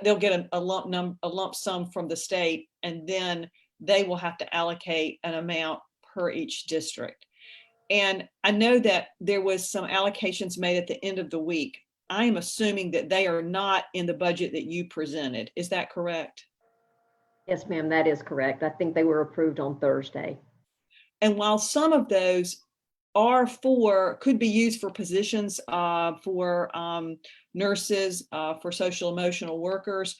[SPEAKER 12] they'll get a lump sum from the state, and then they will have to allocate an amount per each district. And I know that there was some allocations made at the end of the week. I am assuming that they are not in the budget that you presented. Is that correct?
[SPEAKER 8] Yes, ma'am, that is correct. I think they were approved on Thursday.
[SPEAKER 12] And while some of those could be used for positions for nurses, for social emotional workers,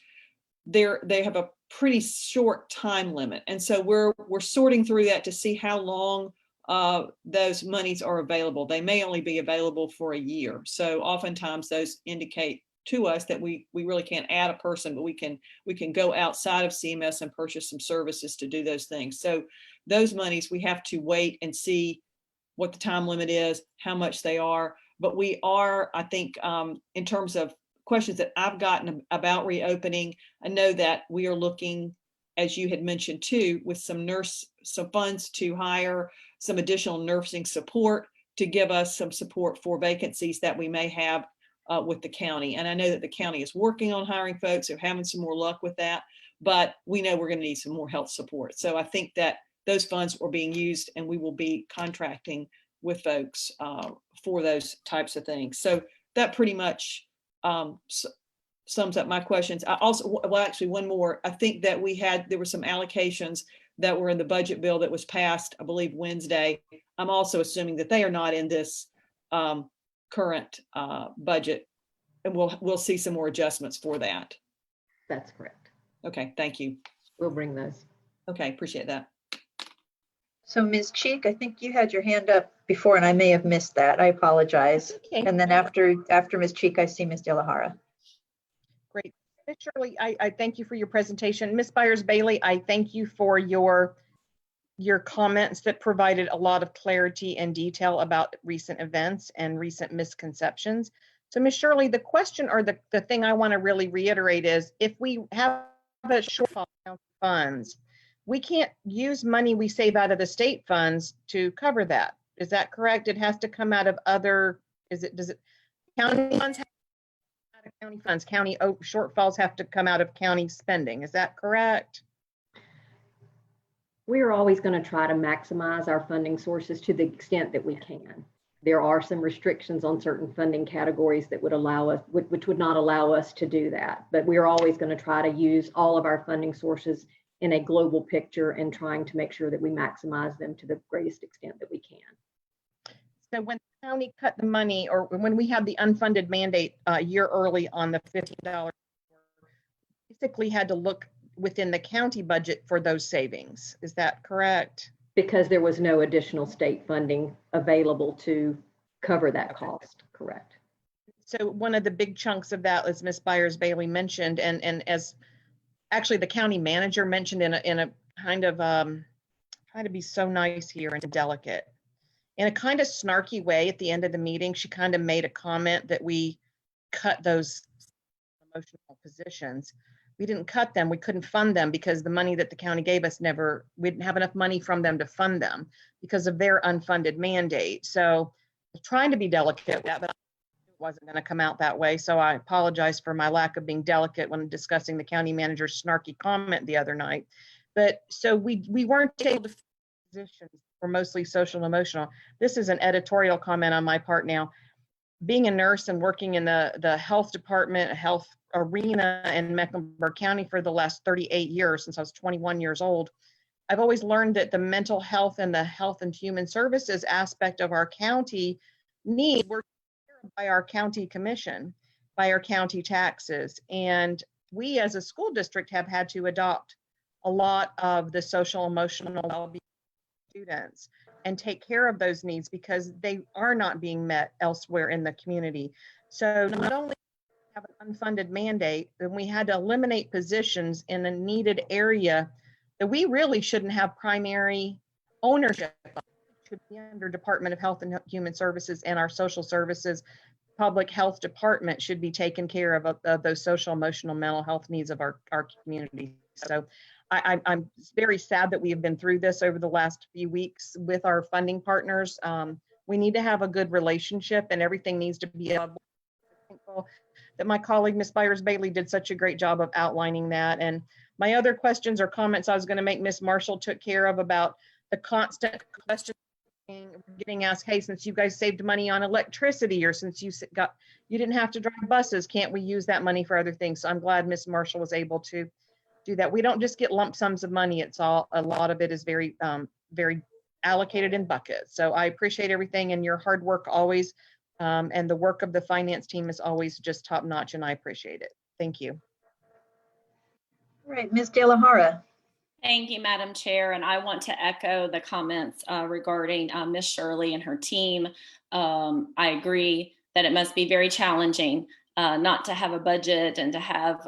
[SPEAKER 12] they have a pretty short time limit. And so we're sorting through that to see how long those monies are available. They may only be available for a year. So oftentimes those indicate to us that we really can't add a person, but we can go outside of CMS and purchase some services to do those things. So those monies, we have to wait and see what the time limit is, how much they are. But we are, I think, in terms of questions that I've gotten about reopening, I know that we are looking, as you had mentioned too, with some funds to hire some additional nursing support to give us some support for vacancies that we may have with the county. And I know that the county is working on hiring folks. They're having some more luck with that, but we know we're going to need some more health support. So I think that those funds are being used, and we will be contracting with folks for those types of things. So that pretty much sums up my questions. I also, well, actually one more. I think that there were some allocations that were in the budget bill that was passed, I believe, Wednesday. I'm also assuming that they are not in this current budget, and we'll see some more adjustments for that.
[SPEAKER 8] That's correct.
[SPEAKER 12] Okay, thank you.
[SPEAKER 8] We'll bring those.
[SPEAKER 12] Okay, appreciate that.
[SPEAKER 3] So Ms. Cheek, I think you had your hand up before and I may have missed that. I apologize.
[SPEAKER 13] Okay.
[SPEAKER 3] And then after Ms. Cheek, I see Ms. De La Hara.
[SPEAKER 13] Great. Ms. Shirley, I thank you for your presentation. Ms. Byers-Bailey, I thank you for your comments that provided a lot of clarity and detail about recent events and recent misconceptions. So Ms. Shirley, the question or the thing I want to really reiterate is, if we have a shortfall of funds, we can't use money we save out of the state funds to cover that. Is that correct? It has to come out of other, does it, county funds have to come out of county funds, county shortfalls have to come out of county spending. Is that correct?
[SPEAKER 8] We're always going to try to maximize our funding sources to the extent that we can. There are some restrictions on certain funding categories that would allow us, which would not allow us to do that. But we're always going to try to use all of our funding sources in a global picture and trying to make sure that we maximize them to the greatest extent that we can.
[SPEAKER 13] So when the county cut the money, or when we had the unfunded mandate a year early on the $15, basically had to look within the county budget for those savings. Is that correct?
[SPEAKER 8] Because there was no additional state funding available to cover that cost, correct.
[SPEAKER 13] So one of the big chunks of that, as Ms. Byers-Bailey mentioned, and as actually the county manager mentioned in a kind of, trying to be so nice here and delicate, in a kind of snarky way at the end of the meeting, she kind of made a comment that we cut those emotional positions. We didn't cut them, we couldn't fund them because the money that the county gave us we didn't have enough money from them to fund them because of their unfunded mandate. So trying to be delicate with that, but wasn't going to come out that way. So I apologize for my lack of being delicate when discussing the county manager's snarky comment the other night. But so we weren't able to positions were mostly social and emotional. This is an editorial comment on my part now. Being a nurse and working in the health department, health arena in Mecklenburg County for the last 38 years, since I was 21 years old, I've always learned that the mental health and the health and human services aspect of our county need were by our county commission, by our county taxes. And we as a school district have had to adopt a lot of the social emotional well-being of students and take care of those needs because they are not being met elsewhere in the community. So not only have an unfunded mandate, then we had to eliminate positions in a needed area that we really shouldn't have primary ownership of. It should be under Department of Health and Human Services, and our social services public health department should be taking care of those social, emotional, mental health needs of our community. So I'm very sad that we have been through this over the last few weeks with our funding partners. We need to have a good relationship, and everything needs to be thankful that my colleague, Ms. Byers-Bailey, did such a great job of outlining that. And my other questions or comments I was going to make, Ms. Marshall took care of about the constant questions getting asked, hey, since you guys saved money on electricity, or since you didn't have to drive buses, can't we use that money for other things? So I'm glad Ms. Marshall was able to do that. We don't just get lump sums of money. It's a lot of it is very, very allocated in buckets. So I appreciate everything and your hard work always. And the work of the finance team is always just top notch, and I appreciate it. Thank you.
[SPEAKER 3] All right, Ms. De La Hara.
[SPEAKER 14] Thank you, Madam Chair. And I want to echo the comments regarding Ms. Shirley and her team. I agree that it must be very challenging not to have a budget and to have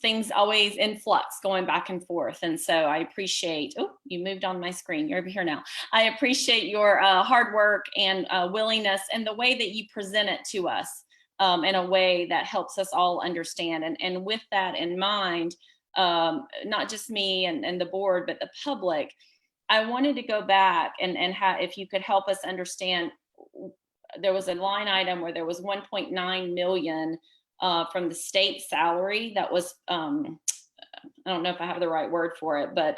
[SPEAKER 14] things always in flux going back and forth. And so I appreciate, oh, you moved on my screen. You're over here now. I appreciate your hard work and willingness and the way that you present it to us in a way that helps us all understand. And with that in mind, not just me and the board, but the public, I wanted to go back and if you could help us understand, there was a line item where there was 1.9 million from the state salary that was, I don't know if I have the right word for it, but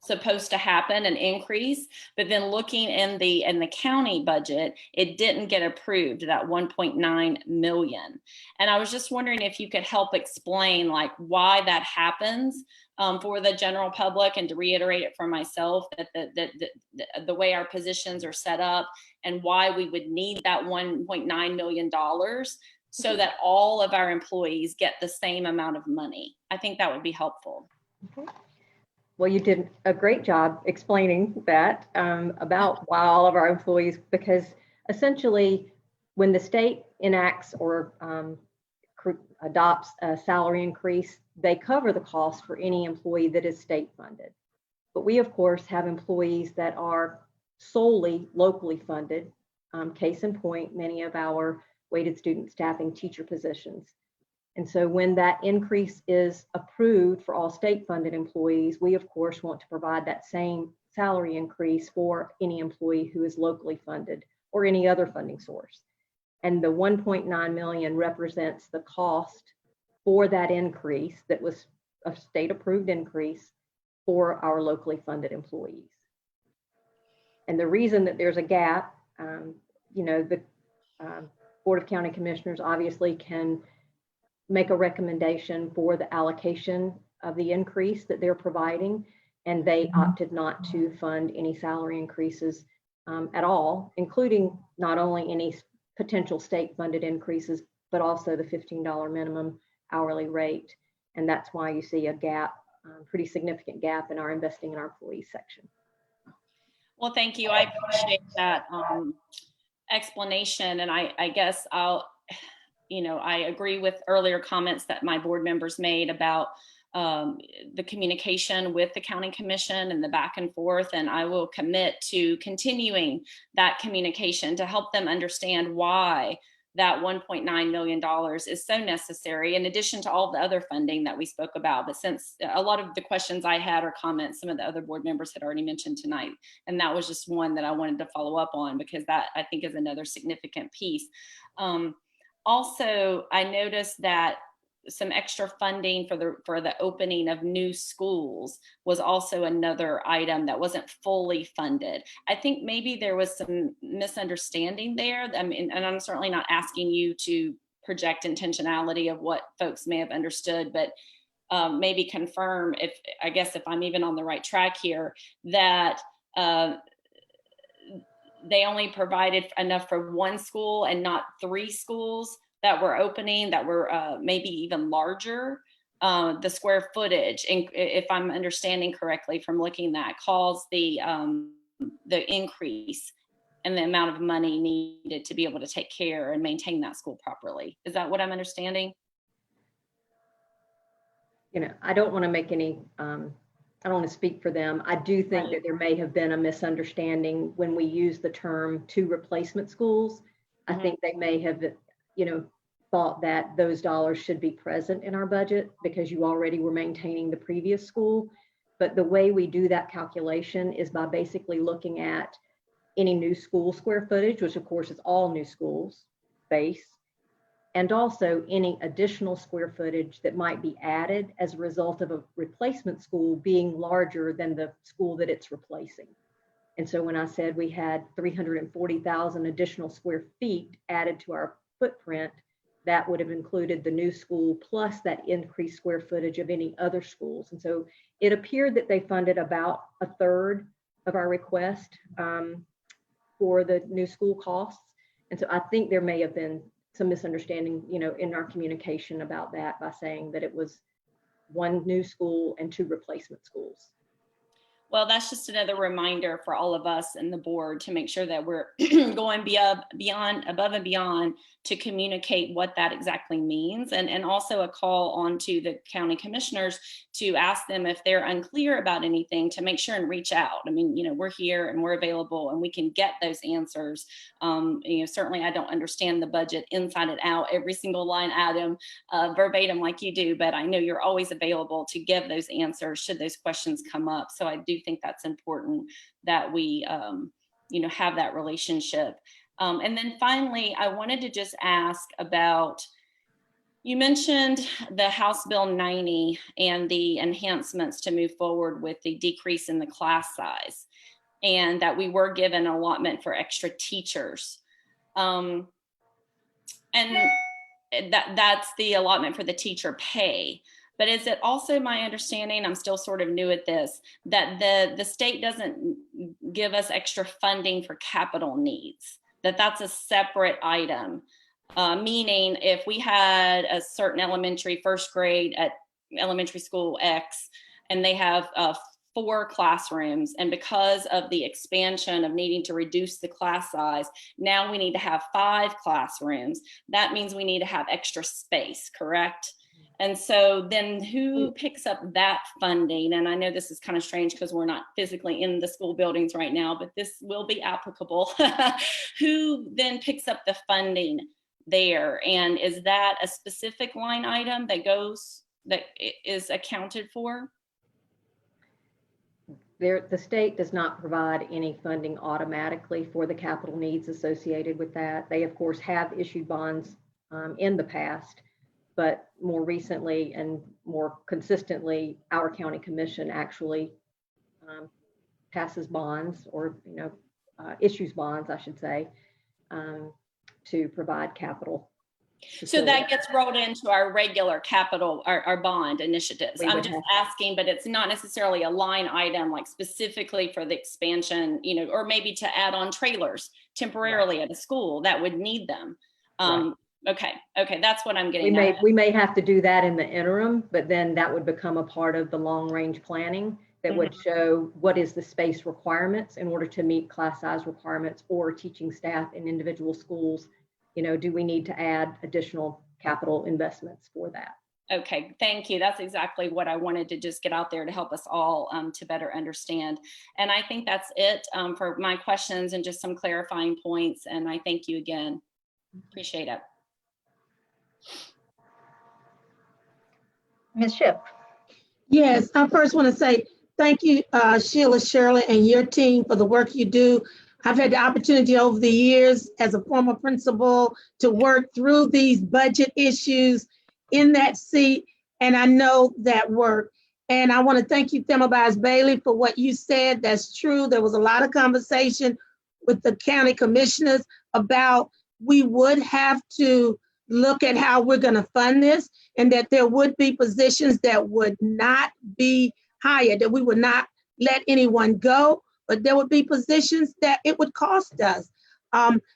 [SPEAKER 14] supposed to happen, an increase, but then looking in the county budget, it didn't get approved, that 1.9 million. And I was just wondering if you could help explain like why that happens for the general public, and to reiterate it for myself, that the way our positions are set up and why we would need that $1.9 million so that all of our employees get the same amount of money. I think that would be helpful.
[SPEAKER 8] Okay. Well, you did a great job explaining that about why all of our employees, because essentially when the state enacts or adopts a salary increase, they cover the cost for any employee that is state funded. But we, of course, have employees that are solely locally funded. Case in point, many of our weighted student staffing teacher positions. And so when that increase is approved for all state funded employees, we of course want to provide that same salary increase for any employee who is locally funded or any other funding source. And the 1.9 million represents the cost for that increase that was a state approved increase for our locally funded employees. And the reason that there's a gap, the Board of County Commissioners obviously can make a recommendation for the allocation of the increase that they're providing, and they opted not to fund any salary increases at all, including not only any potential state funded increases, but also the $15 minimum hourly rate. And that's why you see a gap, pretty significant gap in our investing in our employees section.
[SPEAKER 14] Well, thank you. I appreciate that explanation. And I guess I agree with earlier comments that my board members made about the communication with the county commission and the back and forth. And I will commit to continuing that communication to help them understand why that $1.9 million is so necessary, in addition to all the other funding that we spoke about. But since a lot of the questions I had or comments, some of the other board members had already mentioned tonight, and that was just one that I wanted to follow up on, because that I think is another significant piece. Also, I noticed that some extra funding for the opening of new schools was also another item that wasn't fully funded. I think maybe there was some misunderstanding there. I mean, and I'm certainly not asking you to project intentionality of what folks may have understood, but maybe confirm if I'm even on the right track here, that they only provided enough for one school and not 3 schools that were opening, that were maybe even larger. The square footage, and if I'm understanding correctly from looking at, caused the increase in the amount of money needed to be able to take care and maintain that school properly. Is that what I'm understanding?
[SPEAKER 8] You know, I don't want to make any, I don't want to speak for them. I do think that there may have been a misunderstanding when we use the term 2 replacement schools. I think they may have, thought that those dollars should be present in our budget because you already were maintaining the previous school. But the way we do that calculation is by basically looking at any new school square footage, which of course is all new schools base, and also any additional square footage that might be added as a result of a replacement school being larger than the school that it's replacing. And so when I said we had 340,000 additional square feet added to our footprint, that would have included the new school plus that increased square footage of any other schools. And so it appeared that they funded about 1/3 of our request for the new school costs. And so I think there may have been some misunderstanding, in our communication about that, by saying that it was 1 new school and 2 replacement schools.
[SPEAKER 14] Well, that's just another reminder for all of us and the board to make sure that we're going above and beyond to communicate what that exactly means, and also a call on to the county commissioners to ask them if they're unclear about anything, to make sure and reach out. I mean, we're here and we're available and we can get those answers. Certainly I don't understand the budget inside and out, every single line item verbatim like you do, but I know you're always available to give those answers should those questions come up. So I do think that's important that we have that relationship. And then finally, I wanted to just ask about, you mentioned the House Bill 90 and the enhancements to move forward with the decrease in the class size, and that we were given allotment for extra teachers. And that's the allotment for the teacher pay. But is it also my understanding, I'm still sort of new at this, that the state doesn't give us extra funding for capital needs, that's a separate item? Meaning if we had a certain elementary first grade at elementary school X, and they have 4 classrooms, and because of the expansion of needing to reduce the class size, now we need to have 5 classrooms. That means we need to have extra space, correct? And so then who picks up that funding? And I know this is kind of strange because we're not physically in the school buildings right now, but this will be applicable. Who then picks up the funding there? And is that a specific line item that is accounted for?
[SPEAKER 8] The state does not provide any funding automatically for the capital needs associated with that. They of course have issued bonds in the past, but more recently and more consistently, our county commission actually passes bonds, or issues bonds, I should say, to provide capital.
[SPEAKER 14] So that gets rolled into our regular capital, our bond initiatives. I'm just asking, but it's not necessarily a line item like specifically for the expansion, or maybe to add on trailers temporarily at a school that would need them. Okay, that's what I'm getting at.
[SPEAKER 8] We may have to do that in the interim, but then that would become a part of the long range planning that would show what is the space requirements in order to meet class size requirements or teaching staff in individual schools. Do we need to add additional capital investments for that?
[SPEAKER 14] Okay, thank you. That's exactly what I wanted to just get out there to help us all to better understand. And I think that's it for my questions and just some clarifying points. And I thank you again. Appreciate it.
[SPEAKER 3] Ms. Shipp.
[SPEAKER 15] Yes, I first want to say thank you, Sheila, Shirley, and your team for the work you do. I've had the opportunity over the years as a former principal to work through these budget issues in that seat, and I know that work. And I want to thank you, Thema Baez-Bailey, for what you said. That's true. There was a lot of conversation with the county commissioners about we would have to look at how we're going to fund this, and that there would be positions that would not be hired, that we would not let anyone go, but there would be positions that it would cost us.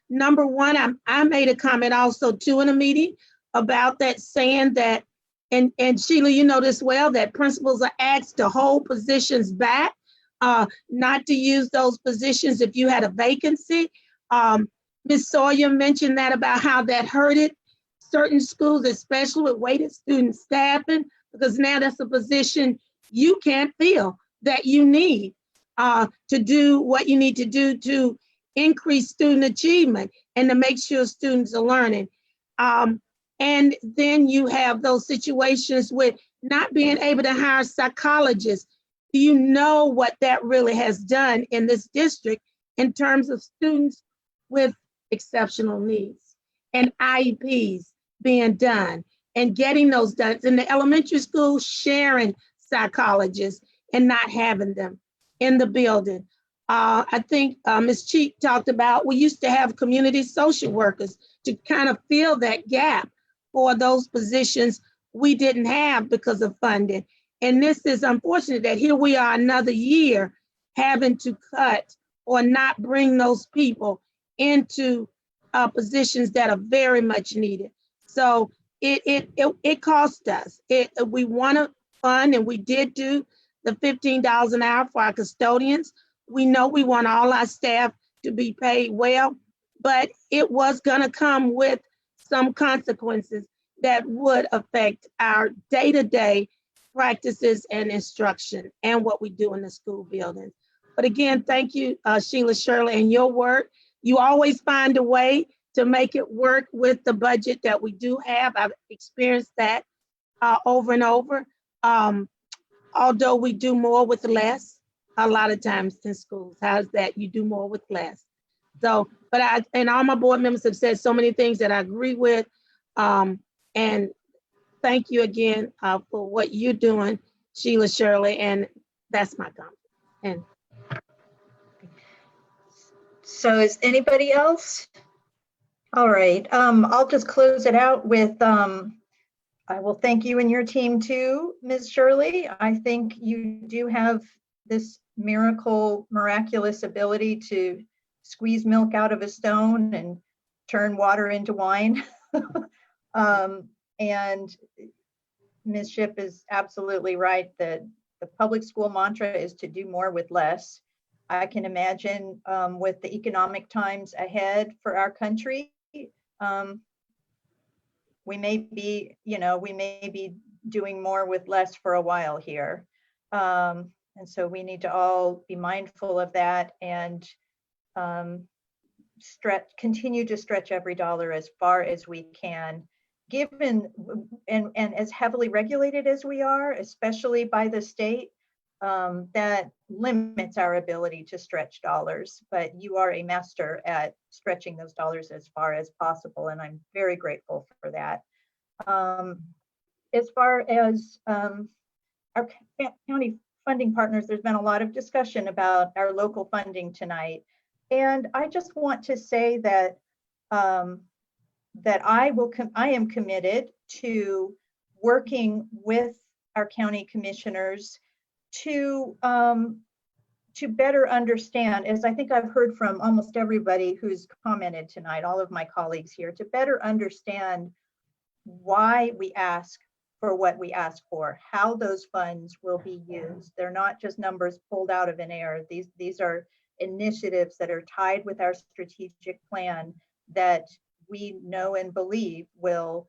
[SPEAKER 15] Number one, I made a comment also too in a meeting about that, saying that, and Sheila, you know this well, that principals are asked to hold positions back, not to use those positions if you had a vacancy. Ms. Sawyer mentioned that about how that hurted certain schools, especially with weighted student staffing, because now that's a position you can't fill that you need to do what you need to do to increase student achievement and to make sure students are learning. And then you have those situations with not being able to hire psychologists. Do you know what that really has done in this district in terms of students with exceptional needs and IEPs being done and getting those done? In the elementary school, sharing psychologists and not having them in the building. I think Ms. Cheek talked about, we used to have community social workers to kind of fill that gap for those positions we didn't have because of funding. And this is unfortunate that here we are another year having to cut or not bring those people into positions that are very much needed. So it cost us. We want to fund, and we did do the $15 an hour for our custodians. We know we want all our staff to be paid well, but it was going to come with some consequences that would affect our day-to-day practices and instruction and what we do in the school buildings. But again, thank you, Sheila, Shirley, and your work. You always find a way to make it work with the budget that we do have. I've experienced that over and over. Although we do more with less a lot of times in schools. How's that? You do more with less. So, but and all my board members have said so many things that I agree with. And thank you again for what you're doing, Sheila, Shirley, and that's my comment. And
[SPEAKER 3] so is anybody else? All right, I'll just close it out with, I will thank you and your team too, Ms. Shirley. I think you do have this miraculous ability to squeeze milk out of a stone and turn water into wine. And Ms. Shipp is absolutely right that the public school mantra is to do more with less. I can imagine with the economic times ahead for our country, we may be doing more with less for a while here. And so we need to all be mindful of that and continue to stretch every dollar as far as we can, given and as heavily regulated as we are, especially by the state, that limits our ability to stretch dollars. But you are a master at stretching those dollars as far as possible, and I'm very grateful for that. As far as our county funding partners, there's been a lot of discussion about our local funding tonight. And I just want to say that that I am committed to working with our county commissioners to better understand, as I think I've heard from almost everybody who's commented tonight, all of my colleagues here, to better understand why we ask for what we ask for, how those funds will be used. They're not just numbers pulled out of an air. These are initiatives that are tied with our strategic plan that we know and believe will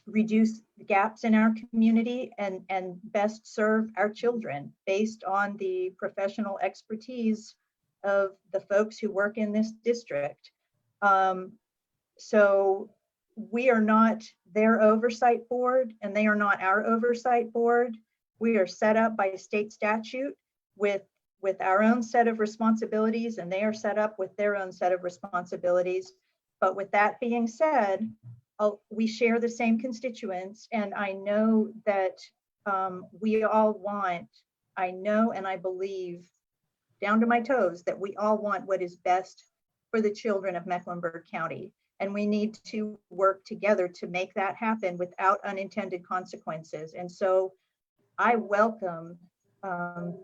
[SPEAKER 3] reduce gaps in our community and best serve our children based on the professional expertise of the folks who work in this district. So we are not their oversight board and they are not our oversight board. We are set up by state statute with our own set of responsibilities, and they are set up with their own set of responsibilities. But with that being said, we share the same constituents, and I know that we all want, I know and I believe down to my toes that we all want what is best for the children of Mecklenburg County. And we need to work together to make that happen without unintended consequences. And so I welcome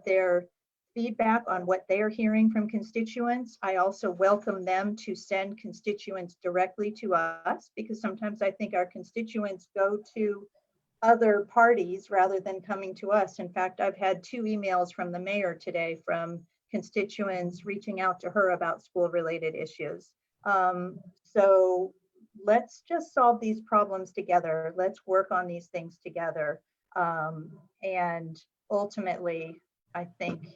[SPEAKER 3] their feedback on what they are hearing from constituents. I also welcome them to send constituents directly to us, because sometimes I think our constituents go to other parties rather than coming to us. In fact, I've had 2 emails from the mayor today from constituents reaching out to her about school-related issues. So let's just solve these problems together. Let's work on these things together. And ultimately, I think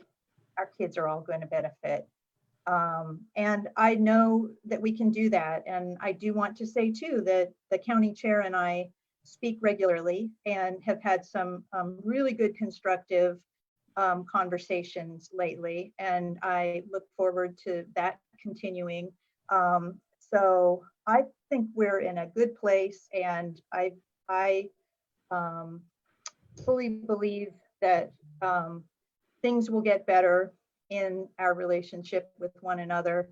[SPEAKER 3] our kids are all going to benefit. And I know that we can do that. And I do want to say too, that the county chair and I speak regularly and have had some really good constructive conversations lately. And I look forward to that continuing. So I think we're in a good place, and I fully believe that things will get better in our relationship with one another,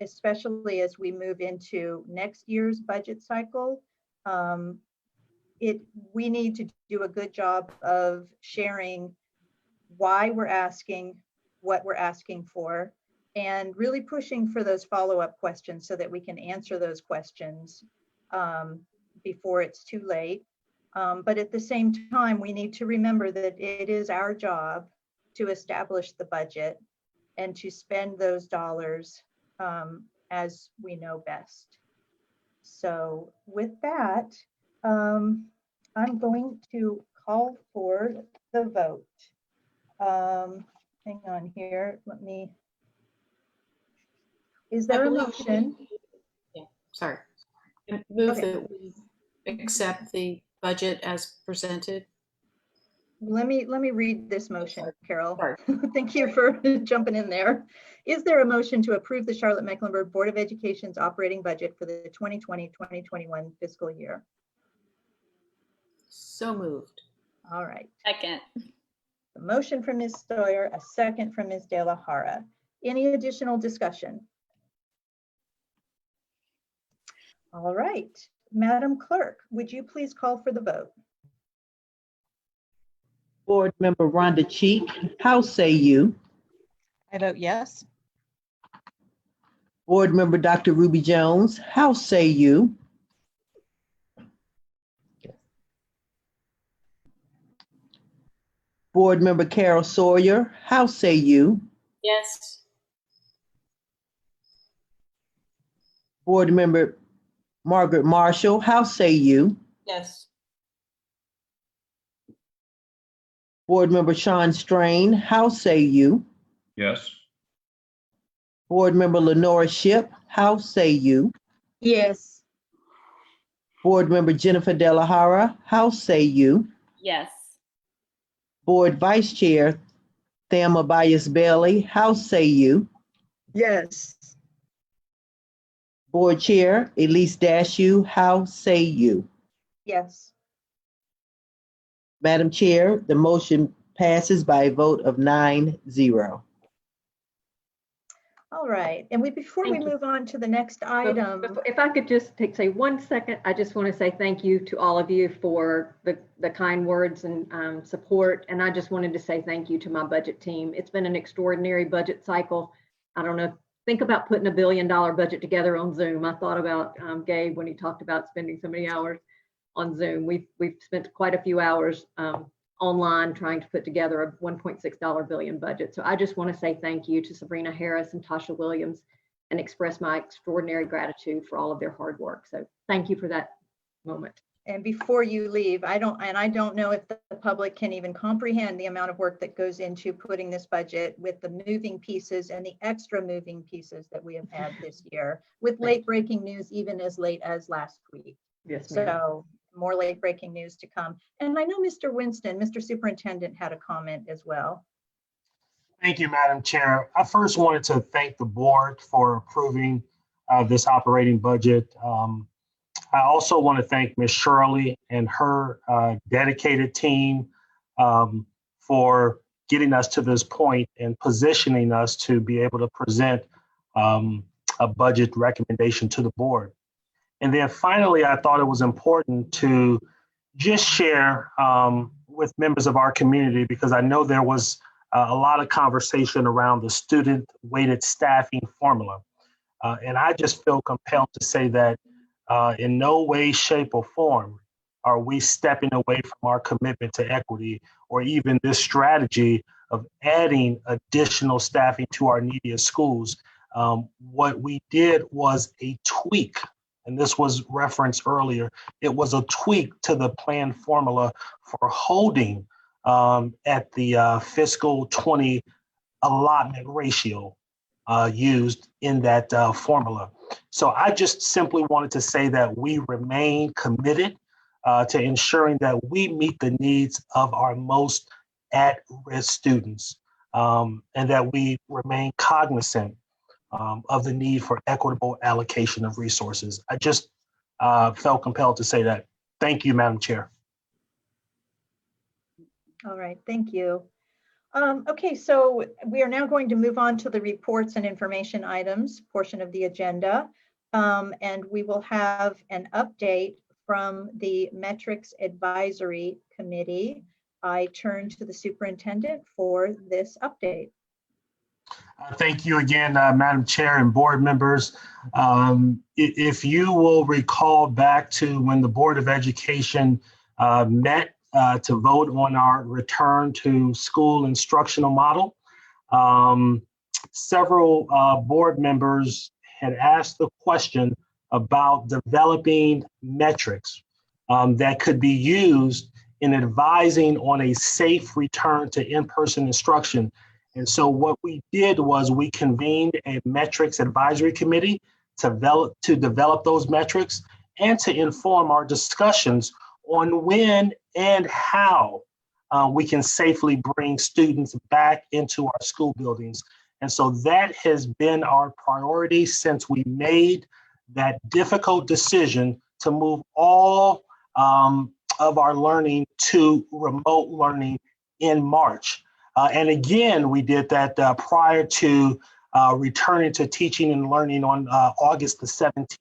[SPEAKER 3] especially as we move into next year's budget cycle. We need to do a good job of sharing why we're asking what we're asking for, and really pushing for those follow-up questions so that we can answer those questions before it's too late. But at the same time, we need to remember that it is our job to establish the budget and to spend those dollars as we know best. So with that, I'm going to call for the vote. Hang on here, is there a motion?
[SPEAKER 11] Yeah, sorry. Move
[SPEAKER 3] Okay.
[SPEAKER 11] that we accept the budget as presented.
[SPEAKER 3] Let me read this motion, Carol. Thank you for jumping in there. Is there a motion to approve the Charlotte-Mecklenburg Board of Education's operating budget for the 2020-2021 fiscal year?
[SPEAKER 11] So moved.
[SPEAKER 3] All right.
[SPEAKER 14] Second.
[SPEAKER 3] A motion from Ms. Sawyer, a second from Ms. De La Hara. Any additional discussion? All right. Madam Clerk, would you please call for the vote?
[SPEAKER 6] Board Member Rhonda Cheek, how say you?
[SPEAKER 13] I vote yes.
[SPEAKER 6] Board Member Dr. Ruby Jones, how say you? Board Member Carol Sawyer, how say you?
[SPEAKER 11] Yes.
[SPEAKER 6] Board Member Margaret Marshall, how say you?
[SPEAKER 11] Yes.
[SPEAKER 6] Board Member Sean Strain, how say you?
[SPEAKER 16] Yes.
[SPEAKER 6] Board Member Lenora Shipp, how say you?
[SPEAKER 3] Yes.
[SPEAKER 6] Board Member Jennifer De La Hara, how say you?
[SPEAKER 14] Yes.
[SPEAKER 6] Board Vice Chair Thelma Bias Bailey, how say you?
[SPEAKER 2] Yes.
[SPEAKER 6] Board Chair Elise Dashew, how say you?
[SPEAKER 3] Yes.
[SPEAKER 6] Madam Chair, the motion passes by a vote of 9-0.
[SPEAKER 3] All right. And before we move on to the next item.
[SPEAKER 8] If I could just say 1 second, I just want to say thank you to all of you for the kind words and support. And I just wanted to say thank you to my budget team. It's been an extraordinary budget cycle. I don't know, think about putting $1 billion budget together on Zoom. I thought about Gabe when he talked about spending so many hours on Zoom. We've spent quite a few hours online trying to put together a $1.6 billion budget. So I just want to say thank you to Sabrina Harris and Tasha Williams and express my extraordinary gratitude for all of their hard work. So thank you for that moment.
[SPEAKER 3] And before you leave, I don't know if the public can even comprehend the amount of work that goes into putting this budget with the moving pieces and the extra moving pieces that we have had this year, with late breaking news even as late as last week.
[SPEAKER 8] Yes, ma'am.
[SPEAKER 3] So more late breaking news to come. And I know Mr. Winston, Mr. Superintendent, had a comment as well.
[SPEAKER 7] Thank you, Madam Chair. I first wanted to thank the board for approving this operating budget. I also want to thank Ms. Shirley and her dedicated team for getting us to this point and positioning us to be able to present a budget recommendation to the board. And then finally, I thought it was important to just share with members of our community, because I know there was a lot of conversation around the student-weighted staffing formula. And I just feel compelled to say that in no way, shape, or form are we stepping away from our commitment to equity or even this strategy of adding additional staffing to our neediest schools. What we did was a tweak, and this was referenced earlier. It was a tweak to the plan formula for holding at the fiscal 20 allotment ratio used in that formula. So I just simply wanted to say that we remain committed to ensuring that we meet the needs of our most at-risk students, and that we remain cognizant of the need for equitable allocation of resources. I just felt compelled to say that. Thank you, Madam Chair.
[SPEAKER 3] All right, thank you. Okay, so we are now going to move on to the reports and information items portion of the agenda. And we will have an update from the Metrics Advisory Committee. I turn to the superintendent for this update.
[SPEAKER 7] Thank you again, Madam Chair and board members. If you will recall back to when the Board of Education met to vote on our return to school instructional model, several board members had asked the question about developing metrics that could be used in advising on a safe return to in-person instruction. And so what we did was we convened a metrics advisory committee to develop those metrics and to inform our discussions on when and how we can safely bring students back into our school buildings. And so that has been our priority since we made that difficult decision to move all of our learning to remote learning in March. And again, we did that prior to returning to teaching and learning on August the 17th.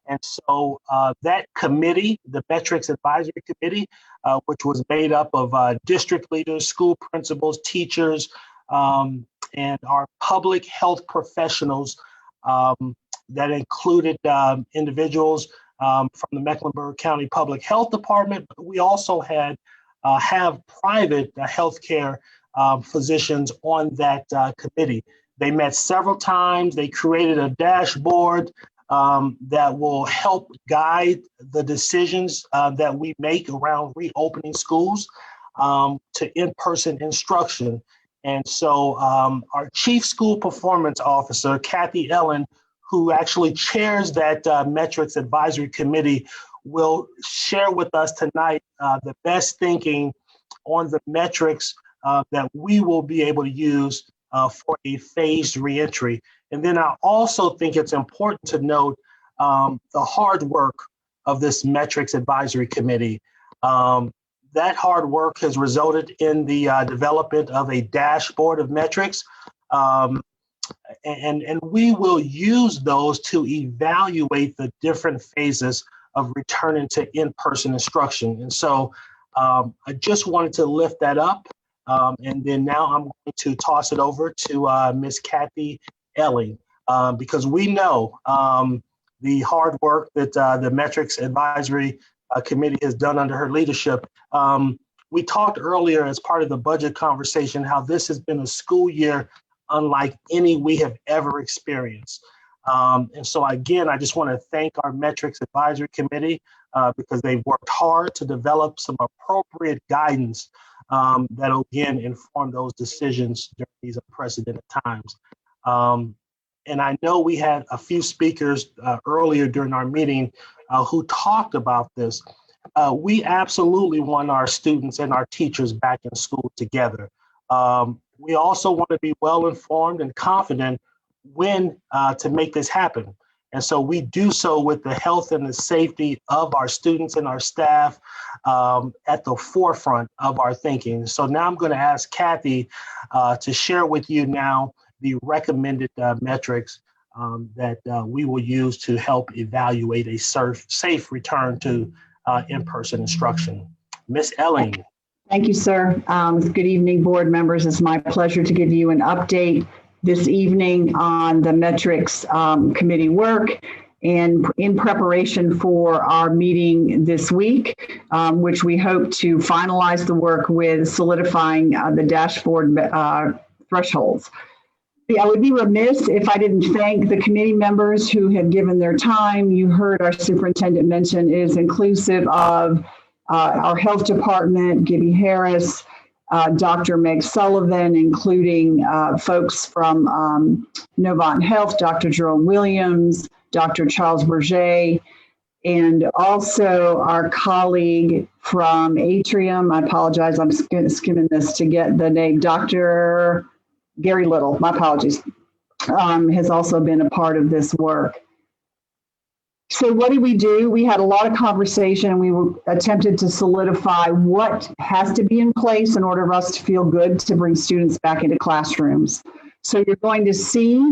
[SPEAKER 7] And so that committee, the Metrics Advisory Committee, which was made up of district leaders, school principals, teachers, and our public health professionals that included individuals from the Mecklenburg County Public Health Department. But we also have private healthcare physicians on that committee. They met several times. They created a dashboard that will help guide the decisions that we make around reopening schools to in-person instruction. And so our Chief School Performance Officer, Kathy Ellen, who actually chairs that Metrics Advisory Committee, will share with us tonight the best thinking on the metrics that we will be able to use for a phased reentry. And then I also think it's important to note the hard work of this Metrics Advisory Committee. That hard work has resulted in the development of a dashboard of metrics. And we will use those to evaluate the different phases of returning to in-person instruction. And so I just wanted to lift that up. And then now I'm going to toss it over to Ms. Kathy Elling, because we know the hard work that the Metrics Advisory Committee has done under her leadership. We talked earlier as part of the budget conversation how this has been a school year unlike any we have ever experienced. And so again, I just want to thank our Metrics Advisory Committee because they've worked hard to develop some appropriate guidance that'll again inform those decisions during these unprecedented times. And I know we had a few speakers earlier during our meeting who talked about this. We absolutely want our students and our teachers back in school together. We also want to be well informed and confident when to make this happen. And so we do so with the health and the safety of our students and our staff at the forefront of our thinking. So now I'm going to ask Kathy to share with you now the recommended metrics that we will use to help evaluate a safe return to in-person instruction. Ms. Elling.
[SPEAKER 16] Thank you, sir. Good evening, board members. It's my pleasure to give you an update this evening on the metrics committee work and in preparation for our meeting this week, which we hope to finalize the work with solidifying the dashboard thresholds. I would be remiss if I didn't thank the committee members who have given their time. You heard our superintendent mention it is inclusive of our health department, Gibby Harris, Dr. Meg Sullivan, including folks from Novant Health, Dr. Jerome Williams, Dr. Charles Berger, and also our colleague from Atrium. I apologize, I'm skimming this to get the name, Dr. Gary Little, my apologies, has also been a part of this work. So what did we do? We had a lot of conversation and we attempted to solidify what has to be in place in order for us to feel good to bring students back into classrooms. So you're going to see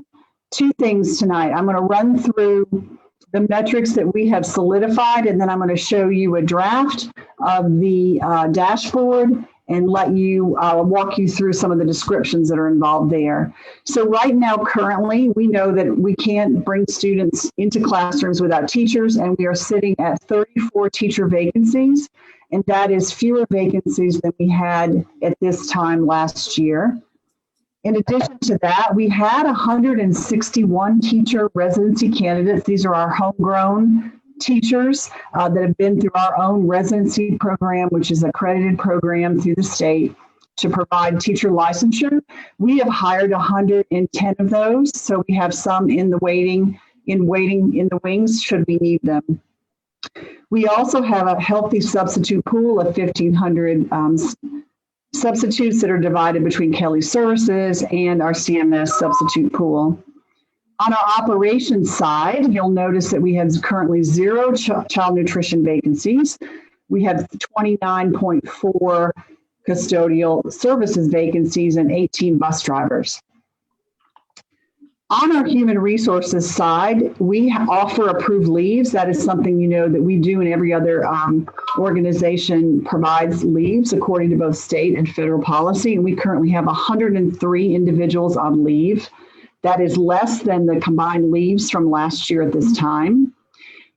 [SPEAKER 16] two things tonight. I'm going to run through the metrics that we have solidified, and then I'm going to show you a draft of the dashboard and let you walk you through some of the descriptions that are involved there. So right now, currently, we know that we can't bring students into classrooms without teachers, and we are sitting at 34 teacher vacancies, and that is fewer vacancies than we had at this time last year. In addition to that, we had 161 teacher residency candidates. These are our homegrown teachers that have been through our own residency program, which is an accredited program through the state to provide teacher licensure. We have hired 110 of those, so we have some in the waiting in the wings should we need them. We also have a healthy substitute pool of 1,500 substitutes that are divided between Kelly Services and our CMS substitute pool. On our operations side, you'll notice that we have currently 0 child nutrition vacancies. We have 29.4 custodial services vacancies and 18 bus drivers. On our human resources side, we offer approved leaves. That is something you know that we do, and every other organization provides leaves according to both state and federal policy. And we currently have 103 individuals on leave. That is less than the combined leaves from last year at this time.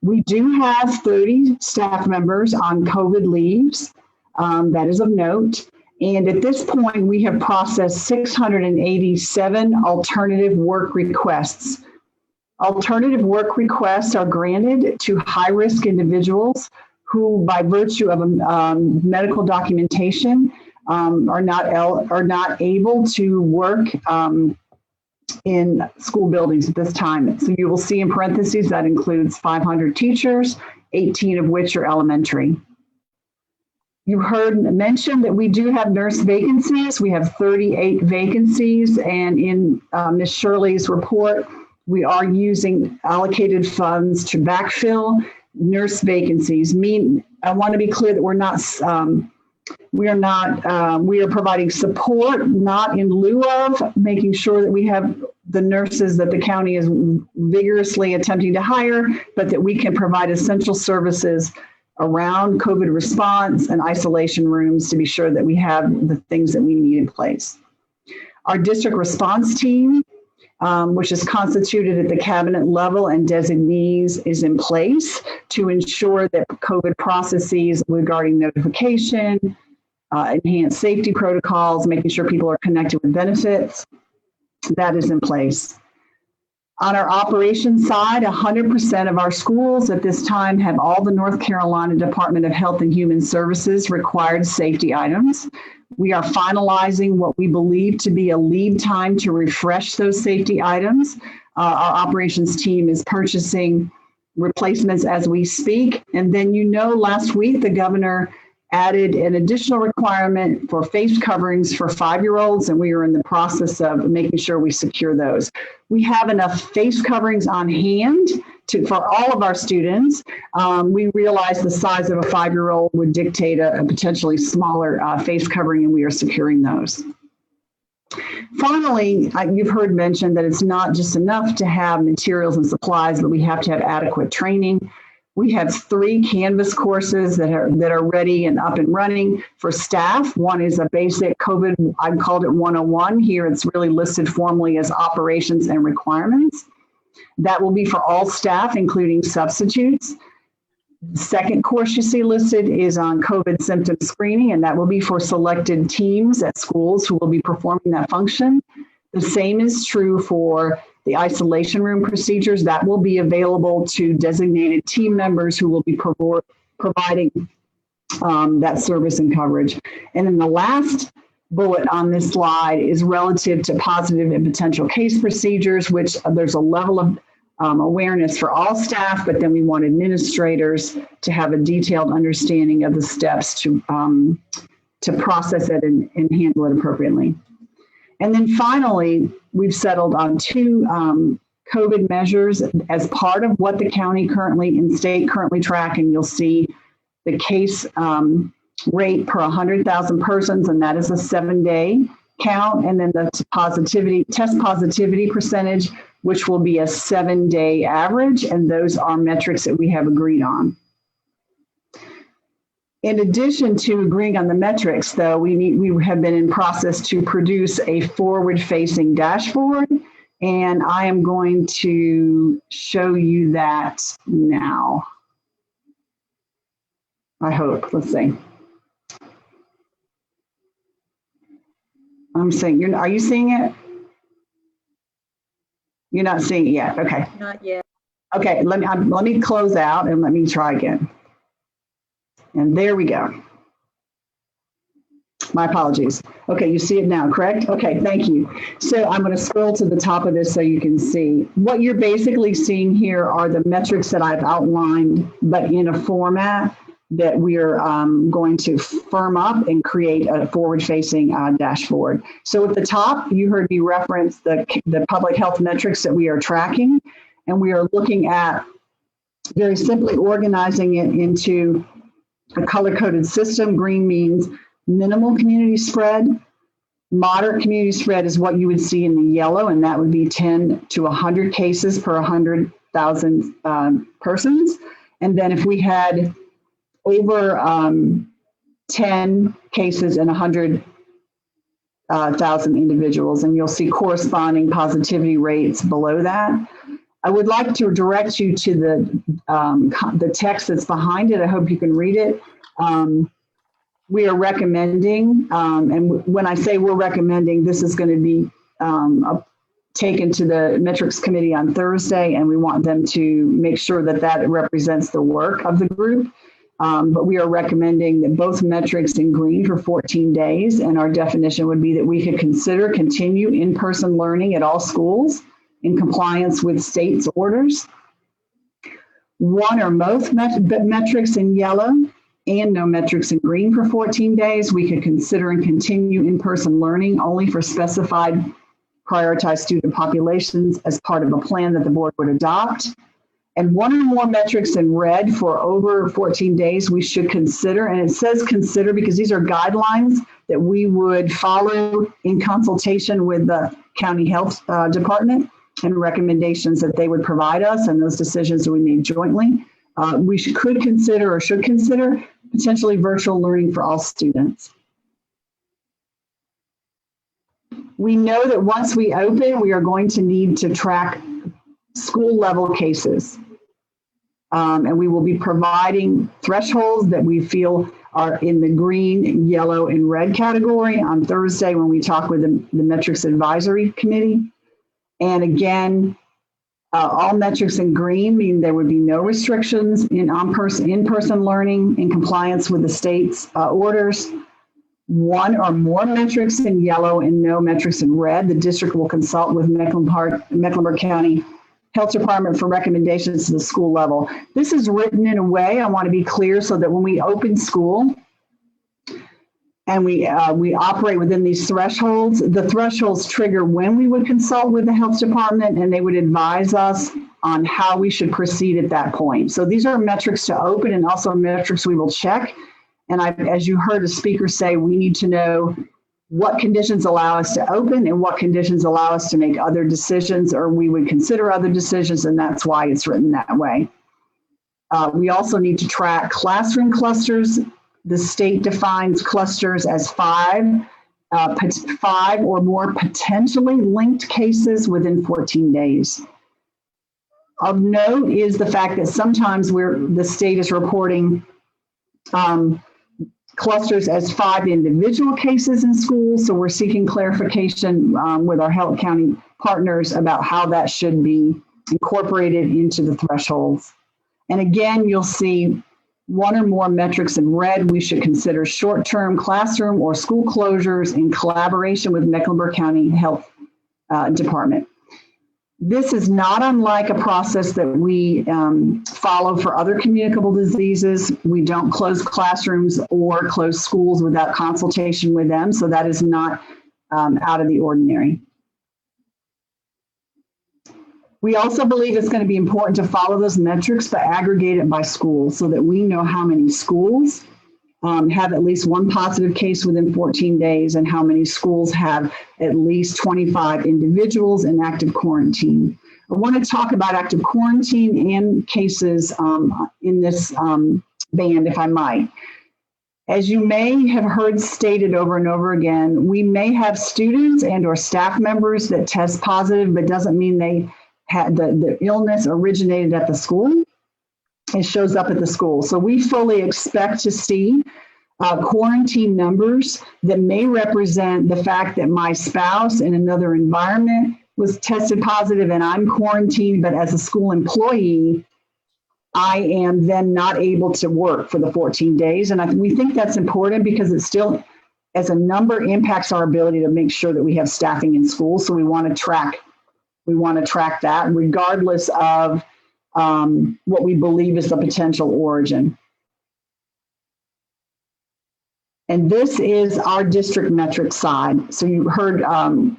[SPEAKER 16] We do have 30 staff members on COVID leaves. That is of note. And at this point, we have processed 687 alternative work requests. Alternative work requests are granted to high-risk individuals who, by virtue of medical documentation, are not able to work in school buildings at this time. So you will see in parentheses that includes 500 teachers, 18 of which are elementary. You heard mentioned that we do have nurse vacancies. We have 38 vacancies, and in Ms. Shirley's report, we are using allocated funds to backfill nurse vacancies. I want to be clear that we are providing support, not in lieu of, making sure that we have the nurses that the county is vigorously attempting to hire, but that we can provide essential services around COVID response and isolation rooms to be sure that we have the things that we need in place. Our district response team, which is constituted at the cabinet level and designees, is in place to ensure that COVID processes regarding notification, enhanced safety protocols, making sure people are connected with benefits, that is in place. On our operations side, 100% of our schools at this time have all the North Carolina Department of Health and Human Services required safety items. We are finalizing what we believe to be a lead time to refresh those safety items. Our operations team is purchasing replacements as we speak. And then, last week, the governor added an additional requirement for face coverings for 5-year-olds, and we are in the process of making sure we secure those. We have enough face coverings on hand for all of our students. We realize the size of a 5-year-old would dictate a potentially smaller face covering, and we are securing those. Finally, you've heard mentioned that it's not just enough to have materials and supplies, but we have to have adequate training. We have 3 Canvas courses that are ready and up and running for staff. One is a basic COVID, I called it 101. Here it's really listed formally as operations and requirements. That will be for all staff, including substitutes. The second course you see listed is on COVID symptom screening, and that will be for selected teams at schools who will be performing that function. The same is true for the isolation room procedures. That will be available to designated team members who will be providing that service and coverage. And then the last bullet on this slide is relative to positive and potential case procedures, which there's a level of awareness for all staff, but then we want administrators to have a detailed understanding of the steps to process it and handle it appropriately. And then finally, we've settled on 2 COVID measures as part of what the county and state currently track, and you'll see the case rate per 100,000 persons, and that is a 7-day count, and then the test positivity percentage, which will be a 7-day average, and those are metrics that we have agreed on. In addition to agreeing on the metrics, though, we have been in process to produce a forward-facing dashboard, and I am going to show you that now. I hope. Let's see. I'm saying, are you seeing it? You're not seeing it yet. Okay.
[SPEAKER 3] Not yet.
[SPEAKER 16] Okay. Let me close out and let me try again. And there we go. My apologies. Okay, you see it now, correct? Okay, thank you. So I'm going to scroll to the top of this so you can see. What you're basically seeing here are the metrics that I've outlined, but in a format that we're going to firm up and create a forward-facing dashboard. So at the top, you heard me reference the public health metrics that we are tracking, and we are looking at very simply organizing it into a color-coded system. Green means minimal community spread. Moderate community spread is what you would see in the yellow, and that would be 10 to 100 cases per 100,000 persons. And then if we had over 10 cases in 100,000 individuals, and you'll see corresponding positivity rates below that. I would like to direct you to the text that's behind it. I hope you can read it. We are recommending, and when I say we're recommending, this is going to be taken to the metrics committee on Thursday, and we want them to make sure that that represents the work of the group. But we are recommending that both metrics in green for 14 days, and our definition would be that we could consider continue in-person learning at all schools in compliance with state's orders. One or both metrics in yellow and no metrics in green for 14 days. We could consider and continue in-person learning only for specified prioritized student populations as part of a plan that the board would adopt. And one or more metrics in red for over 14 days we should consider. And it says consider because these are guidelines that we would follow in consultation with the county health department and recommendations that they would provide us, and those decisions that we made jointly. We could consider or should consider potentially virtual learning for all students. We know that once we open, we are going to need to track school level cases. And we will be providing thresholds that we feel are in the green, yellow, and red category on Thursday when we talk with the Metrics Advisory Committee. And again, All metrics in green mean there would be no restrictions in in-person learning in compliance with the state's orders. One or more metrics in yellow and no metrics in red. The district will consult with Mecklenburg County Health Department for recommendations to the school level. This is written in a way, I want to be clear, so that when we open school and we operate within these thresholds, the thresholds trigger when we would consult with the health department, and they would advise us on how we should proceed at that point. So these are metrics to open and also metrics we will check. And as you heard a speaker say, we need to know what conditions allow us to open and what conditions allow us to make other decisions, or we would consider other decisions, and that's why it's written that way. We also need to track classroom clusters. The state defines clusters as five or more potentially linked cases within 14 days. Of note is the fact that sometimes the state is reporting clusters as 5 individual cases in schools. So we're seeking clarification with our Health County partners about how that should be incorporated into the thresholds. And again, you'll see 1 or more metrics in red. We should consider short-term classroom or school closures in collaboration with Mecklenburg County Health Department. This is not unlike a process that we follow for other communicable diseases. We don't close classrooms or close schools without consultation with them, so that is not out of the ordinary. We also believe it's going to be important to follow those metrics, but aggregate it by school so that we know how many schools have at least 1 positive case within 14 days and how many schools have at least 25 individuals in active quarantine. I want to talk about active quarantine and cases in this band, if I might. As you may have heard stated over and over again, we may have students and or staff members that test positive, but doesn't mean they had the illness originated at the school. It shows up at the school. So we fully expect to see quarantine numbers that may represent the fact that my spouse in another environment was tested positive and I'm quarantined, but as a school employee, I am then not able to work for the 14 days. And we think that's important because it still, as a number, impacts our ability to make sure that we have staffing in schools. So we want to track that regardless of what we believe is the potential origin. And this is our district metric side. So you heard, and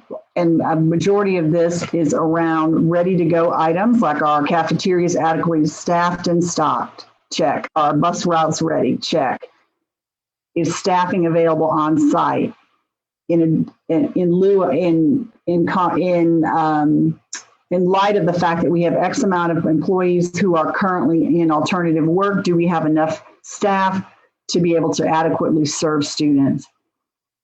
[SPEAKER 16] a majority of this is around ready to go items like our cafeteria is adequately staffed and stocked, check. Our bus routes ready, check. Is staffing available on site? In light of the fact that we have X amount of employees who are currently in alternative work, do we have enough staff to be able to adequately serve students?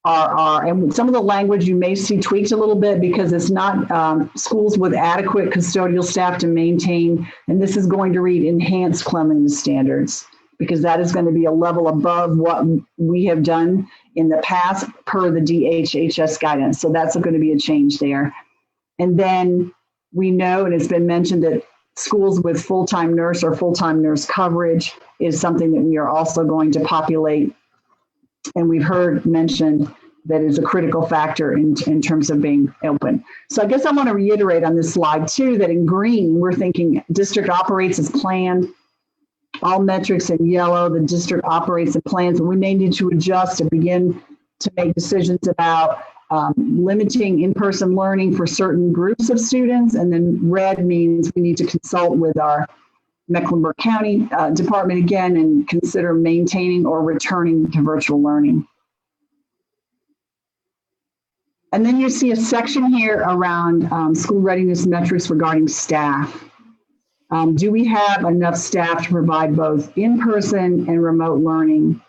[SPEAKER 16] And some of the language you may see tweaked a little bit because it's not schools with adequate custodial staff to maintain, and this is going to read enhanced cleanliness standards, because that is going to be a level above what we have done in the past per the DHHS guidance. So that's going to be a change there. And then we know, and it's been mentioned, that schools with full-time nurse or full-time nurse coverage is something that we are also going to populate. And we've heard mentioned that is a critical factor in terms of being open. So I guess I want to reiterate on this slide too, that in green, we're thinking district operates as planned. All metrics in yellow, the district operates and plans, and we may need to adjust to begin to make decisions about limiting in-person learning for certain groups of students. And then red means we need to consult with our Mecklenburg County department again and consider maintaining or returning to virtual learning. And then you see a section here around school readiness metrics regarding staff. Do we have enough staff to provide both in-person and remote learning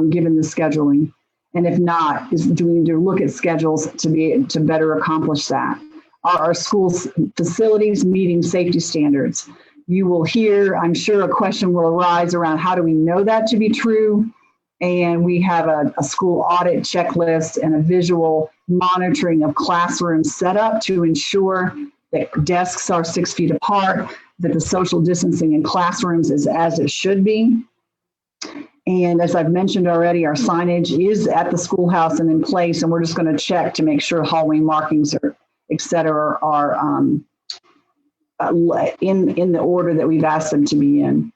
[SPEAKER 16] given the scheduling? And if not, do we need to look at schedules to better accomplish that? Are our schools facilities meeting safety standards? You will hear, I'm sure, a question will arise around how do we know that to be true? And we have a school audit checklist and a visual monitoring of classroom setup to ensure that desks are 6 feet apart, that the social distancing in classrooms is as it should be. And as I've mentioned already, our signage is at the schoolhouse and in place, and we're just going to check to make sure hallway markings are, et cetera, are in the order that we've asked them to be in.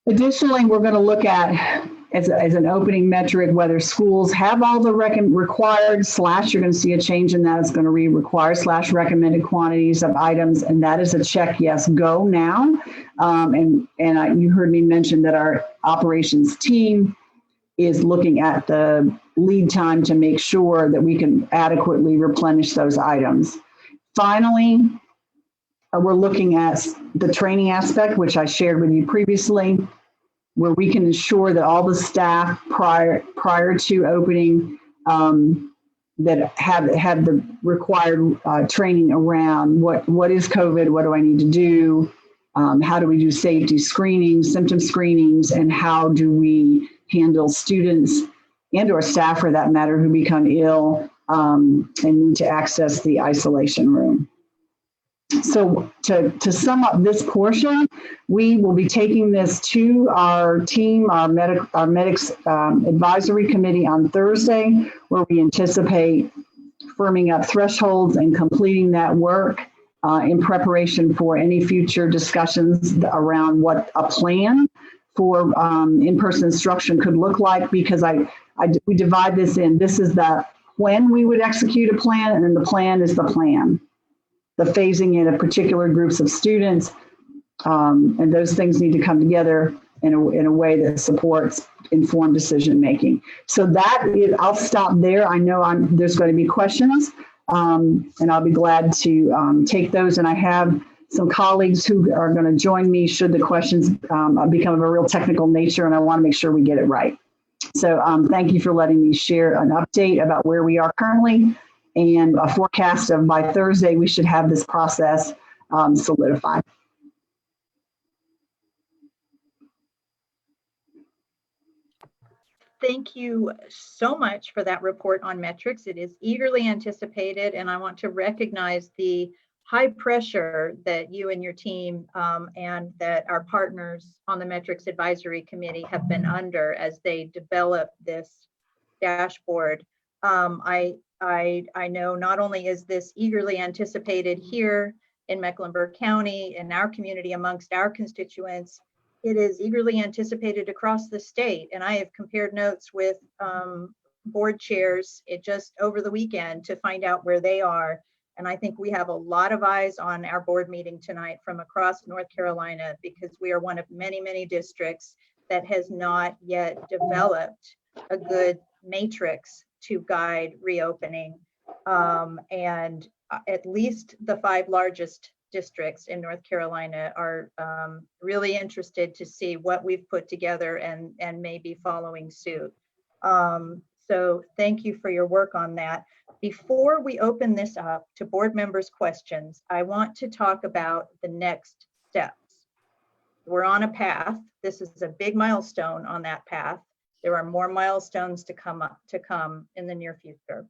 [SPEAKER 16] Additionally, we're going to look at, as an opening metric, whether schools have all the required / you're going to see a change in that. It's going to read required / recommended quantities of items, and that is a check, yes, go now. You heard me mention that our operations team is looking at the lead time to make sure that we can adequately replenish those items. Finally, we're looking at the training aspect, which I shared with you previously, where we can ensure that all the staff prior to opening that have the required training around what is COVID, what do I need to do, how do we do safety screenings, symptom screenings, and how do we handle students and or staff for that matter who become ill and need to access the isolation room. So to sum up this portion, we will be taking this to our team, our medics advisory committee on Thursday, where we anticipate firming up thresholds and completing that work in preparation for any future discussions around what a plan for in-person instruction could look like, because we divide this in. This is the when we would execute a plan, and then the plan is the plan. The phasing in of particular groups of students, and those things need to come together in a way that supports informed decision making. So I'll stop there. I know there's going to be questions, and I'll be glad to take those. And I have some colleagues who are going to join me should the questions become of a real technical nature, and I want to make sure we get it right. So thank you for letting me share an update about where we are currently, and a forecast of by Thursday, we should have this process solidified.
[SPEAKER 3] Thank you so much for that report on metrics. It is eagerly anticipated, and I want to recognize the high pressure that you and your team and that our partners on the Metrics Advisory Committee have been under as they develop this dashboard. I know not only is this eagerly anticipated here in Mecklenburg County, in our community, amongst our constituents, it is eagerly anticipated across the state. And I have compared notes with board chairs just over the weekend to find out where they are. And I think we have a lot of eyes on our board meeting tonight from across North Carolina, because we are one of many, many districts that has not yet developed a good matrix to guide reopening. And at least the 5 largest districts in North Carolina are really interested to see what we've put together and maybe following suit. So thank you for your work on that. Before we open this up to board members' questions, I want to talk about the next steps. We're on a path. This is a big milestone on that path. There are more milestones to come in the near future.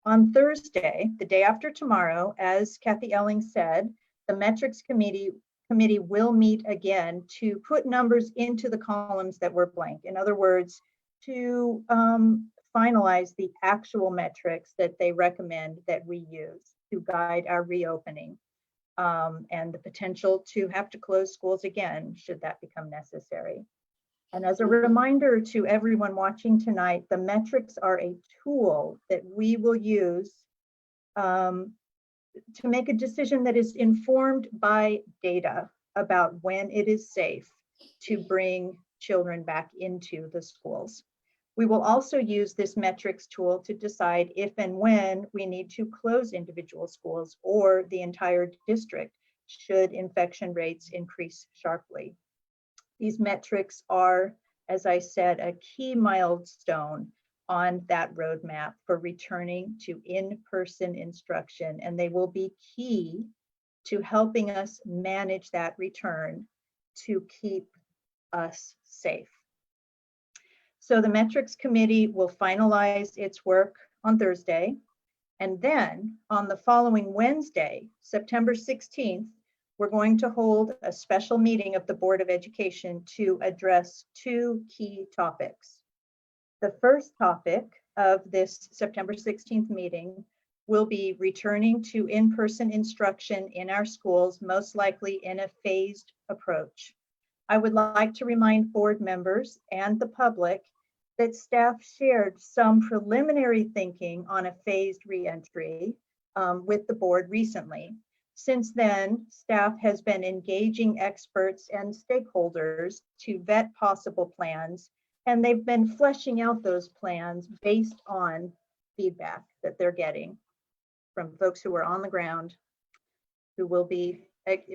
[SPEAKER 3] On Thursday, the day after tomorrow, as Kathy Elling said, the Metrics Committee will meet again to put numbers into the columns that were blank. In other words, to finalize the actual metrics that they recommend that we use to guide our reopening, and the potential to have to close schools again should that become necessary. And as a reminder to everyone watching tonight, the metrics are a tool that we will use to make a decision that is informed by data about when it is safe to bring children back into the schools. We will also use this metrics tool to decide if and when we need to close individual schools or the entire district should infection rates increase sharply. These metrics are, as I said, a key milestone on that roadmap for returning to in-person instruction, and they will be key to helping us manage that return to keep us safe. So the Metrics Committee will finalize its work on Thursday. And then on the following Wednesday, September 16th, we're going to hold a special meeting of the Board of Education to address 2 key topics. The first topic of this September 16th meeting will be returning to in-person instruction in our schools, most likely in a phased approach. I would like to remind board members and the public that staff shared some preliminary thinking on a phased reentry with the board recently. Since then, staff has been engaging experts and stakeholders to vet possible plans, and they've been fleshing out those plans based on feedback that they're getting from folks who are on the ground, who will be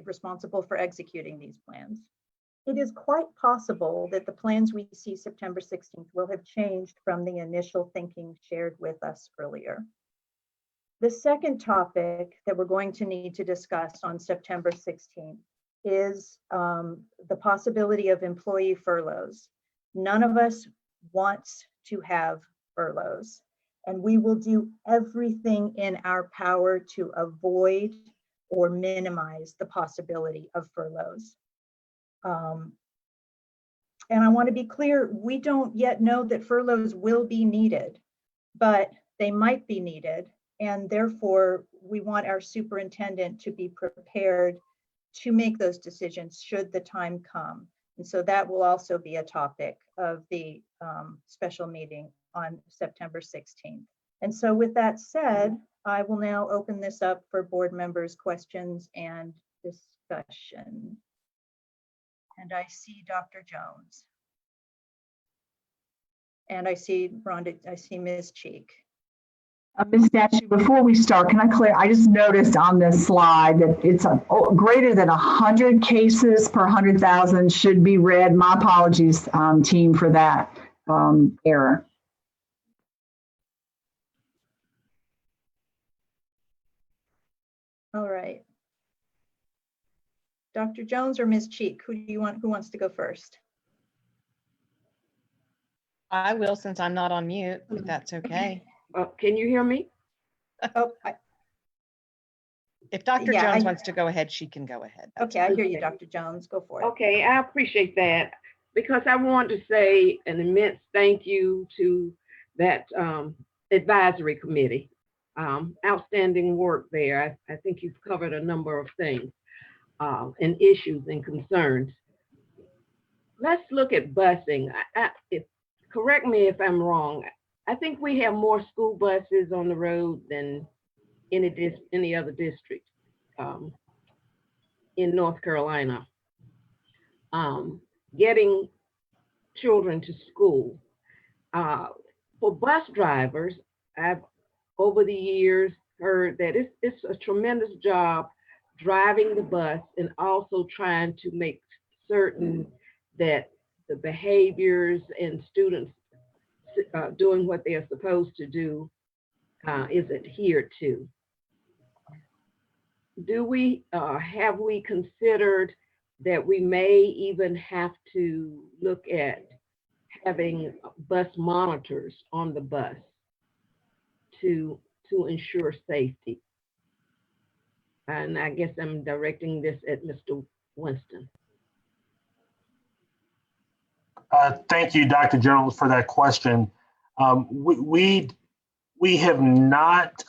[SPEAKER 3] responsible for executing these plans. It is quite possible that the plans we see September 16th will have changed from the initial thinking shared with us earlier. The second topic that we're going to need to discuss on September 16th is the possibility of employee furloughs. None of us wants to have furloughs, and we will do everything in our power to avoid or minimize the possibility of furloughs. And I want to be clear, we don't yet know that furloughs will be needed, but they might be needed. And therefore, we want our superintendent to be prepared to make those decisions should the time come. And so that will also be a topic of the special meeting on September 16th. And so with that said, I will now open this up for board members' questions and discussion. And I see Dr. Jones. And I see Rhonda, I see Ms. Cheek.
[SPEAKER 16] Ms. Statue, before we start, can I clear? I just noticed on this slide that it's greater than 100 cases per 100,000 should be read. My apologies, team, for that error.
[SPEAKER 3] All right. Dr. Jones or Ms. Cheek, who wants to go first?
[SPEAKER 13] I will, since I'm not on mute, if that's okay.
[SPEAKER 17] Can you hear me?
[SPEAKER 3] Oh,
[SPEAKER 13] if Dr.
[SPEAKER 3] Yeah,
[SPEAKER 13] Jones wants to go ahead, she can go ahead. That's
[SPEAKER 3] okay, I hear you, Dr. Jones. Go for it.
[SPEAKER 17] Okay, I appreciate that, because I want to say an immense thank you to that advisory committee. Outstanding work there. I think you've covered a number of things and issues and concerns. Let's look at busing. Correct me if I'm wrong. I think we have more school buses on the road than any other district in North Carolina. Getting children to school. For bus drivers, I've over the years heard that it's a tremendous job driving the bus and also trying to make certain that the behaviors and students doing what they are supposed to do is adhered to. Have we considered that we may even have to look at having bus monitors on the bus to ensure safety? And I guess I'm directing this at Mr. Winston.
[SPEAKER 7] Thank you, Dr. Jones, for that question. We have not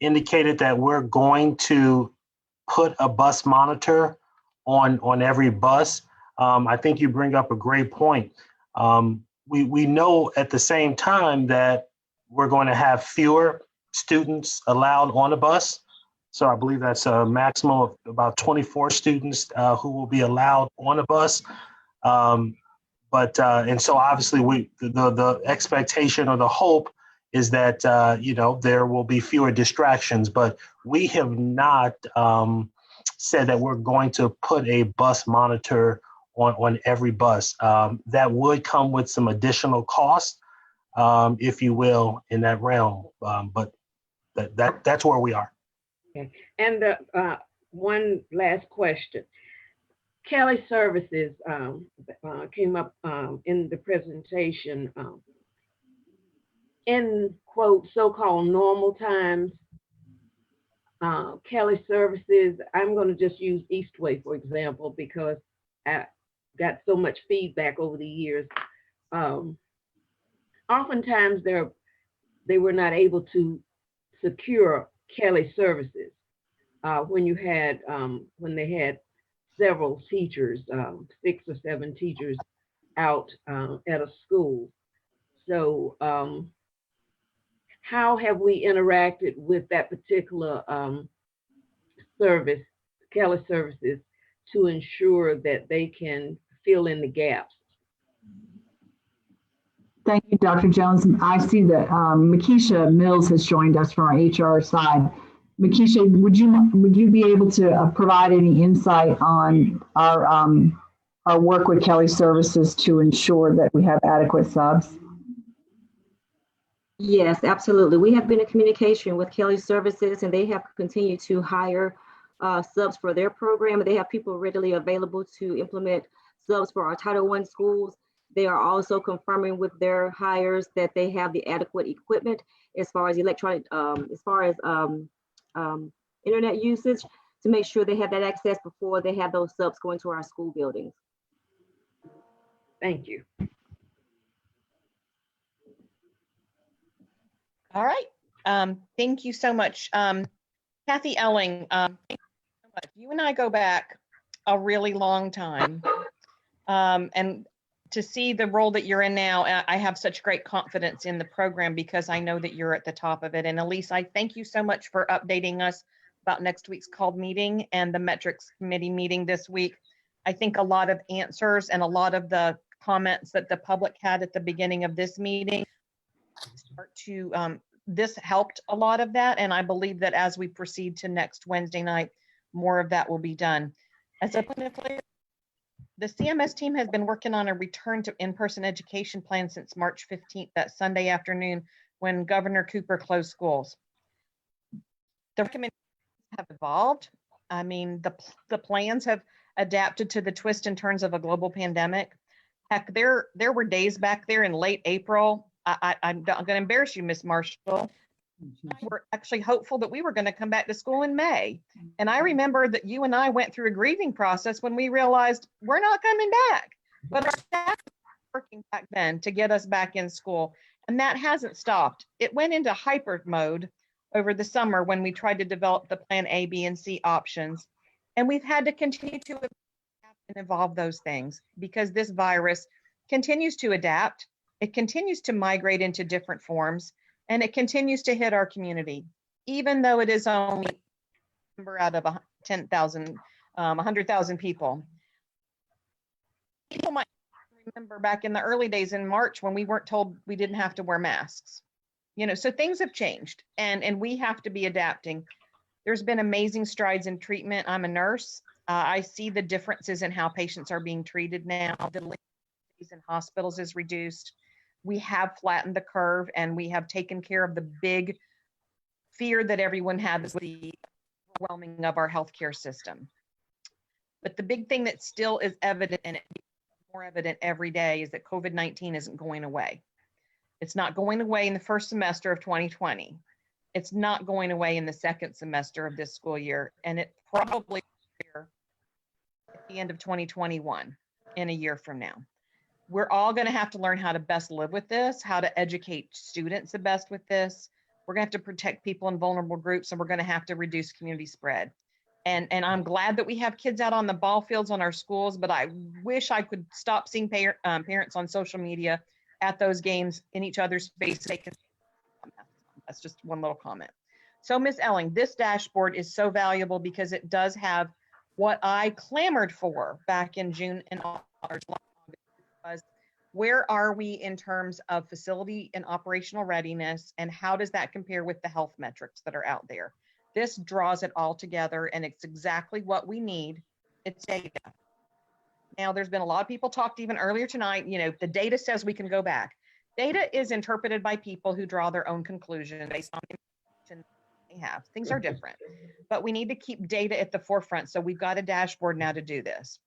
[SPEAKER 7] indicated that we're going to put a bus monitor on every bus. I think you bring up a great point. We know at the same time that we're going to have fewer students allowed on a bus. So I believe that's a maximum of about 24 students who will be allowed on a bus. And so obviously the expectation or the hope is that, there will be fewer distractions, but we have not said that we're going to put a bus monitor on every bus. That would come with some additional costs, if you will, in that realm. But that's where we are.
[SPEAKER 17] Okay. And one last question. Kelly Services came up in the presentation. in quote, so-called normal times, Kelly Services, I'm going to just use Eastway, for example, because I got so much feedback over the years. Oftentimes they were not able to secure Kelly Services when they had several teachers, 6 or 7 teachers out at a school. So how have we interacted with that particular service, Kelly Services, to ensure that they can fill in the gaps?
[SPEAKER 16] Thank you, Dr. Jones. I see that Makisha Mills has joined us from our HR side. Makisha, would you be able to provide any insight on our work with Kelly Services to ensure that we have adequate subs?
[SPEAKER 18] Yes, absolutely. We have been in communication with Kelly Services, and they have continued to hire subs for their program. They have people readily available to implement subs for our Title I schools. They are also confirming with their hires that they have the adequate equipment as far as electronic, internet usage, to make sure they have that access before they have those subs going to our school buildings.
[SPEAKER 17] Thank you.
[SPEAKER 13] All right. Thank you so much. Kathy Elling, thank you so much. You and I go back a really long time. And to see the role that you're in now, I have such great confidence in the program because I know that you're at the top of it. And Elise, I thank you so much for updating us about next week's called meeting and the metrics committee meeting this week. I think a lot of answers and a lot of the comments that the public had at the beginning of this meeting start to, this helped a lot of that. And I believe that as we proceed to next Wednesday night, more of that will be done. As a point of clarity, the CMS team has been working on a return to in-person education plan since March 15th, that Sunday afternoon when Governor Cooper closed schools. The recommendations have evolved. I mean, the plans have adapted to the twists and turns of a global pandemic. Heck, there were days back there in late April. I'm going to embarrass you, Miss Marshall. We're actually hopeful that we were going to come back to school in May. And I remember that you and I went through a grieving process when we realized we're not coming back. But our staff was working back then to get us back in school. And that hasn't stopped. It went into hyper mode over the summer when we tried to develop the plan A, B, and C options. And we've had to continue to evolve those things because this virus continues to adapt. It continues to migrate into different forms, and it continues to hit our community, even though it is only a number out of 10,000, 100,000 people. People might remember back in the early days in March when we weren't told we didn't have to wear masks. You know, so things have changed, and we have to be adapting. There's been amazing strides in treatment. I'm a nurse. I see the differences in how patients are being treated now. The days in hospitals is reduced. We have flattened the curve, and we have taken care of the big fear that everyone had with the overwhelming of our healthcare system. But the big thing that still is evident, and it's more evident every day, is that COVID-19 isn't going away. It's not going away in the first semester of 2020. It's not going away in the second semester of this school year, and it probably will at the end of 2021, in a year from now. We're all going to have to learn how to best live with this, how to educate students the best with this. We're going to have to protect people in vulnerable groups, and we're going to have to reduce community spread. And I'm glad that we have kids out on the ball fields on our schools, but I wish I could stop seeing parents on social media at those games in each other's faces. That's just one little comment. So Ms. Elling, this dashboard is so valuable because it does have what I clamored for back in June and August. Where are we in terms of facility and operational readiness, and how does that compare with the health metrics that are out there? This draws it all together, and it's exactly what we need. It's data. Now, there's been a lot of people talked even earlier tonight, you know, the data says we can go back. Data is interpreted by people who draw their own conclusion based on the information they have. Things are different, but we need to keep data at the forefront. So we've got a dashboard now to do this.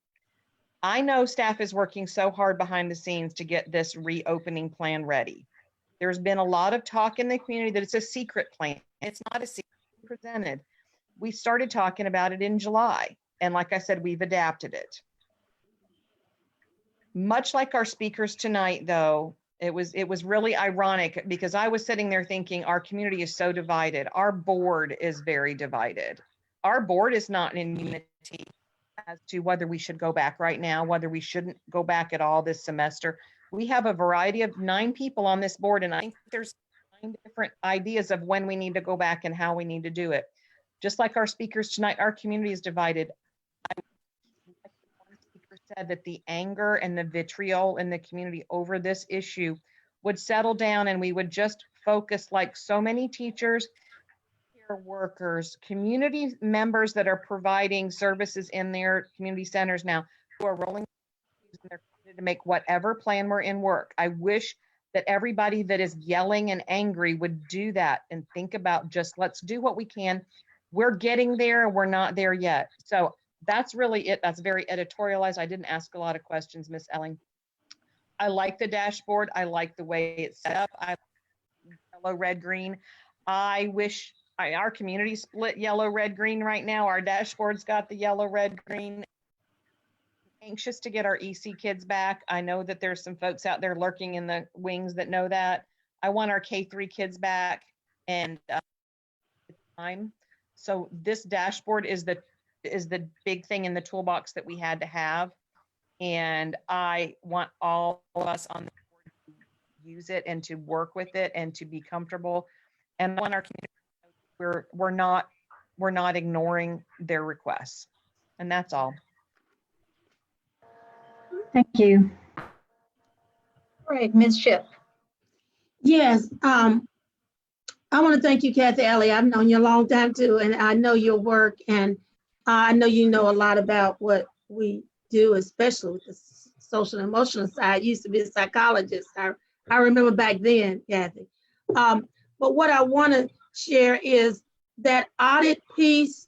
[SPEAKER 13] I know staff is working so hard behind the scenes to get this reopening plan ready. There's been a lot of talk in the community that it's a secret plan. It's not a secret presented. We started talking about it in July. And like I said, we've adapted it. Much like our speakers tonight, though, it was really ironic because I was sitting there thinking our community is so divided. Our board is very divided. Our board is not in unity as to whether we should go back right now, whether we shouldn't go back at all this semester. We have a variety of 9 people on this board, and I think there's 9 different ideas of when we need to go back and how we need to do it. Just like our speakers tonight, our community is divided. One speaker said that the anger and the vitriol in the community over this issue would settle down and we would just focus, like so many teachers, care workers, community members that are providing services in their community centers now, who are rolling and they're committed to make whatever plan we're in work. I wish that everybody that is yelling and angry would do that and think about just let's do what we can. We're getting there. We're not there yet. So that's really it. That's very editorialized. I didn't ask a lot of questions, Miss Elling. I like the dashboard. I like the way it's set up. I like yellow, red, green. I wish our community split yellow, red, green right now. Our dashboard's got the yellow, red, green. Anxious to get our EC kids back. I know that there's some folks out there lurking in the wings that know that. I want our K3 kids back and time. So this dashboard is the big thing in the toolbox that we had to have. And I want all of us on the board to use it and to work with it and to be comfortable. And I want our community, we're not ignoring their requests. And that's all.
[SPEAKER 16] Thank you.
[SPEAKER 3] All right, Ms. Shipp.
[SPEAKER 15] Yes, I want to thank you, Kathy Ellie. I've known you a long time too, and I know your work, and I know you know a lot about what we do, especially with the social and emotional side. I used to be a psychologist. I remember back then, Kathy. But what I want to share is that audit piece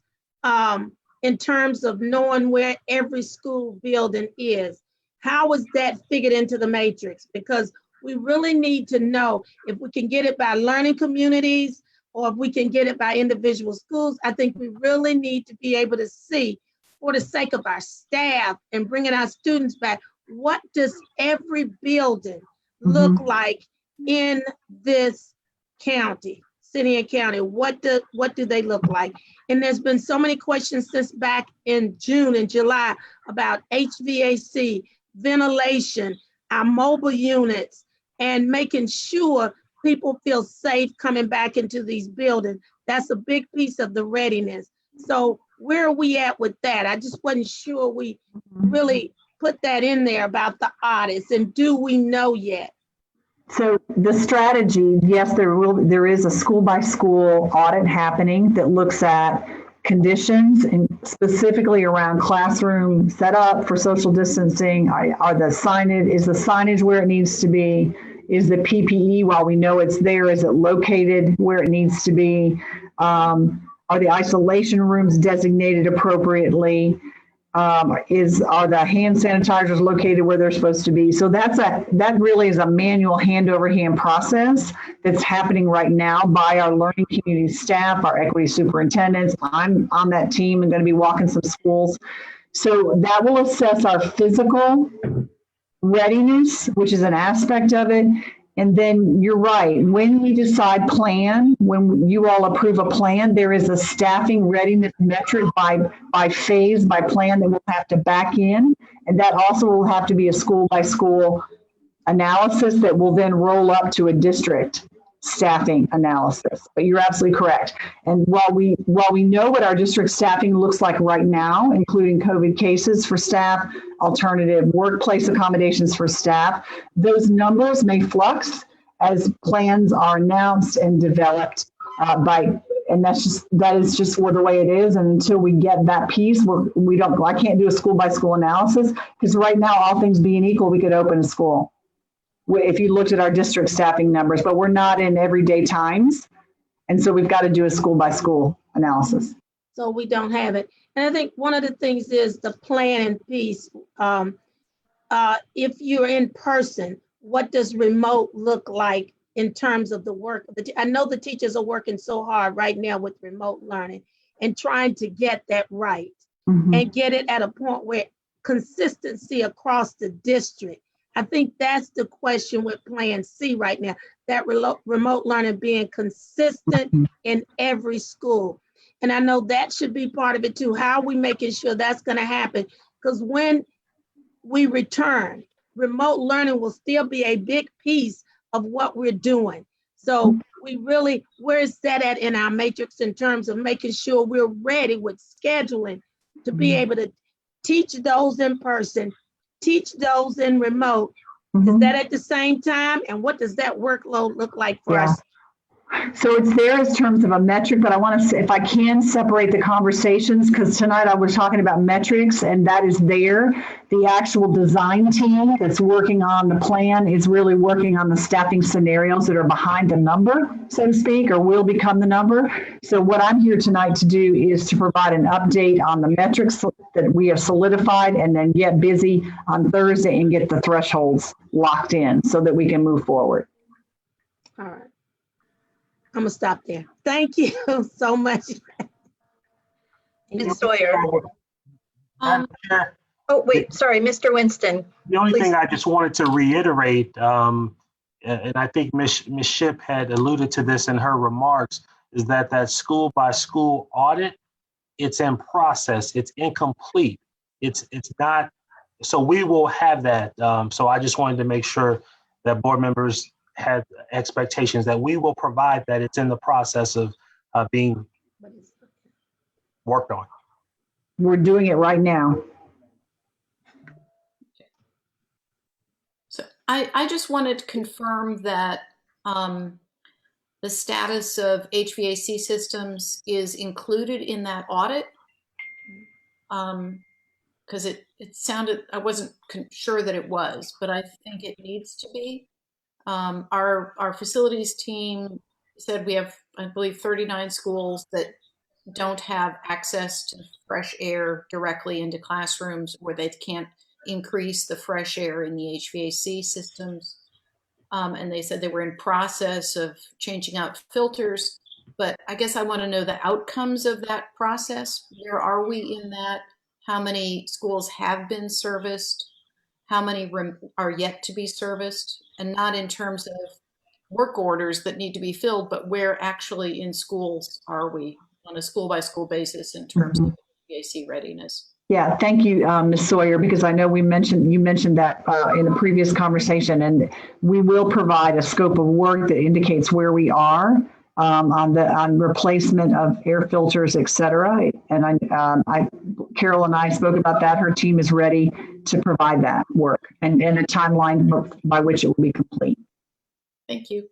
[SPEAKER 15] in terms of knowing where every school building is. How is that figured into the matrix? Because we really need to know if we can get it by learning communities or if we can get it by individual schools. I think we really need to be able to see, for the sake of our staff and bringing our students back, what does every building look like in this county, city and county? What do they look like? And there's been so many questions since back in June and July about HVAC, ventilation, our mobile units, and making sure people feel safe coming back into these buildings. That's a big piece of the readiness. So where are we at with that? I just wasn't sure we really put that in there about the audits, and do we know yet?
[SPEAKER 16] So the strategy, yes, there is a school by school audit happening that looks at conditions and specifically around classroom setup for social distancing. Is the signage where it needs to be? Is the PPE, while we know it's there, is it located where it needs to be? Are the isolation rooms designated appropriately? Are the hand sanitizers located where they're supposed to be? So that really is a manual hand-over-hand process that's happening right now by our learning community staff, our equity superintendents. I'm on that team and going to be walking some schools. So that will assess our physical readiness, which is an aspect of it. And then you're right, when we decide plan, when you all approve a plan, there is a staffing readiness metric by phase, by plan that we'll have to back in. And that also will have to be a school by school analysis that will then roll up to a district staffing analysis. But you're absolutely correct. And while we know what our district staffing looks like right now, including COVID cases for staff, alternative workplace accommodations for staff, those numbers may flux as plans are announced and developed and that is just the way it is. And until we get that piece, I can't do a school by school analysis, because right now, all things being equal, we could open a school if you looked at our district staffing numbers, but we're not in everyday times. And so we've got to do a school by school analysis.
[SPEAKER 15] So we don't have it. And I think one of the things is the planning piece. If you're in person, what does remote look like in terms of the work. I know the teachers are working so hard right now with remote learning and trying to get that right and get it at a point where consistency across the district. I think that's the question with Plan C right now, that remote learning being consistent in every school. And I know that should be part of it too. How are we making sure that's going to happen? Because when we return, remote learning will still be a big piece of what we're doing. So we really, where is that at in our matrix in terms of making sure we're ready with scheduling to be able to teach those in person, teach those in remote? Is that at the same time? And what does that workload look like for us?
[SPEAKER 16] So it's there in terms of a metric, but I want to, if I can, separate the conversations, because tonight I was talking about metrics, and that is there. The actual design team that's working on the plan is really working on the staffing scenarios that are behind the number, so to speak, or will become the number. So what I'm here tonight to do is to provide an update on the metrics that we have solidified, and then get busy on Thursday and get the thresholds locked in so that we can move forward.
[SPEAKER 15] All right. I'm gonna stop there. Thank you so much.
[SPEAKER 3] Ms. Sawyer. Oh, wait, sorry, Mr. Winston.
[SPEAKER 7] The only
[SPEAKER 3] Please.
[SPEAKER 7] thing I just wanted to reiterate, and I think Ms. Shipp had alluded to this in her remarks, is that school by school audit, it's in process, it's incomplete. It's not, so we will have that. So I just wanted to make sure that board members had expectations that we will provide that. It's in the process of being worked on.
[SPEAKER 16] We're doing it right now.
[SPEAKER 11] So I just wanted to confirm that the status of HVAC systems is included in that audit. Because it sounded, I wasn't sure that it was, but I think it needs to be. Our facilities team said we have, I believe, 39 schools that don't have access to fresh air directly into classrooms, where they can't increase the fresh air in the HVAC systems. And they said they were in process of changing out filters, but I guess I want to know the outcomes of that process. Where are we in that? How many schools have been serviced? How many are yet to be serviced? And not in terms of work orders that need to be filled, but where actually in schools are we on a school by school basis in terms of HVAC readiness?
[SPEAKER 16] Yeah, thank you, Ms. Sawyer, because I know you mentioned that in a previous conversation, and we will provide a scope of work that indicates where we are on replacement of air filters, et cetera. And Carol and I spoke about that. Her team is ready to provide that work and a timeline by which it will be complete.
[SPEAKER 11] Thank you.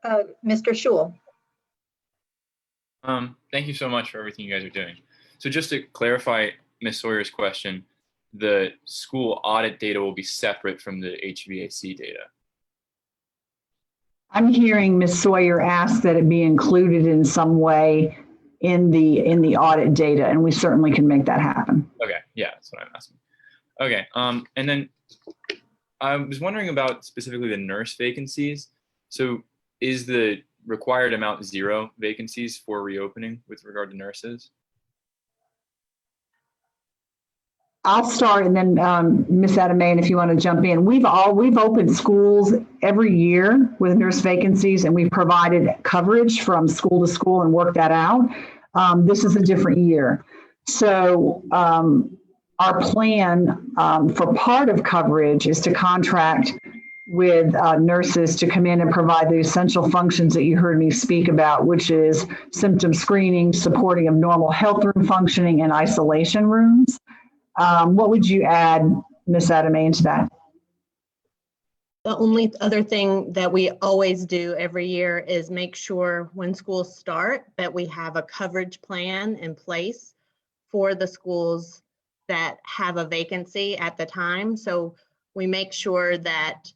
[SPEAKER 3] Mr. Schul.
[SPEAKER 9] Thank you so much for everything you guys are doing. So just to clarify Ms. Sawyer's question, the school audit data will be separate from the HVAC data.
[SPEAKER 16] I'm hearing Ms. Sawyer ask that it be included in some way in the audit data, and we certainly can make that happen.
[SPEAKER 9] Okay, yeah, that's what I'm asking. Okay, and then I was wondering about specifically the nurse vacancies. So is the required amount 0 vacancies for reopening with regard to nurses?
[SPEAKER 16] I'll start, and then Ms. Ademayan, if you want to jump in. We've opened schools every year with nurse vacancies, and we've provided coverage from school to school and worked that out. This is a different year. So our plan for part of coverage is to contract with nurses to come in and provide the essential functions that you heard me speak about, which is symptom screening, supporting of normal health room functioning, and isolation rooms. What would you add, Ms. Ademayan, to that?
[SPEAKER 1] The only other thing that we always do every year is make sure when schools start that we have a coverage plan in place for the schools that have a vacancy at the time. So we make sure that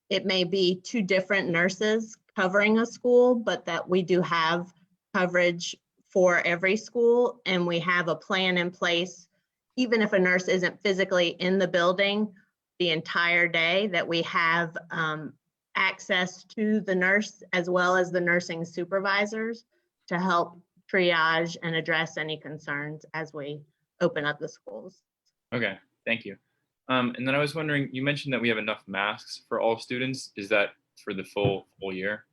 [SPEAKER 1] it may be 2 different nurses covering a school, but that we do have coverage for every school, and we have a plan in place. Even if a nurse isn't physically in the building,
[SPEAKER 19] the entire day, that we have access to the nurse as well as the nursing supervisors to help triage and address any concerns as we open up the schools.
[SPEAKER 9] Okay, thank you. And then I was wondering, you mentioned that we have enough masks for all students. Is that for the full year?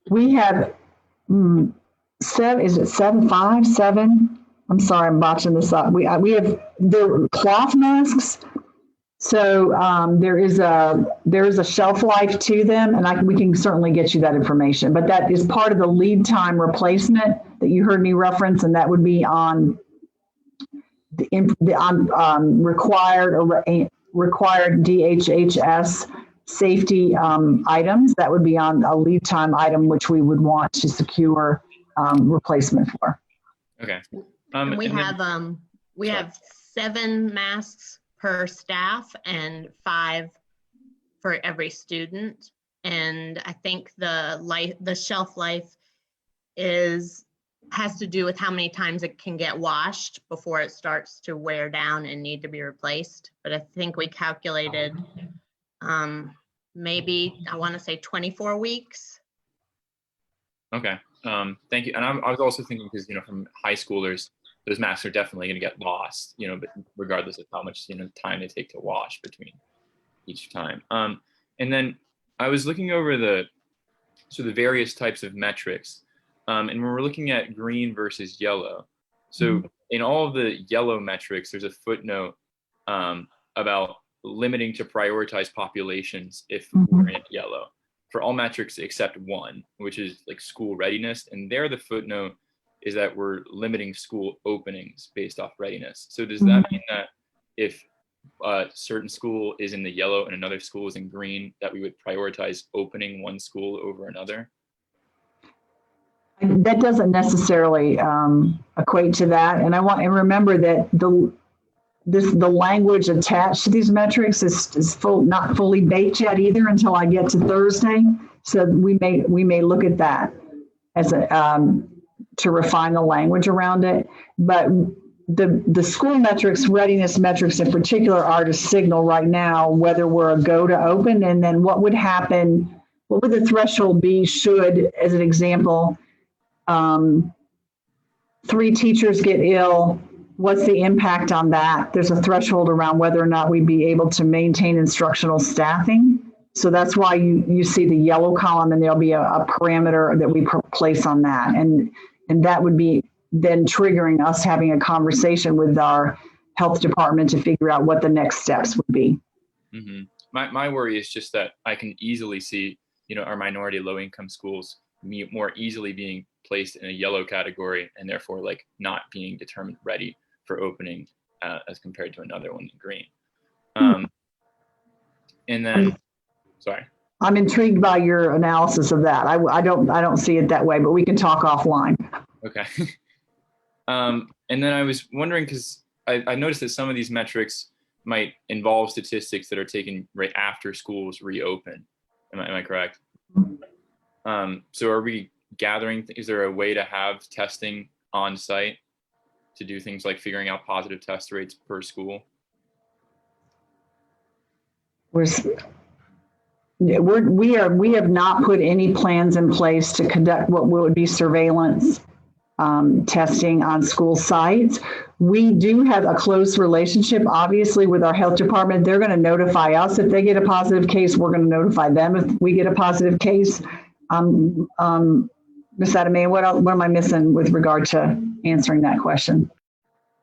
[SPEAKER 16] We have seven? I'm sorry, I'm botching this up. We have the cloth masks. So there is a shelf life to them, and we can certainly get you that information. But that is part of the lead time replacement that you heard me reference, and that would be on required DHHS safety items. That would be on a lead time item, which we would want to secure replacement for.
[SPEAKER 9] Okay.
[SPEAKER 19] And we have 7 masks per staff and 5 for every student. And I think the shelf life has to do with how many times it can get washed before it starts to wear down and need to be replaced. But I think we calculated maybe, I want to say 24 weeks.
[SPEAKER 9] Okay, thank you. And I was also thinking, because, from high schoolers, those masks are definitely going to get lost, but regardless of how much, time they take to wash between each time. And then I was looking over the various types of metrics, and when we're looking at green versus yellow. So in all of the yellow metrics, there's a footnote about limiting to prioritized populations if we're in yellow for all metrics except one, which is like school readiness. And there the footnote is that we're limiting school openings based off readiness. So does that mean that if a certain school is in the yellow and another school is in green, that we would prioritize opening one school over another?
[SPEAKER 16] That doesn't necessarily equate to that. And remember that the language attached to these metrics is not fully baked yet either until I get to Thursday. So we may look at that as to refine the language around it. But the school metrics, readiness metrics in particular, are to signal right now whether we're a go to open, and then what would happen, what would the threshold be should, as an example, 3 teachers get ill. What's the impact on that? There's a threshold around whether or not we'd be able to maintain instructional staffing. So that's why you see the yellow column, and there'll be a parameter that we place on that. And that would be then triggering us having a conversation with our health department to figure out what the next steps would be.
[SPEAKER 9] Mm-hmm. My worry is just that I can easily see, our minority low-income schools more easily being placed in a yellow category, and therefore not being determined ready for opening as compared to another one in green. And then, sorry.
[SPEAKER 16] I'm intrigued by your analysis of that. I don't see it that way, but we can talk offline.
[SPEAKER 9] Okay. And then I was wondering, because I noticed that some of these metrics might involve statistics that are taken right after schools reopen. Am I correct? So are we gathering, is there a way to have testing on site to do things like figuring out positive test rates per school?
[SPEAKER 16] We have not put any plans in place to conduct what would be surveillance testing on school sites. We do have a close relationship, obviously, with our health department. They're going to notify us if they get a positive case. We're going to notify them if we get a positive case. Ms. Adame, what am I missing with regard to answering that question?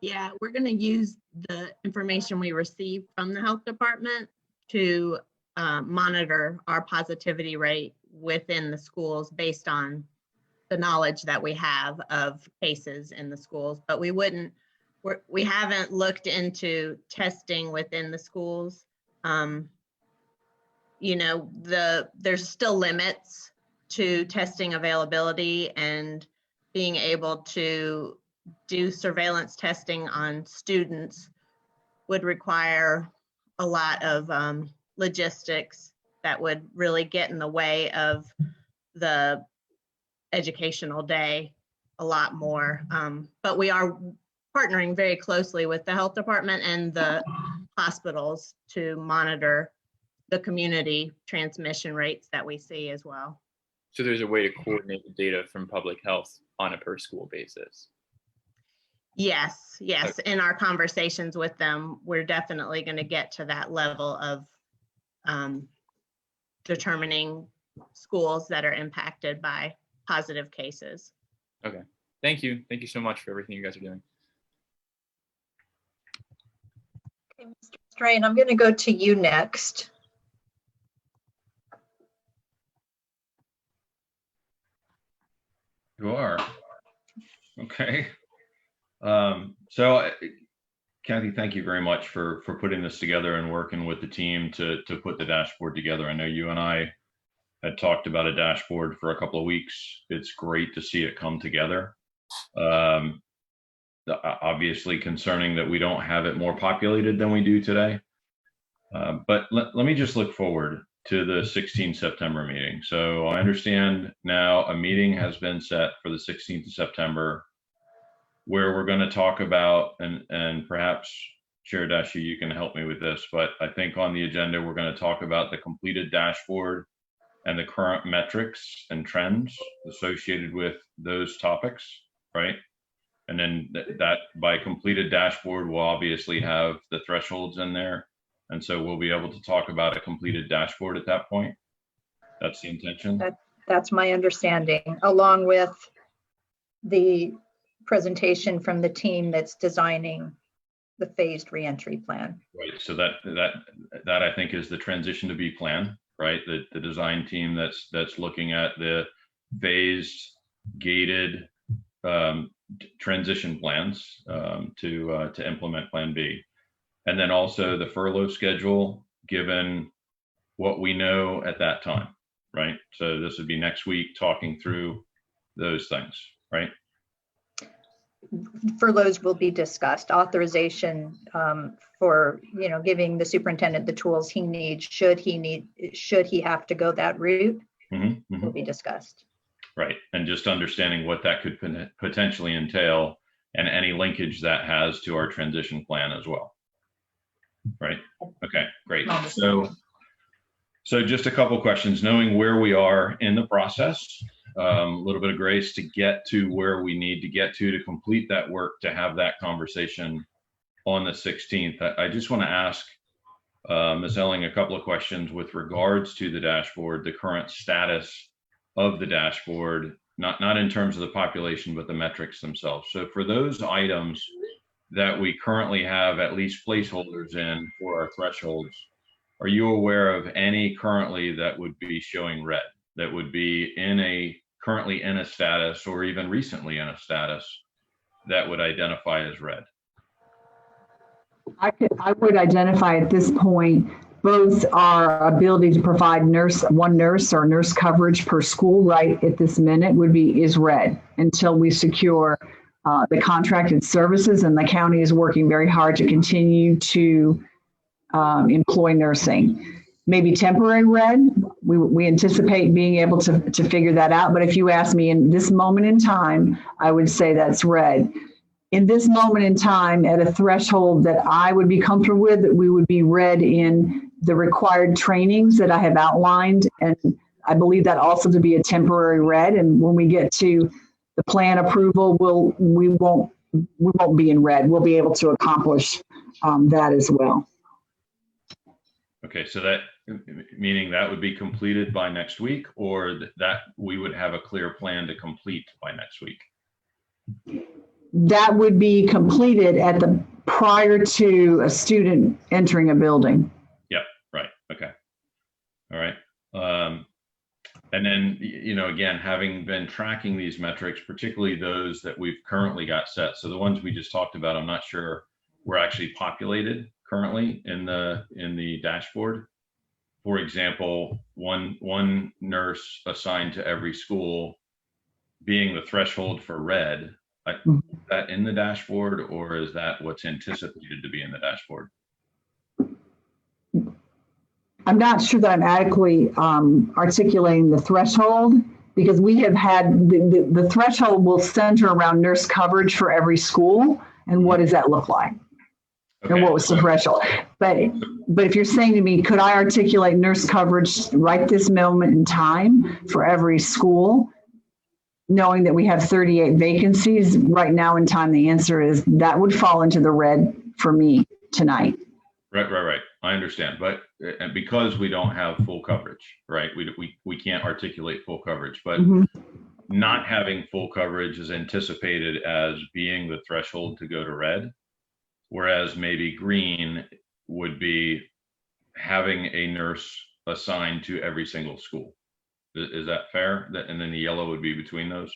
[SPEAKER 19] Yeah, we're going to use the information we receive from the health department to monitor our positivity rate within the schools based on the knowledge that we have of cases in the schools. But we haven't looked into testing within the schools. There's still limits to testing availability, and being able to do surveillance testing on students would require a lot of logistics that would really get in the way of the educational day a lot more. But we are partnering very closely with the health department and the hospitals to monitor the community transmission rates that we see as well.
[SPEAKER 9] So there's a way to coordinate the data from public health on a per school basis.
[SPEAKER 19] Yes, yes. In our conversations with them, we're definitely going to get to that level of determining schools that are impacted by positive cases.
[SPEAKER 9] Okay, thank you. Thank you so much for everything you guys are doing.
[SPEAKER 3] Okay, Mr. Strain, I'm going to go to you next.
[SPEAKER 20] You are. Okay. So Kathy, thank you very much for putting this together and working with the team to put the dashboard together. I know you and I had talked about a dashboard for a couple of weeks. It's great to see it come together. Obviously concerning that we don't have it more populated than we do today. But let me just look forward to the 16th September meeting. So I understand now a meeting has been set for the 16th of September where we're going to talk about, and perhaps Chair Dashi, you can help me with this, but I think on the agenda, we're going to talk about the completed dashboard and the current metrics and trends associated with those topics, right? And then that by completed dashboard, we'll obviously have the thresholds in there. And so we'll be able to talk about a completed dashboard at that point. That's the intention.
[SPEAKER 3] That's my understanding, along with the presentation from the team that's designing the phased reentry plan.
[SPEAKER 20] Right. So that I think is the transition to be plan, right? The design team that's looking at the phased gated transition plans to implement Plan B. And then also the furlough schedule, given what we know at that time, right? So this would be next week talking through those things, right?
[SPEAKER 3] Furloughs will be discussed. Authorization for, giving the superintendent the tools he needs, should he have to go that route, will be discussed.
[SPEAKER 20] Right. And just understanding what that could potentially entail and any linkage that has to our transition plan as well. Right. Okay, great. So just a couple of questions, knowing where we are in the process, a little bit of grace to get to where we need to get to complete that work, to have that conversation on the 16th. I just want to ask Ms. Elling a couple of questions with regards to the dashboard, the current status of the dashboard, not in terms of the population, but the metrics themselves. So for those items that we currently have at least placeholders in for our thresholds, are you aware of any currently that would be showing red, that would be currently in a status or even recently in a status that would identify as red?
[SPEAKER 16] I would identify at this point both our ability to provide one nurse or nurse coverage per school right at this minute is red until we secure the contracted services, and the county is working very hard to continue to employ nursing. Maybe temporary red, we anticipate being able to figure that out. But if you ask me in this moment in time, I would say that's red. In this moment in time, at a threshold that I would be comfortable with, that we would be red in the required trainings that I have outlined. And I believe that also to be a temporary red. And when we get to the plan approval, we won't be in red. We'll be able to accomplish that as well.
[SPEAKER 20] Okay, so that meaning that would be completed by next week, or that we would have a clear plan to complete by next week?
[SPEAKER 16] That would be completed prior to a student entering a building.
[SPEAKER 20] Yep, right, okay. All right. And then, again, having been tracking these metrics, particularly those that we've currently got set. So the ones we just talked about, I'm not sure we're actually populated currently in the dashboard. For example, one nurse assigned to every school being the threshold for red. Is that in the dashboard, or is that what's anticipated to be in the dashboard?
[SPEAKER 16] I'm not sure that I'm adequately articulating the threshold, because we have had the threshold will center around nurse coverage for every school. And what does that look like? And
[SPEAKER 20] Okay.
[SPEAKER 16] what was the threshold? But if you're saying to me, could I articulate nurse coverage right this moment in time for every school, knowing that we have 38 vacancies right now in time? The answer is that would fall into the red for me tonight.
[SPEAKER 20] Right. I understand, but and because we don't have full coverage, right? We can't articulate full coverage, but not having full coverage is anticipated as being the threshold to go to red, whereas maybe green would be having a nurse assigned to every single school. Is that fair? And then the yellow would be between those?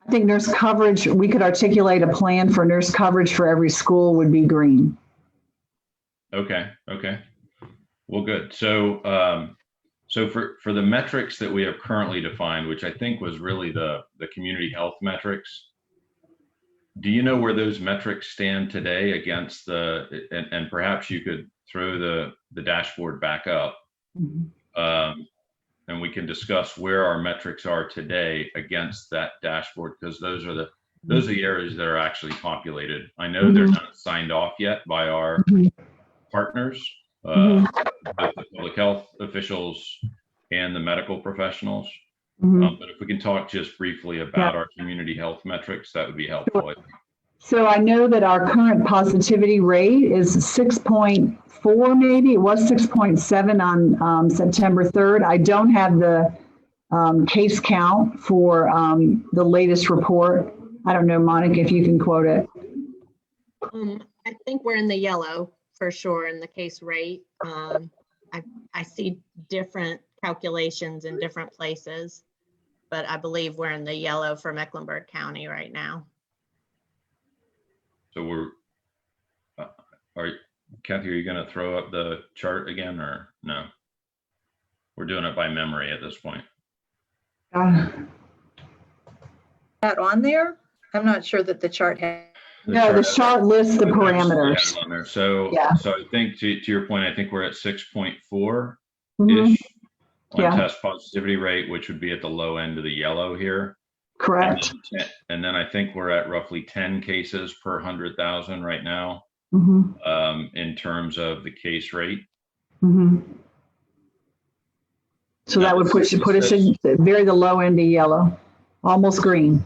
[SPEAKER 16] I think nurse coverage, we could articulate a plan for nurse coverage for every school would be green.
[SPEAKER 20] Okay. Well, good. So, so for the metrics that we have currently defined, which I think was really the community health metrics, do you know where those metrics stand today against and perhaps you could throw the dashboard back up, and we can discuss where our metrics are today against that dashboard, because those are the areas that are actually populated. I know they're not signed off yet by our partners, both the public health officials and the medical professionals. But if we can talk just briefly about our community health metrics, that would be helpful.
[SPEAKER 16] So I know that our current positivity rate is 6.4, maybe. It was 6.7 on September 3rd. I don't have the case count for the latest report. I don't know, Monica, if you can quote it.
[SPEAKER 19] I think we're in the yellow for sure in the case rate. I see different calculations in different places, but I believe we're in the yellow for Mecklenburg County right now.
[SPEAKER 20] So Kathy, are you going to throw up the chart again, or no? We're doing it by memory at this point.
[SPEAKER 3] That on there? I'm not sure that the chart has.
[SPEAKER 16] The chart lists the parameters.
[SPEAKER 20] On there. So, so I think to your point, I think we're at 6.4 ish on test positivity rate, which would be at the low end of the yellow here.
[SPEAKER 16] Correct.
[SPEAKER 20] And then I think we're at roughly 10 cases per 100,000 right now, in terms of the case rate.
[SPEAKER 16] So that would put us in the low end of yellow, almost green.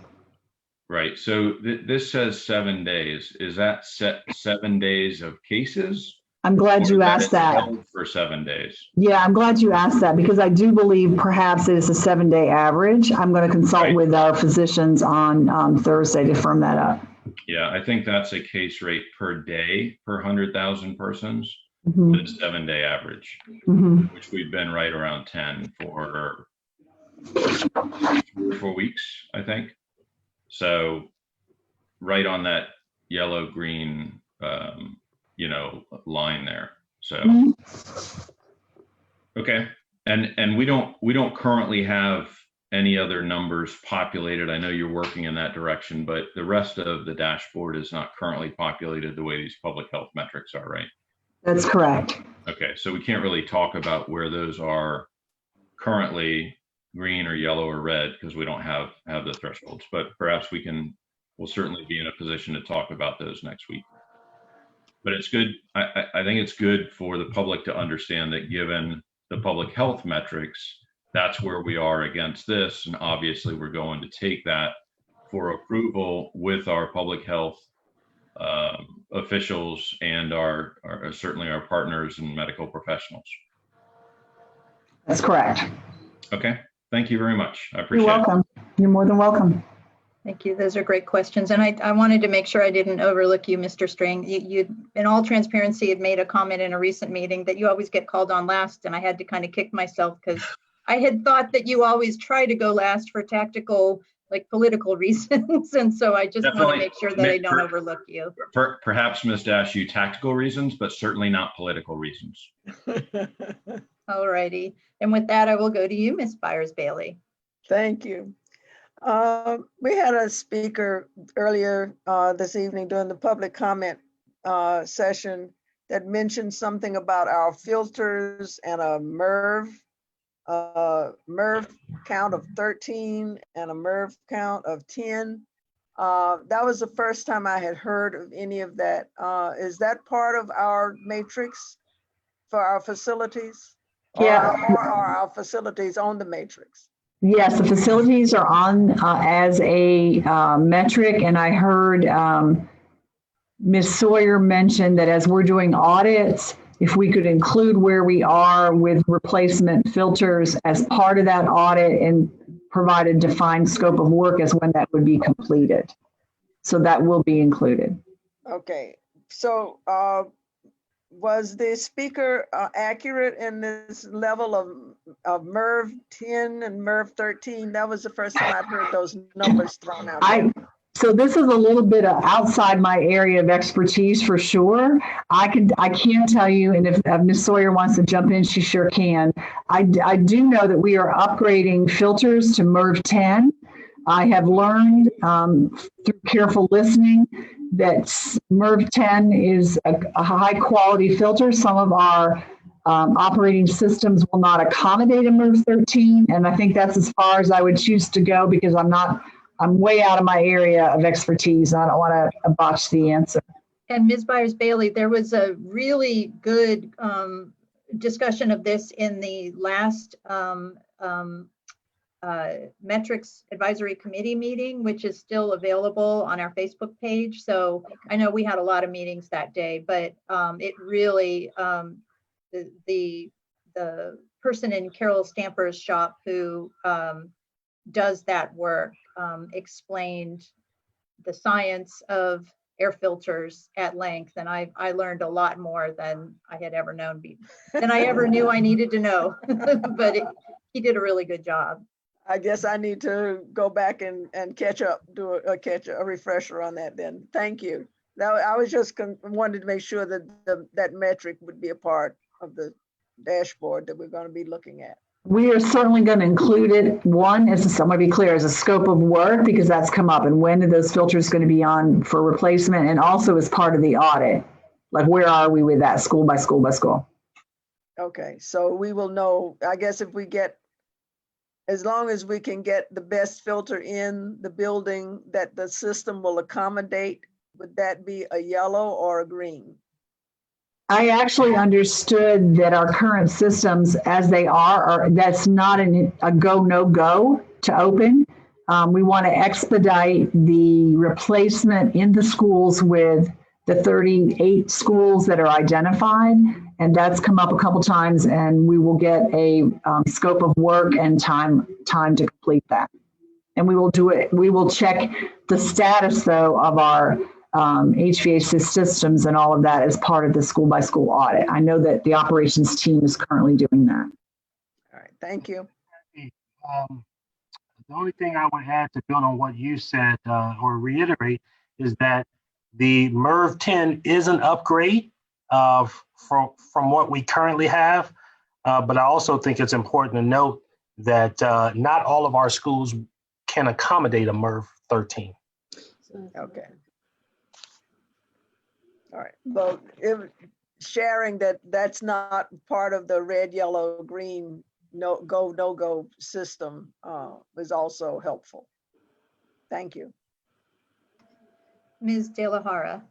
[SPEAKER 20] Right. So this says 7 days. Is that set 7 days of cases?
[SPEAKER 16] I'm glad you asked that.
[SPEAKER 20] For 7 days.
[SPEAKER 16] Yeah, I'm glad you asked that, because I do believe perhaps it is a 7-day average. I'm going to consult with our physicians on Thursday to firm that up.
[SPEAKER 20] Yeah, I think that's a case rate per day per 100,000 persons. The 7-day average, which we've been right around 10 for 4 weeks, I think. So right on that yellow green, line there. So, okay. And we don't currently have any other numbers populated. I know you're working in that direction, but the rest of the dashboard is not currently populated the way these public health metrics are, right?
[SPEAKER 16] That's correct.
[SPEAKER 20] Okay. So we can't really talk about where those are currently green or yellow or red, because we don't have the thresholds, but perhaps we'll certainly be in a position to talk about those next week. But it's good. I think it's good for the public to understand that given the public health metrics, that's where we are against this. And obviously we're going to take that for approval with our public health officials and our certainly our partners and medical professionals.
[SPEAKER 16] That's correct.
[SPEAKER 20] Okay. Thank you very much. I appreciate it.
[SPEAKER 16] You're welcome. You're more than welcome.
[SPEAKER 3] Thank you. Those are great questions. And I wanted to make sure I didn't overlook you, Mr. String. You, in all transparency, had made a comment in a recent meeting that you always get called on last. And I had to kind of kick myself because I had thought that you always try to go last for tactical, like political reasons. And so I just want to make sure that I don't overlook you.
[SPEAKER 20] Perhaps, Ms. Dashew, tactical reasons, but certainly not political reasons.
[SPEAKER 3] All righty. And with that, I will go to you, Ms. Byers-Bailey.
[SPEAKER 2] Thank you. We had a speaker earlier this evening during the public comment session that mentioned something about our filters and a MERV count of 13 and a MERV count of 10. That was the first time I had heard of any of that. Is that part of our matrix for our facilities?
[SPEAKER 16] Yeah.
[SPEAKER 2] Or are our facilities on the matrix?
[SPEAKER 16] Yes, the facilities are on as a metric, and I heard Ms. Sawyer mention that as we're doing audits, if we could include where we are with replacement filters as part of that audit and provide a defined scope of work as when that would be completed. So that will be included.
[SPEAKER 2] Okay, so was the speaker accurate in this level of MERV 10 and MERV 13? That was the first time I'd heard those numbers thrown out there.
[SPEAKER 16] So this is a little bit outside my area of expertise for sure. I can't tell you, and if Ms. Sawyer wants to jump in, she sure can. I do know that we are upgrading filters to MERV 10. I have learned through careful listening that MERV 10 is a high quality filter. Some of our operating systems will not accommodate a MERV 13, and I think that's as far as I would choose to go because I'm way out of my area of expertise. And I don't want to botch the answer.
[SPEAKER 3] And Ms. Byers-Bailey, there was a really good discussion of this in the last Metrics Advisory Committee meeting, which is still available on our Facebook page. So I know we had a lot of meetings that day, but it really, the person in Carol Stamper's shop who does that work explained the science of air filters at length, and I learned a lot more than I had ever known, than I ever knew I needed to know. But he did a really good job.
[SPEAKER 2] I guess I need to go back and catch up, do a refresher on that then. Thank you. Now, I was just wanted to make sure that that metric would be a part of the dashboard that we're going to be looking at.
[SPEAKER 16] We are certainly going to include it. One, as I want to be clear, as a scope of work, because that's come up. And when are those filters going to be on for replacement? And also as part of the audit, like where are we with that school by school by school?
[SPEAKER 2] Okay, so we will know, I guess if we get, as long as we can get the best filter in the building that the system will accommodate, would that be a yellow or a green?
[SPEAKER 16] I actually understood that our current systems as they are that's not a go, no go to open. We want to expedite the replacement in the schools with the 38 schools that are identified. And that's come up a couple times, and we will get a scope of work and time to complete that. And we will do it. We will check the status though of our HVAC systems and all of that as part of the school by school audit. I know that the operations team is currently doing that.
[SPEAKER 2] All right, thank you.
[SPEAKER 7] The only thing I would add to build on what you said or reiterate is that the MERV 10 is an upgrade from what we currently have. But I also think it's important to note that not all of our schools can accommodate a MERV 13.
[SPEAKER 2] Okay. All right, well, sharing that that's not part of the red, yellow, green, no-go system is also helpful. Thank you.
[SPEAKER 3] Ms. De La Hara.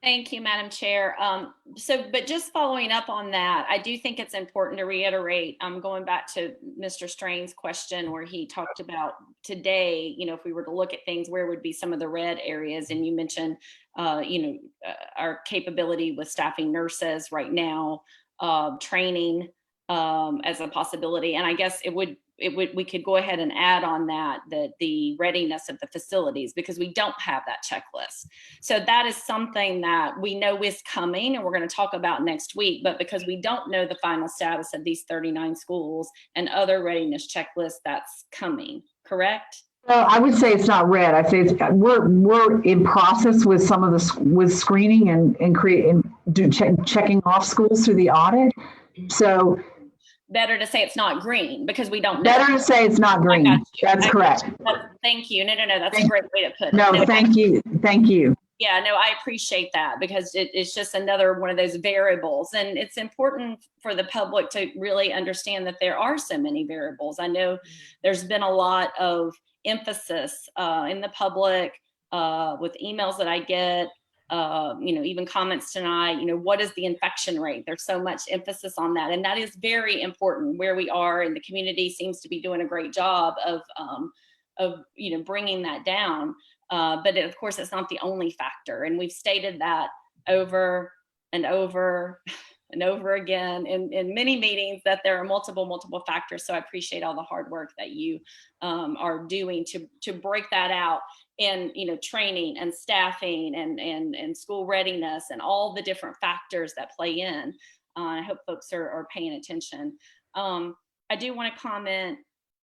[SPEAKER 14] Thank you, Madam Chair. But just following up on that, I do think it's important to reiterate, going back to Mr. Strain's question where he talked about today, if we were to look at things, where would be some of the red areas? And you mentioned, our capability with staffing nurses right now, training as a possibility. And I guess we could go ahead and add on that the readiness of the facilities, because we don't have that checklist. So that is something that we know is coming and we're going to talk about next week, but because we don't know the final status of these 39 schools and other readiness checklists, that's coming, correct?
[SPEAKER 16] Well, I would say it's not red. I say we're in process with some of with screening and checking off schools through the audit. So
[SPEAKER 14] better to say it's not green because we don't know.
[SPEAKER 16] Better to say it's not green. That's correct.
[SPEAKER 14] Thank you. No, that's a great way to put it.
[SPEAKER 16] No, thank you. Thank you.
[SPEAKER 14] Yeah, no, I appreciate that because it's just another one of those variables. And it's important for the public to really understand that there are so many variables. I know there's been a lot of emphasis in the public with emails that I get, even comments tonight, what is the infection rate? There's so much emphasis on that. And that is very important where we are, and the community seems to be doing a great job of bringing that down. But of course, it's not the only factor. And we've stated that over and over and over again in many meetings, that there are multiple factors. So I appreciate all the hard work that you are doing to break that out in training and staffing and school readiness and all the different factors that play in. I hope folks are paying attention. I do want to comment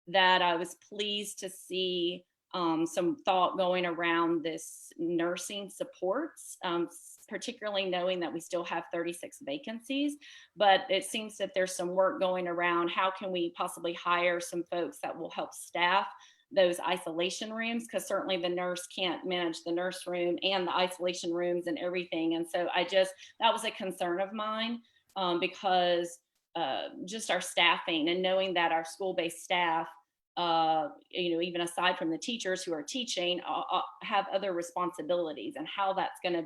[SPEAKER 14] that I was pleased to see some thought going around this nursing supports, particularly knowing that we still have 36 vacancies, but it seems that there's some work going around how can we possibly hire some folks that will help staff those isolation rooms, because certainly the nurse can't manage the nurse room and the isolation rooms and everything. And so that was a concern of mine, because just our staffing and knowing that our school-based staff, even aside from the teachers who are teaching, have other responsibilities, and how that's going to,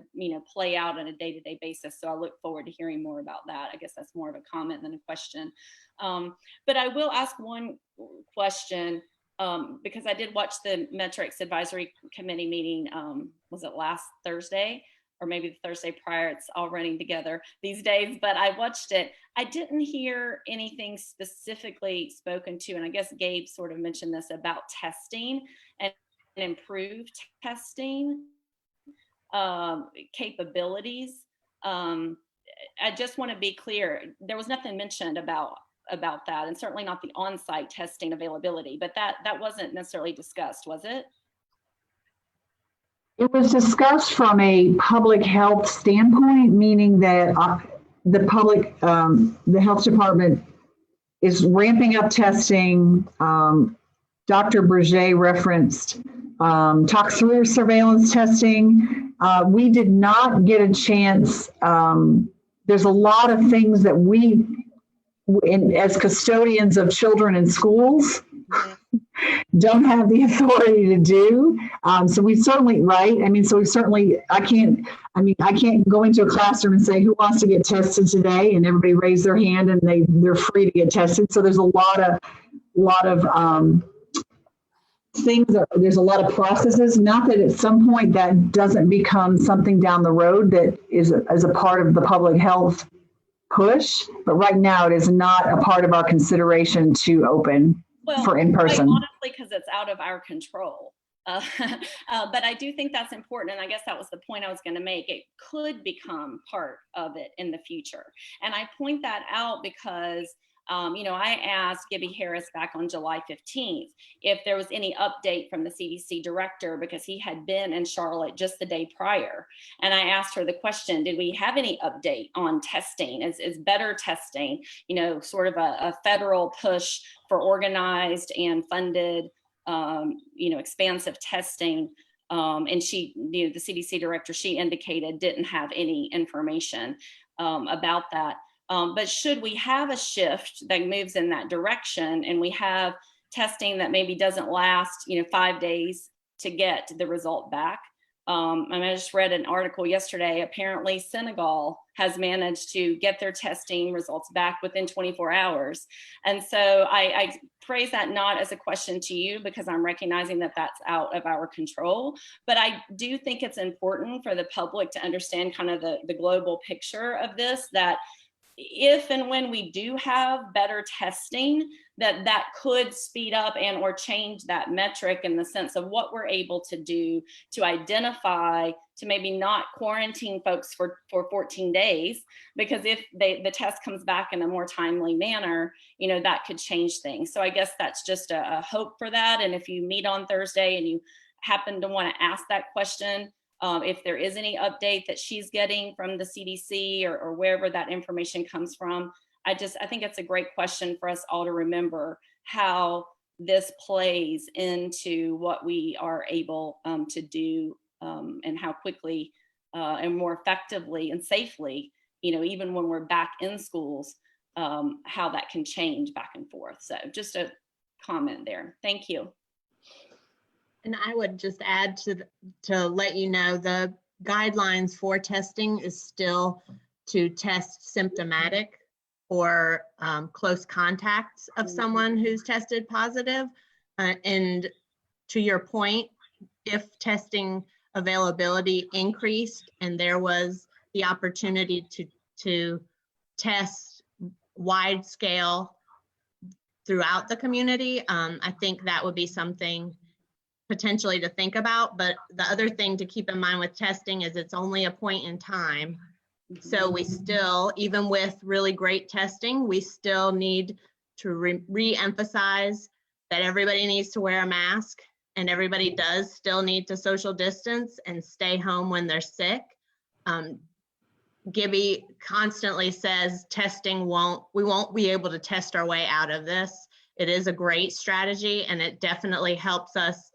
[SPEAKER 14] play out on a day-to-day basis. So I look forward to hearing more about that. I guess that's more of a comment than a question. But I will ask one question, because I did watch the Metrics Advisory Committee meeting, was it last Thursday? Or maybe the Thursday prior, it's all running together these days, but I watched it. I didn't hear anything specifically spoken to, and I guess Gabe sort of mentioned this about testing and improved testing capabilities. I just want to be clear, there was nothing mentioned about that, and certainly not the on-site testing availability, but that wasn't necessarily discussed, was it?
[SPEAKER 16] It was discussed from a public health standpoint, meaning that the health department is ramping up testing. Dr. Berger referenced talk through surveillance testing. We did not get a chance. There's a lot of things that we, as custodians of children in schools, don't have the authority to do. So we certainly, right? I mean, so we certainly, I can't go into a classroom and say, who wants to get tested today? And everybody raise their hand and they're free to get tested. So there's a lot of things, there's a lot of processes, not that at some point that doesn't become something down the road that is a part of the public health push, but right now it is not a part of our consideration to open for in-person.
[SPEAKER 14] Honestly, because it's out of our control. But I do think that's important, and I guess that was the point I was going to make. It could become part of it in the future, and I point that out because I asked Gibby Harris back on July 15th if there was any update from the CDC director, because he had been in Charlotte just the day prior. And I asked her the question, did we have any update on testing? Is better testing, sort of a federal push for organized and funded, expansive testing? And she, the CDC director, she indicated didn't have any information about that. But should we have a shift that moves in that direction, and we have testing that maybe doesn't last, 5 days to get the result back? I just read an article yesterday. Apparently Senegal has managed to get their testing results back within 24 hours. And so I phrase that not as a question to you, because I'm recognizing that that's out of our control. But I do think it's important for the public to understand kind of the global picture of this, that if and when we do have better testing, that could speed up and or change that metric in the sense of what we're able to do to identify, to maybe not quarantine folks for 14 days, because if the test comes back in a more timely manner, that could change things. So I guess that's just a hope for that. And if you meet on Thursday and you happen to want to ask that question, if there is any update that she's getting from the CDC or wherever that information comes from, I think it's a great question for us all to remember how this plays into what we are able to do, and how quickly and more effectively and safely, even when we're back in schools, how that can change back and forth. So just a comment there. Thank you.
[SPEAKER 19] And I would just add to let you know, the guidelines for testing is still to test symptomatic or close contacts of someone who's tested positive. And to your point, if testing availability increased and there was the opportunity to test wide scale throughout the community, I think that would be something potentially to think about. But the other thing to keep in mind with testing is it's only a point in time. So we still, even with really great testing, we still need to re-emphasize that everybody needs to wear a mask and everybody does still need to social distance and stay home when they're sick. Gibby constantly says we won't be able to test our way out of this. It is a great strategy and it definitely helps us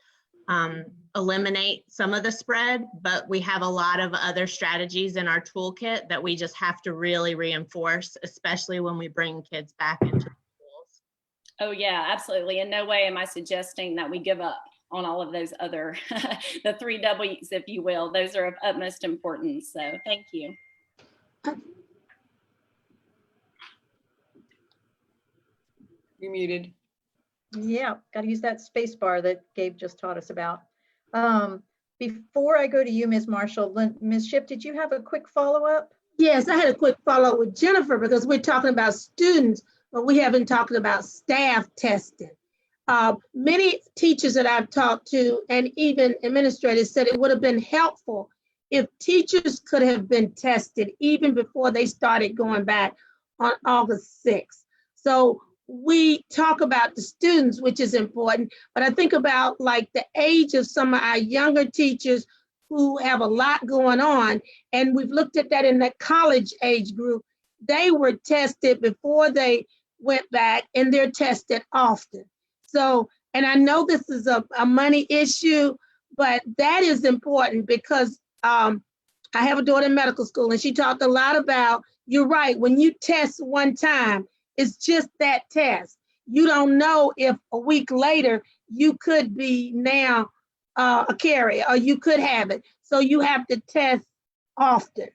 [SPEAKER 19] eliminate some of the spread, but we have a lot of other strategies in our toolkit that we just have to really reinforce, especially when we bring kids back into the schools.
[SPEAKER 14] Oh yeah, absolutely. In no way am I suggesting that we give up on all of those other, the 3 W's, if you will. Those are of utmost importance. So thank you.
[SPEAKER 12] You're muted.
[SPEAKER 3] Yeah, got to use that space bar that Gabe just taught us about. Before I go to you, Ms. Marshall, Ms. Shipp, did you have a quick follow-up?
[SPEAKER 15] Yes, I had a quick follow-up with Jennifer because we're talking about students, but we haven't talked about staff testing. Many teachers that I've talked to and even administrators said it would have been helpful if teachers could have been tested even before they started going back on August 6th. So we talk about the students, which is important, but I think about like the age of some of our younger teachers who have a lot going on. And we've looked at that in the college age group. They were tested before they went back and they're tested often. So, and I know this is a money issue, but that is important because I have a daughter in medical school and she talked a lot about, you're right, when you test one time, it's just that test. You don't know if a week later you could be now a carrier or you could have it. So you have to test often.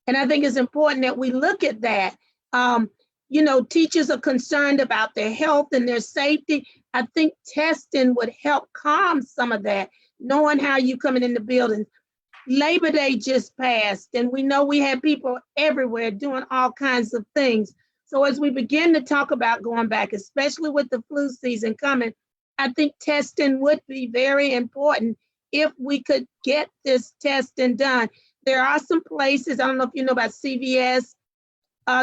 [SPEAKER 15] And I think it's important that we look at that. You know, teachers are concerned about their health and their safety. I think testing would help calm some of that, knowing how you coming in the building. Labor Day just passed and we know we have people everywhere doing all kinds of things. So as we begin to talk about going back, especially with the flu season coming, I think testing would be very important if we could get this testing done. There are some places, I don't know if you know about CVS,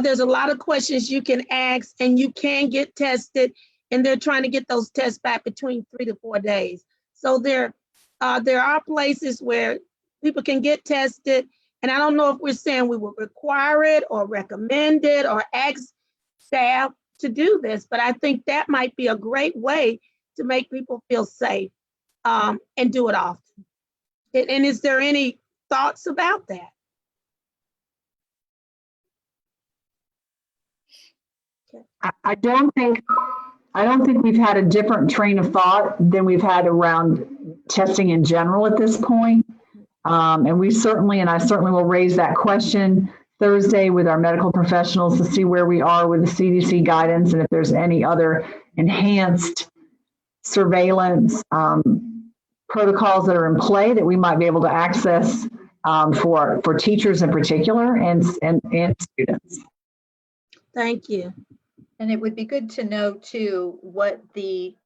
[SPEAKER 15] there's a lot of questions you can ask and you can get tested and they're trying to get those tests back between 3 to 4 days. So there are places where people can get tested. And I don't know if we're saying we will require it or recommend it or ask staff to do this, but I think that might be a great way to make people feel safe and do it often. And is there any thoughts about that?
[SPEAKER 16] I don't think we've had a different train of thought than we've had around testing in general at this point. And I certainly will raise that question Thursday with our medical professionals to see where we are with the CDC guidance and if there's any other enhanced surveillance protocols that are in play that we might be able to access for teachers in particular and students.
[SPEAKER 15] Thank you.
[SPEAKER 3] And it would be good to know too what the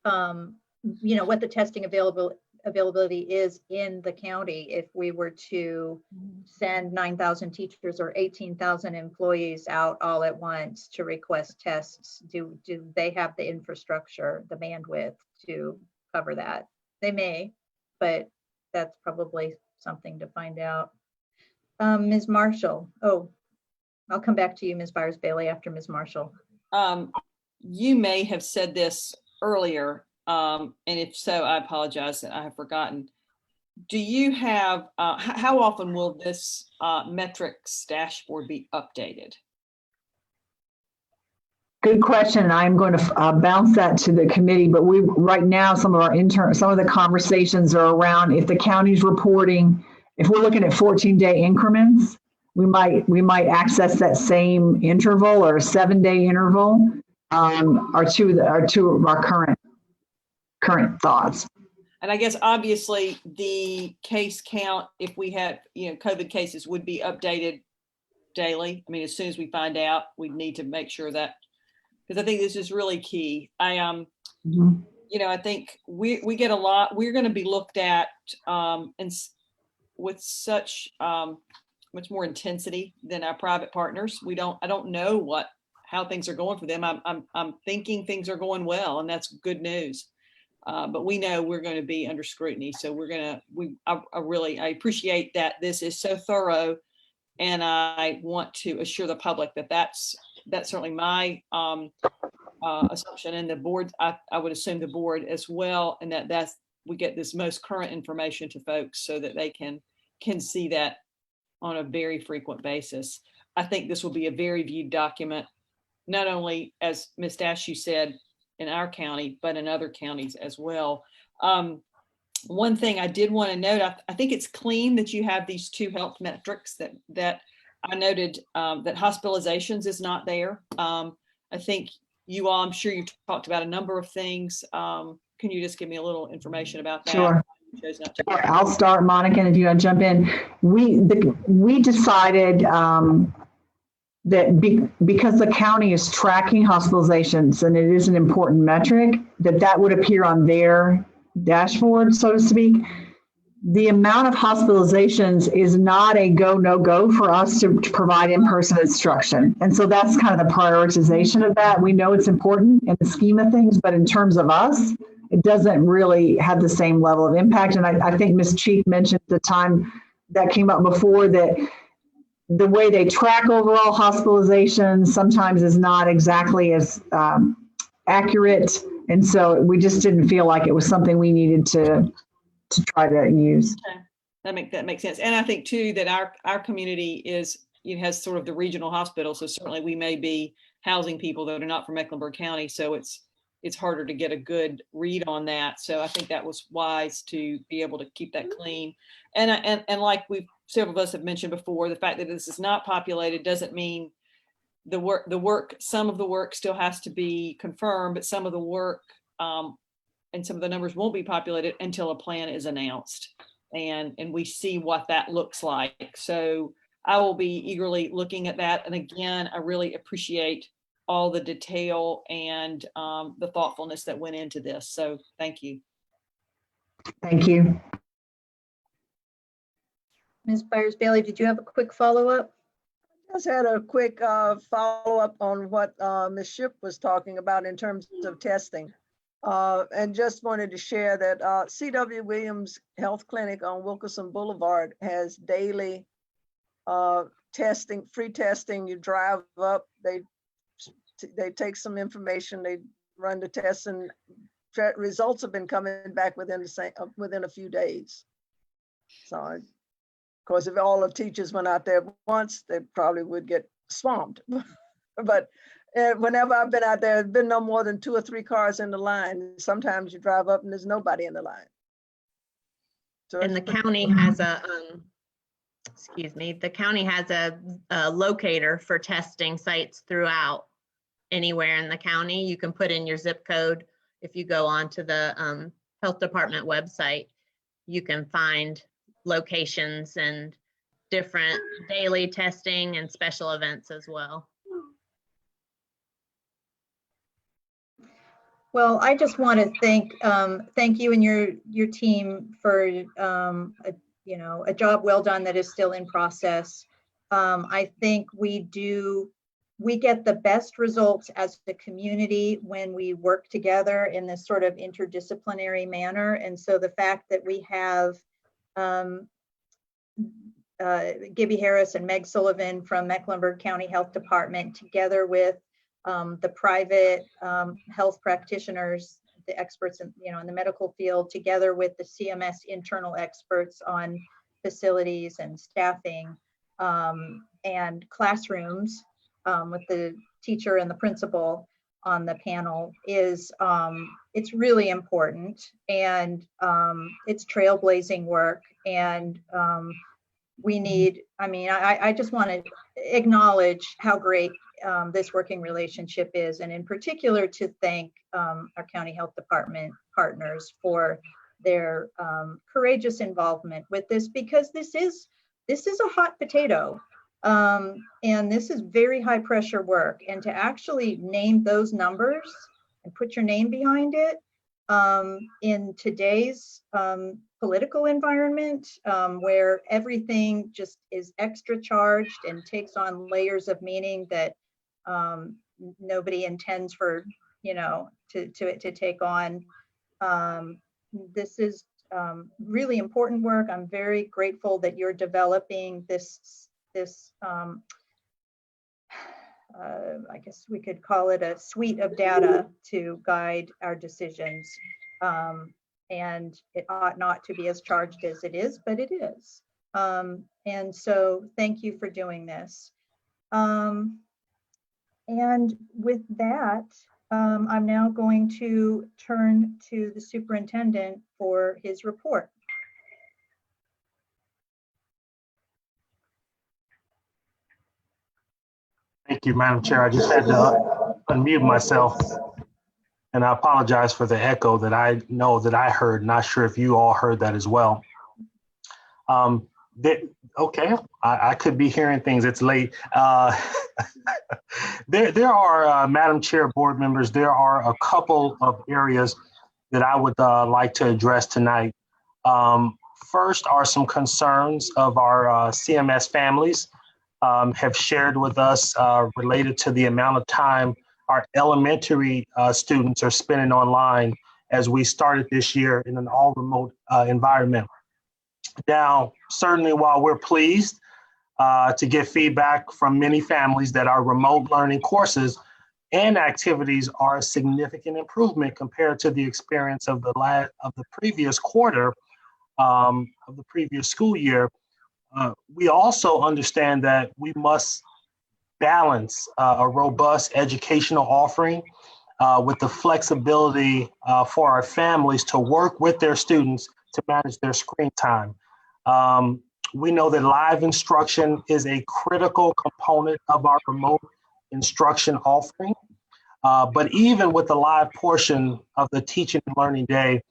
[SPEAKER 3] what the testing availability is in the county. If we were to send 9,000 teachers or 18,000 employees out all at once to request tests, do they have the infrastructure, the bandwidth to cover that? They may, but that's probably something to find out. Ms. Marshall, I'll come back to you, Ms. Byers-Bailey, after Ms. Marshall.
[SPEAKER 12] You may have said this earlier, and if so, I apologize that I have forgotten. Do you have, how often will this metrics dashboard be updated?
[SPEAKER 16] Good question. I'm going to bounce that to the committee, but right now, some of the conversations are around if the county's reporting, if we're looking at 14-day increments, we might access that same interval or a 7-day interval, are two of our current thoughts.
[SPEAKER 12] And I guess obviously the case count, if we had, COVID cases, would be updated daily. I mean, as soon as we find out, we need to make sure that, because I think this is really key. I think we get a lot. We're going to be looked at and with such much more intensity than our private partners. I don't know how things are going for them. I'm thinking things are going well, and that's good news. But we know we're going to be under scrutiny. So I appreciate that this is so thorough, and I want to assure the public that that's certainly my assumption, and the board, I would assume the board as well, and we get this most current information to folks so that they can see that on a very frequent basis. I think this will be a very viewed document, not only, as Ms. Dashew said, in our county, but in other counties as well. One thing I did want to note, I think it's clean that you have these two health metrics that I noted, that hospitalizations is not there. I think you all, I'm sure you talked about a number of things. Can you just give me a little information about that?
[SPEAKER 16] Sure. I'll start, Monica, and if you want to jump in. We decided that because the county is tracking hospitalizations and it is an important metric, that would appear on their dashboard, so to speak. The amount of hospitalizations is not a go, no go for us to provide in-person instruction. And so that's kind of the prioritization of that. We know it's important in the scheme of things, but in terms of us, it doesn't really have the same level of impact. And I think Ms. Chief mentioned the time that came up before that the way they track overall hospitalizations sometimes is not exactly as accurate. And so we just didn't feel like it was something we needed to try to use.
[SPEAKER 12] Okay. That makes sense. And I think too, that our community has sort of the regional hospital. So certainly we may be housing people that are not from Mecklenburg County. So it's harder to get a good read on that. So I think that was wise to be able to keep that clean. And like several of us have mentioned before, the fact that this is not populated doesn't mean some of the work still has to be confirmed, but some of the work and some of the numbers won't be populated until a plan is announced and we see what that looks like. So I will be eagerly looking at that. And again, I really appreciate all the detail and the thoughtfulness that went into this. So thank you.
[SPEAKER 16] Thank you.
[SPEAKER 3] Ms. Byers-Bailey, did you have a quick follow-up?
[SPEAKER 2] Just had a quick follow-up on what Ms. Shipp was talking about in terms of testing. And just wanted to share that C.W. Williams Health Clinic on Wilkerson Boulevard has daily testing, free testing. You drive up, they take some information, they run the tests, and results have been coming back within a few days. So, of course, if all the teachers went out there at once, they probably would get swamped. But whenever I've been out there, there's been no more than 2 or 3 cars in the line. Sometimes you drive up and there's nobody in the line. So
[SPEAKER 19] and the county has a, the county has a locator for testing sites throughout. Anywhere in the county, you can put in your zip code. If you go onto the health department website, you can find locations and different daily testing and special events as well.
[SPEAKER 3] Well, I just want to thank you and your team for a job well done that is still in process. I think we get the best results as a community when we work together in this sort of interdisciplinary manner. And so the fact that we have Gibby Harris and Meg Sullivan from Mecklenburg County Health Department, together with the private health practitioners, the experts in the medical field, together with the CMS internal experts on facilities and staffing and classrooms with the teacher and the principal. on the panel is it's really important, and it's trailblazing work, and we need, I mean, I just want to acknowledge how great this working relationship is, and in particular to thank our county health department partners for their courageous involvement with this, because this is a hot potato. And this is very high pressure work, and to actually name those numbers and put your name behind it in today's political environment, where everything just is extra charged and takes on layers of meaning that nobody intends for, you know, to take on. This is really important work. I'm very grateful that you're developing this I guess we could call it a suite of data to guide our decisions. And it ought not to be as charged as it is, but it is. And so thank you for doing this. And with that, I'm now going to turn to the superintendent for his report.
[SPEAKER 7] Thank you, Madam Chair. I just had to unmute myself, and I apologize for the echo that I know that I heard. Not sure if you all heard that as well. Okay, I could be hearing things. It's late. There are, Madam Chair, board members, there are a couple of areas that I would like to address tonight. First are some concerns of our CMS families have shared with us related to the amount of time our elementary students are spending online as we started this year in an all remote environment. Now, certainly while we're pleased to get feedback from many families that our remote learning courses and activities are a significant improvement compared to the experience of the previous quarter of the previous school year, we also understand that we must balance a robust educational offering with the flexibility for our families to work with their students to manage their screen time. We know that live instruction is a critical component of our remote instruction offering. But even with the live portion of the teaching and learning day,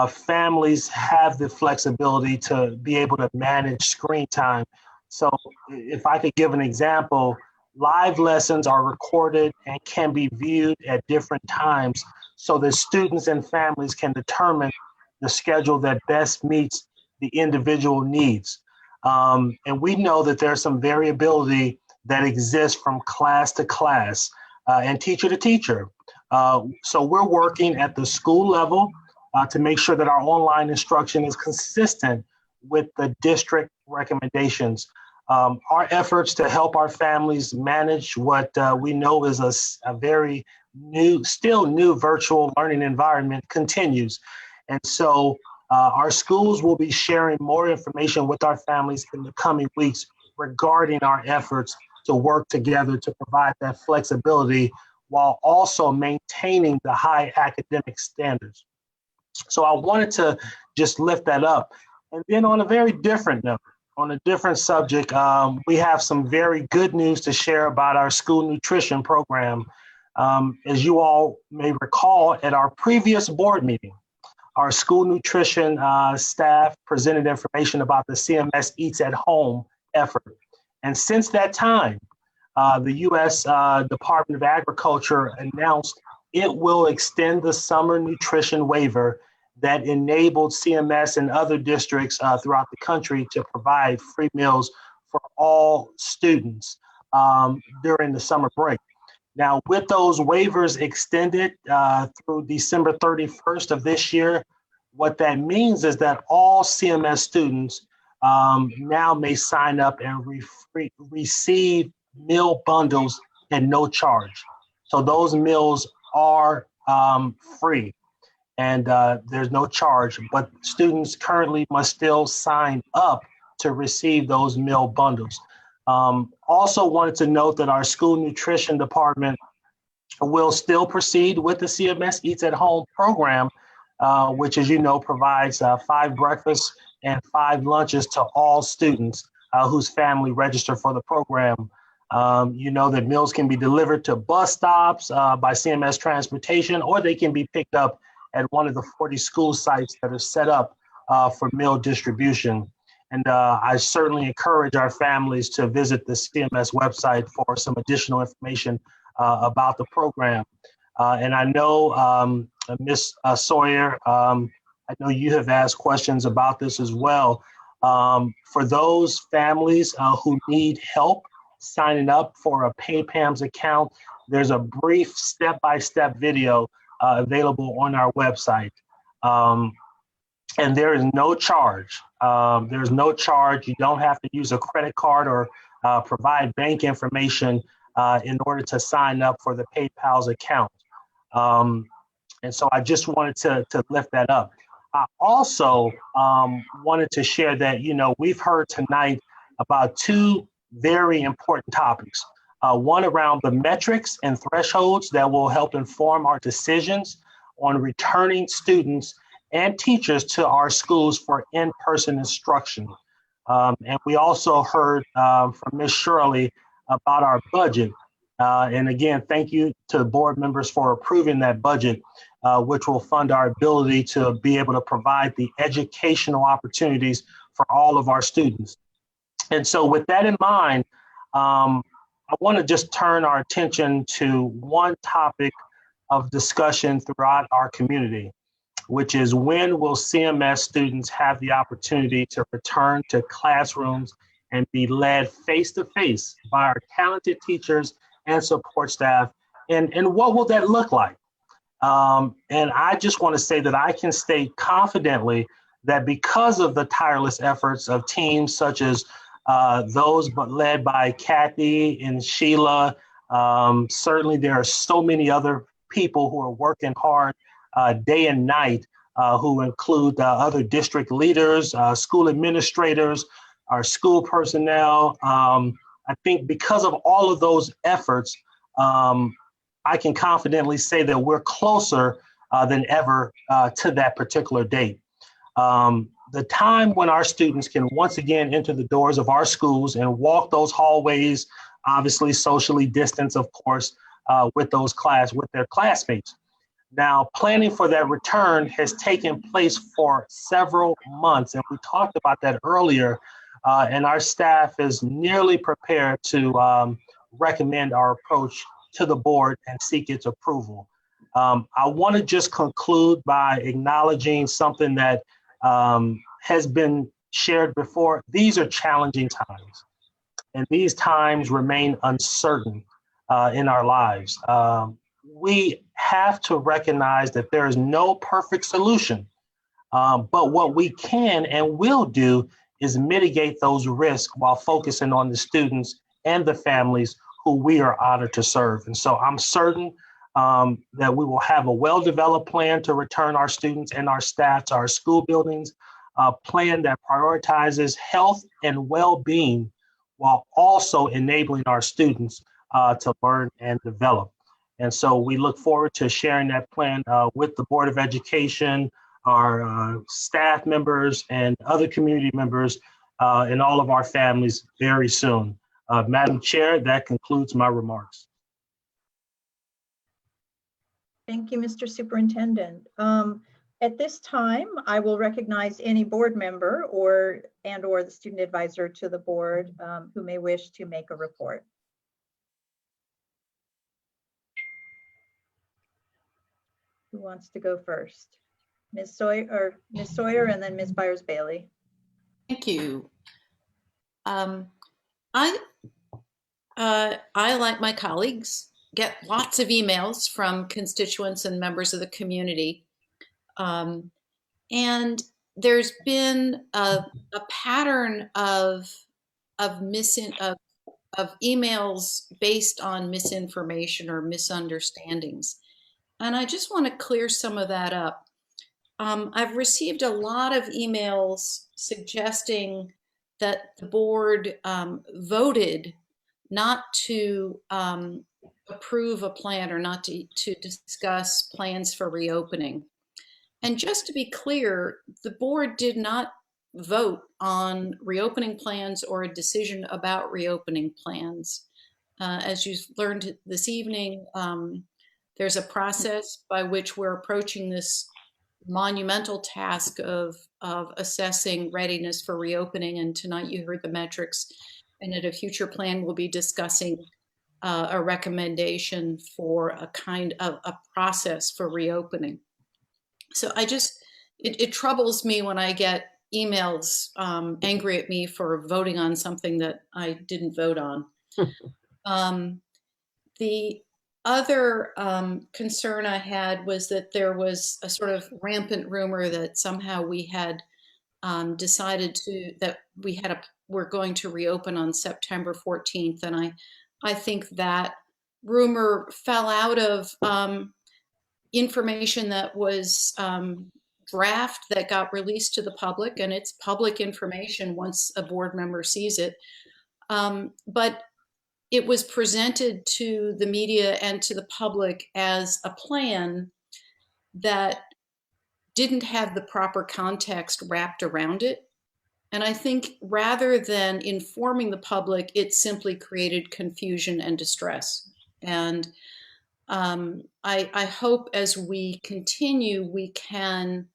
[SPEAKER 7] families have the flexibility to be able to manage screen time. So if I could give an example, live lessons are recorded and can be viewed at different times so that students and families can determine the schedule that best meets the individual needs. And we know that there's some variability that exists from class to class and teacher to teacher. So we're working at the school level to make sure that our online instruction is consistent with the district recommendations. Our efforts to help our families manage what we know is a very still new virtual learning environment continues. And so our schools will be sharing more information with our families in the coming weeks regarding our efforts to work together to provide that flexibility while also maintaining the high academic standards. So I wanted to just lift that up. And then on a very different note, on a different subject, we have some very good news to share about our school nutrition program. As you all may recall, at our previous board meeting, our school nutrition staff presented information about the CMS Eats at Home effort. And since that time, the U.S. Department of Agriculture announced it will extend the summer nutrition waiver that enabled CMS and other districts throughout the country to provide free meals for all students during the summer break. Now, with those waivers extended through December 31st of this year, what that means is that all CMS students now may sign up and receive meal bundles at no charge. So those meals are free and there's no charge, but students currently must still sign up to receive those meal bundles. Also wanted to note that our school nutrition department we'll still proceed with the CMS Eats at Home program, which, as you know, provides 5 breakfasts and 5 lunches to all students whose family register for the program. You know that meals can be delivered to bus stops by CMS Transportation, or they can be picked up at one of the 40 school sites that are set up for meal distribution. And I certainly encourage our families to visit the CMS website for some additional information about the program. And I know, Ms. Sawyer, I know you have asked questions about this as well. For those families who need help signing up for a PayPAMS account, there's a brief step-by-step video available on our website. And there is no charge. There's no charge. You don't have to use a credit card or provide bank information in order to sign up for the PayPal's account. And so I just wanted to lift that up. I also wanted to share that, you know, we've heard tonight about 2 very important topics. One around the metrics and thresholds that will help inform our decisions on returning students and teachers to our schools for in-person instruction. And we also heard from Ms. Shirley about our budget. And again, thank you to board members for approving that budget, which will fund our ability to be able to provide the educational opportunities for all of our students. And so with that in mind, I want to just turn our attention to one topic of discussion throughout our community, which is when will CMS students have the opportunity to return to classrooms and be led face-to-face by our talented teachers and support staff, and what will that look like? And I just want to say that I can state confidently that because of the tireless efforts of teams such as those led by Kathy and Sheila, certainly there are so many other people who are working hard day and night, who include other district leaders, school administrators, our school personnel. I think because of all of those efforts, I can confidently say that we're closer than ever to that particular date. The time when our students can once again enter the doors of our schools and walk those hallways, obviously socially distanced, of course, with their classmates. Now, planning for that return has taken place for several months, and we talked about that earlier, and our staff is nearly prepared to recommend our approach to the board and seek its approval. I want to just conclude by acknowledging something that has been shared before. These are challenging times, and these times remain uncertain in our lives. We have to recognize that there is no perfect solution, but what we can and will do is mitigate those risks while focusing on the students and the families who we are honored to serve. And so I'm certain that we will have a well-developed plan to return our students and our staff to our school buildings, a plan that prioritizes health and well-being while also enabling our students to learn and develop. And so we look forward to sharing that plan with the Board of Education, our staff members, and other community members, and all of our families very soon. Madam Chair, that concludes my remarks.
[SPEAKER 3] Thank you, Mr. Superintendent. At this time, I will recognize any board member or the student advisor to the board who may wish to make a report. Who wants to go first? Ms. Sawyer and then Ms. Byers-Bailey.
[SPEAKER 11] Thank you. I, like my colleagues, get lots of emails from constituents and members of the community. And there's been a pattern of emails based on misinformation or misunderstandings. And I just want to clear some of that up. I've received a lot of emails suggesting that the board voted not to approve a plan or not to discuss plans for reopening. And just to be clear, the board did not vote on reopening plans or a decision about reopening plans. As you learned this evening, there's a process by which we're approaching this monumental task of assessing readiness for reopening. And tonight you heard the metrics, and at a future plan we'll be discussing a recommendation for a kind of a process for reopening. So it troubles me when I get emails angry at me for voting on something that I didn't vote on. The other concern I had was that there was a sort of rampant rumor that somehow we had decided that we're going to reopen on September 14th. And I think that rumor fell out of information that was draft that got released to the public, and it's public information once a board member sees it. But it was presented to the media and to the public as a plan that didn't have the proper context wrapped around it. And I think rather than informing the public, it simply created confusion and distress. And I hope as we continue, we can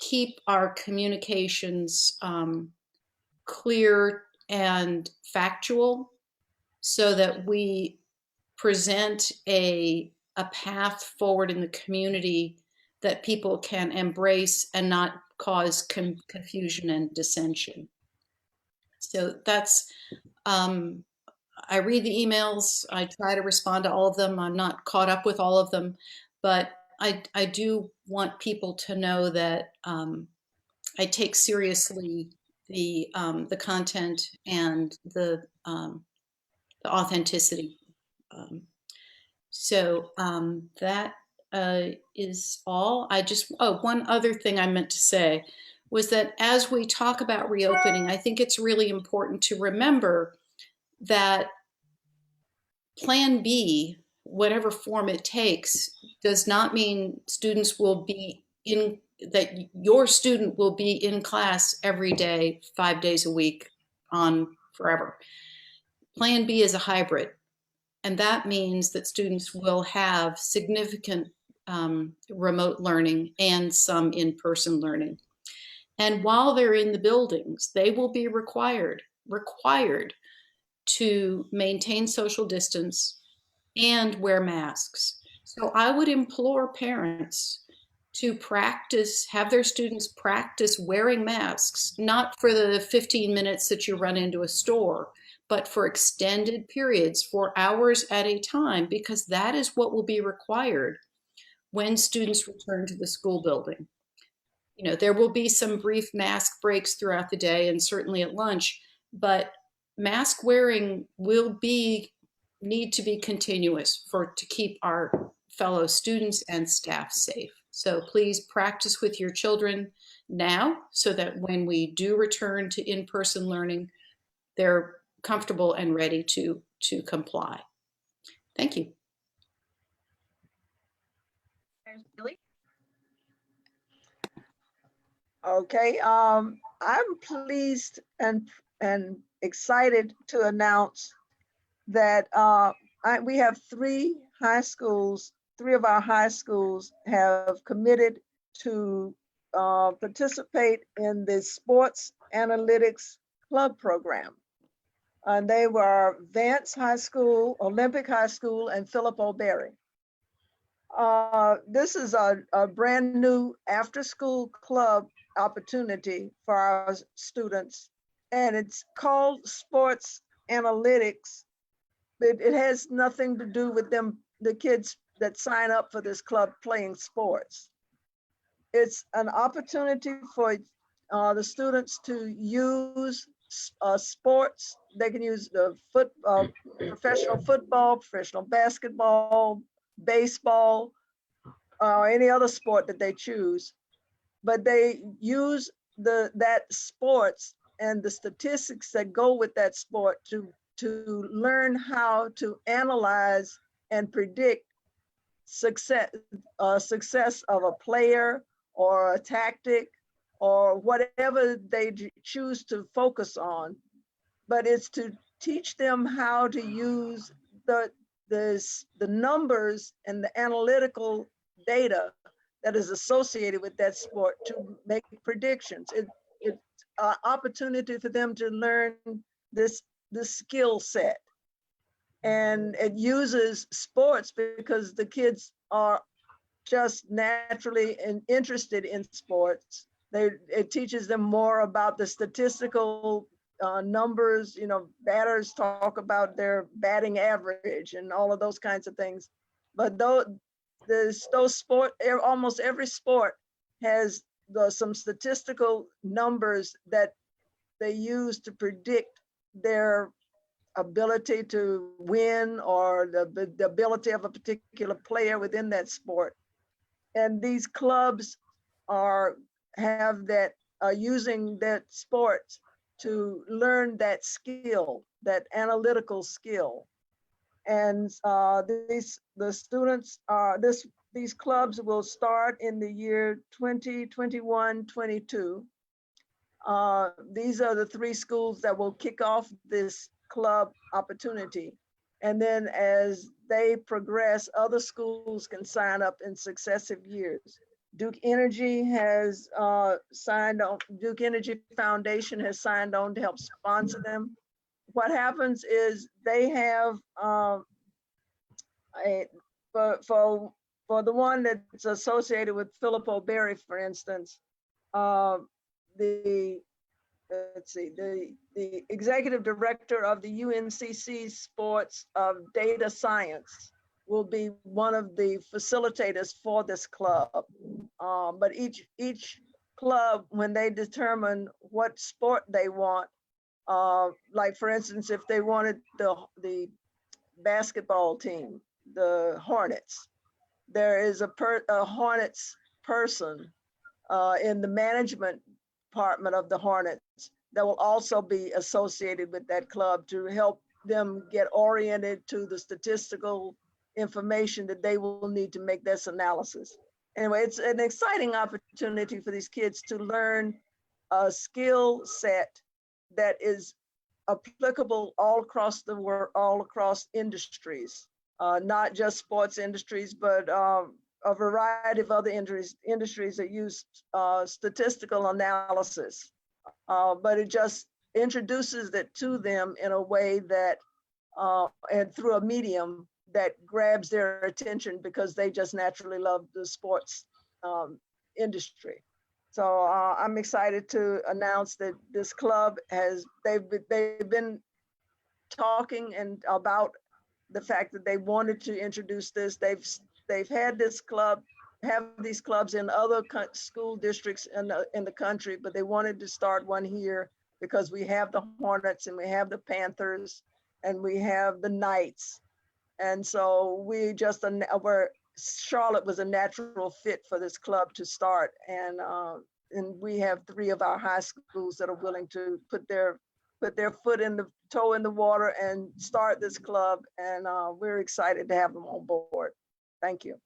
[SPEAKER 11] keep our communications clear and factual so that we present a path forward in the community that people can embrace and not cause confusion and dissension. So that's, I read the emails, I try to respond to all of them. I'm not caught up with all of them, but I do want people to know that I take seriously the content and the authenticity. So that is all. One other thing I meant to say was that as we talk about reopening, I think it's really important to remember that Plan B, whatever form it takes, does not mean students will be that your student will be in class every day, 5 days a week on forever. Plan B is a hybrid. And that means that students will have significant remote learning and some in-person learning. And while they're in the buildings, they will be required to maintain social distance and wear masks. So I would implore parents to have their students practice wearing masks, not for the 15 minutes that you run into a store, but for extended periods, for hours at a time, because that is what will be required when students return to the school building. You know, there will be some brief mask breaks throughout the day and certainly at lunch, but mask wearing will need to be continuous to keep our fellow students and staff safe. So please practice with your children now so that when we do return to in-person learning, they're comfortable and ready to comply. Thank you.
[SPEAKER 2] Okay, I'm pleased and excited to announce that we have three of our high schools have committed to participate in the Sports Analytics Club program. And they were Vance High School, Olympic High School, and Philip O'Berry. This is a brand new after-school club opportunity for our students, and it's called Sports Analytics. It has nothing to do with the kids that sign up for this club playing sports. It's an opportunity for the students to use sports. They can use the professional football, professional basketball, baseball, any other sport that they choose. But they use that sports and the statistics that go with that sport to learn how to analyze and predict success of a player or a tactic or whatever they choose to focus on, but it's to teach them how to use the numbers and the analytical data that is associated with that sport to make predictions. It's an opportunity for them to learn this skill set. And it uses sports because the kids are just naturally interested in sports. It teaches them more about the statistical numbers. You know, batters talk about their batting average and all of those kinds of things. But almost every sport has some statistical numbers that they use to predict their ability to win or the ability of a particular player within that sport. And these clubs are using that sports to learn that skill, that analytical skill. And these clubs will start in the year 2021-22. These are the 3 schools that will kick off this club opportunity. And then as they progress, other schools can sign up in successive years. Duke Energy has signed on, Duke Energy Foundation has signed on to help sponsor them. What happens is they have, for the one that's associated with Philip O'Berry, for instance, the executive director of the UNCC Sports of Data Science will be one of the facilitators for this club. But each club, when they determine what sport they want, like for instance, if they wanted the basketball team, the Hornets, there is a Hornets person in the management department of the Hornets that will also be associated with that club to help them get oriented to the statistical information that they will need to make this analysis. Anyway, it's an exciting opportunity for these kids to learn a skill set that is applicable all across the world, all across industries, not just sports industries, but a variety of other industries that use statistical analysis. But it just introduces it to them in a way that, and through a medium that grabs their attention because they just naturally love the sports industry. So I'm excited to announce that this club they've been talking about the fact that they wanted to introduce this. They've had these clubs in other school districts in the country, but they wanted to start one here because we have the Hornets and we have the Panthers and we have the Knights. And so Charlotte was a natural fit for this club to start. And we have 3 of our high schools that are willing to put their toe in the water and start this club. And we're excited to have them on board. Thank you.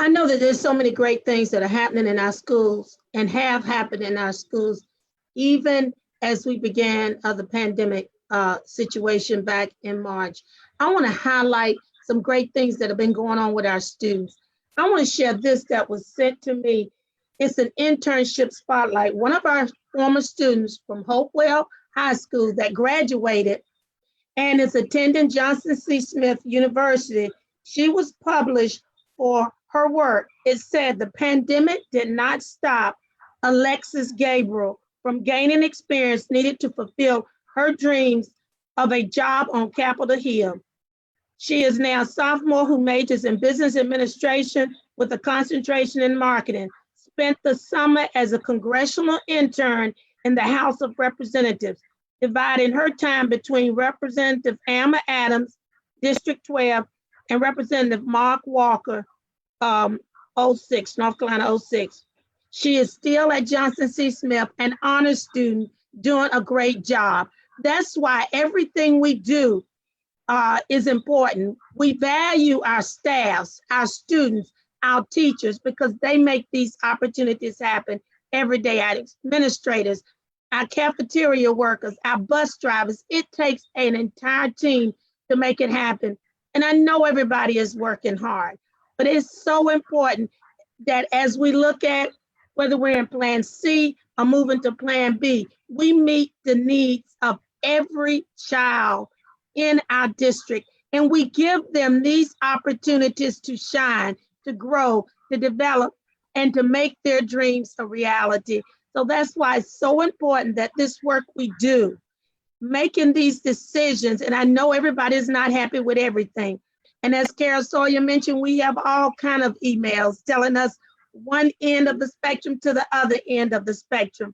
[SPEAKER 15] I know that there's so many great things that are happening in our schools and have happened in our schools, even as we began the pandemic situation back in March. I want to highlight some great things that have been going on with our students. I want to share this that was sent to me. It's an internship spotlight. One of our former students from Hopewell High School that graduated and is attending Johnson C. Smith University. She was published for her work. It said the pandemic did not stop Alexis Gabriel from gaining experience needed to fulfill her dreams of a job on Capitol Hill. She is now a sophomore who majors in business administration with a concentration in marketing. Spent the summer as a congressional intern in the House of Representatives, dividing her time between Representative Alma Adams, District 12, and Representative Mark Walker, 06, North Carolina 06. She is still at Johnson C. Smith, an honor student, doing a great job. That's why everything we do is important. We value our staffs, our students, our teachers, because they make these opportunities happen every day. Our administrators, our cafeteria workers, our bus drivers. It takes an entire team to make it happen. And I know everybody is working hard, but it's so important that as we look at whether we're in Plan C or moving to Plan B, we meet the needs of every child in our district, and we give them these opportunities to shine, to grow, to develop, and to make their dreams a reality. So that's why it's so important that this work we do, making these decisions, and I know everybody's not happy with everything. And as Carol Sawyer mentioned, we have all kind of emails telling us one end of the spectrum to the other end of the spectrum.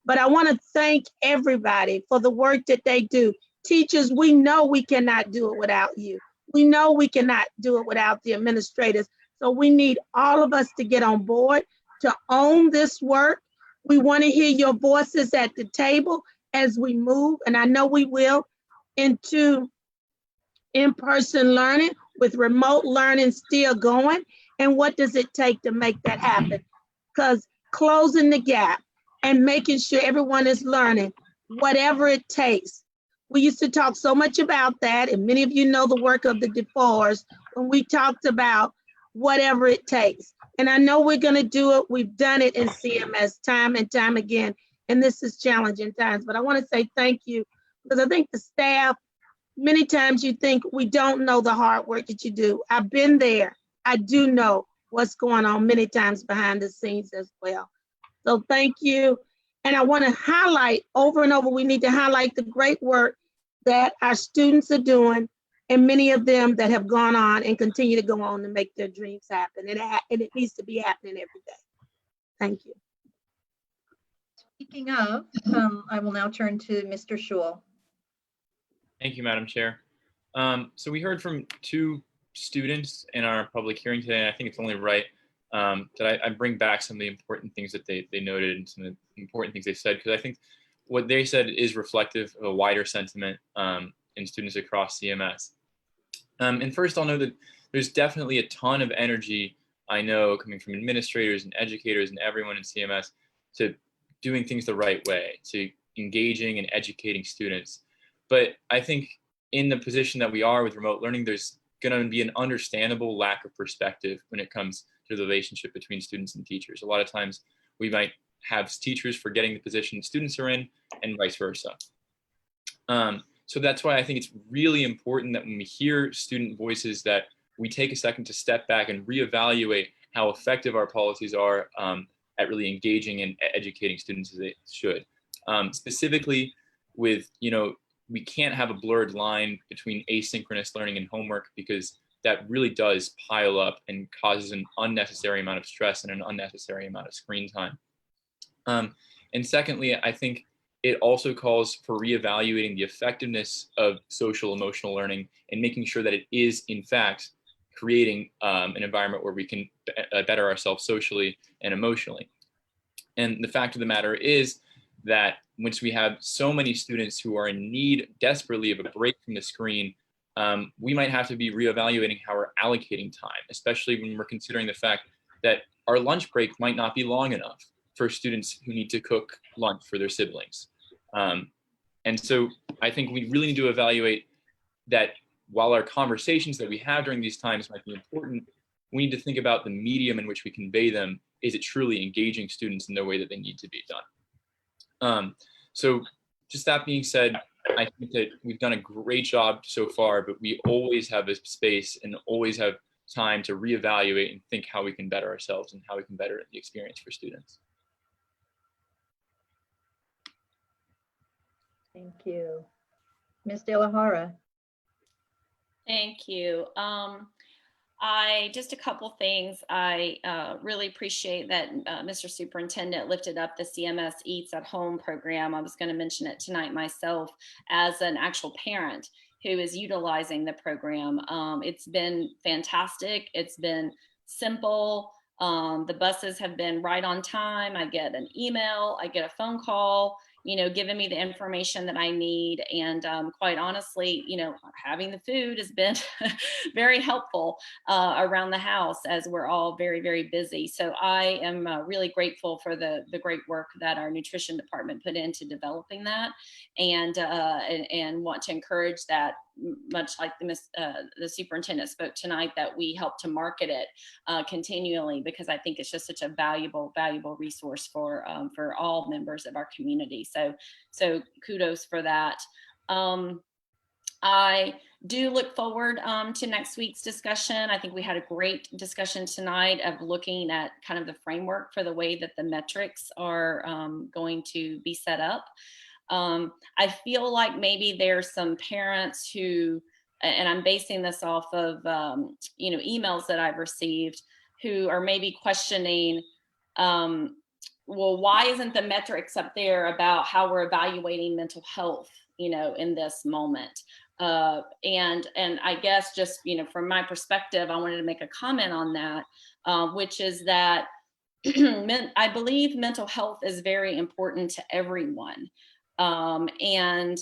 [SPEAKER 15] But I want to thank everybody for the work that they do. Teachers, we know we cannot do it without you. We know we cannot do it without the administrators. So we need all of us to get on board, to own this work. We want to hear your voices at the table as we move, and I know we will, into in-person learning with remote learning still going. And what does it take to make that happen? Because closing the gap and making sure everyone is learning, whatever it takes. We used to talk so much about that, and many of you know the work of the DeFores when we talked about whatever it takes. And I know we're going to do it. We've done it in CMS time and time again, and this is challenging times. But I want to say thank you, because I think the staff, many times you think we don't know the hard work that you do. I've been there. I do know what's going on many times behind the scenes as well. So thank you. And I want to highlight over and over, we need to highlight the great work that our students are doing, and many of them that have gone on and continue to go on to make their dreams happen. And it needs to be happening every day. Thank you.
[SPEAKER 3] Speaking of, I will now turn to Mr. Schul.
[SPEAKER 9] Thank you, Madam Chair. So we heard from two students in our public hearing today, and I think it's only right that I bring back some of the important things that they noted and some of the important things they said, because I think what they said is reflective of a wider sentiment in students across CMS. And first, I'll know that there's definitely a ton of energy, I know, coming from administrators and educators and everyone in CMS to doing things the right way, to engaging and educating students. But I think in the position that we are with remote learning, there's going to be an understandable lack of perspective when it comes to the relationship between students and teachers. A lot of times we might have teachers forgetting the position students are in, and vice versa. So that's why I think it's really important that when we hear student voices that we take a second to step back and reevaluate how effective our policies are at really engaging and educating students as they should. Specifically with, we can't have a blurred line between asynchronous learning and homework, because that really does pile up and causes an unnecessary amount of stress and an unnecessary amount of screen time. And secondly, I think it also calls for reevaluating the effectiveness of social emotional learning and making sure that it is, in fact, creating an environment where we can better ourselves socially and emotionally. And the fact of the matter is that once we have so many students who are in need desperately of a break from the screen, we might have to be reevaluating how we're allocating time, especially when we're considering the fact that our lunch break might not be long enough for students who need to cook lunch for their siblings. And so I think we really need to evaluate that while our conversations that we have during these times might be important, we need to think about the medium in which we convey them. Is it truly engaging students in the way that they need to be done? So just that being said, I think that we've done a great job so far, but we always have a space and always have time to reevaluate and think how we can better ourselves and how we can better the experience for students.
[SPEAKER 3] Thank you. Ms. De La Hara.
[SPEAKER 14] Thank you. Just a couple things. I really appreciate that Mr. Superintendent lifted up the CMS Eats at Home program. I was going to mention it tonight myself as an actual parent who is utilizing the program. It's been fantastic. It's been simple. The buses have been right on time. I get an email, I get a phone call, you know, giving me the information that I need. And quite honestly, you know, having the food has been very helpful around the house as we're all very, very busy. So I am really grateful for the great work that our nutrition department put into developing that, and want to encourage that, much like the superintendent spoke tonight, that we help to market it continually, because I think it's just such a valuable resource for all members of our community. So kudos for that. I do look forward to next week's discussion. I think we had a great discussion tonight of looking at kind of the framework for the way that the metrics are going to be set up. I feel like maybe there's some parents who, and I'm basing this off of you know, emails that I've received, who are maybe questioning, well, why isn't the metrics up there about how we're evaluating mental health, you know, in this moment? And I guess just, you know, from my perspective, I wanted to make a comment on that, which is that I believe mental health is very important to everyone. And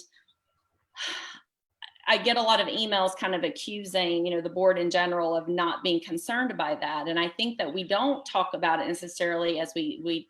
[SPEAKER 14] I get a lot of emails kind of accusing, you know, the board in general of not being concerned by that. And I think that we don't talk about it necessarily as we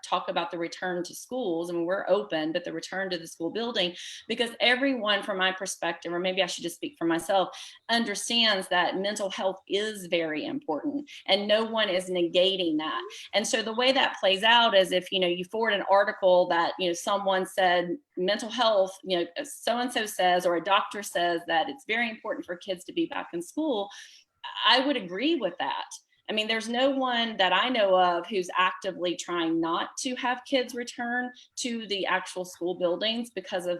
[SPEAKER 14] talk about the return to schools. I mean, we're open, but the return to the school building, because everyone, from my perspective, or maybe I should just speak for myself, understands that mental health is very important and no one is negating that. And so the way that plays out is if, you know, you forward an article that, you know, someone said mental health, you know, so-and-so says, or a doctor says that it's very important for kids to be back in school, I would agree with that. I mean, there's no one that I know of who's actively trying not to have kids return to the actual school buildings because of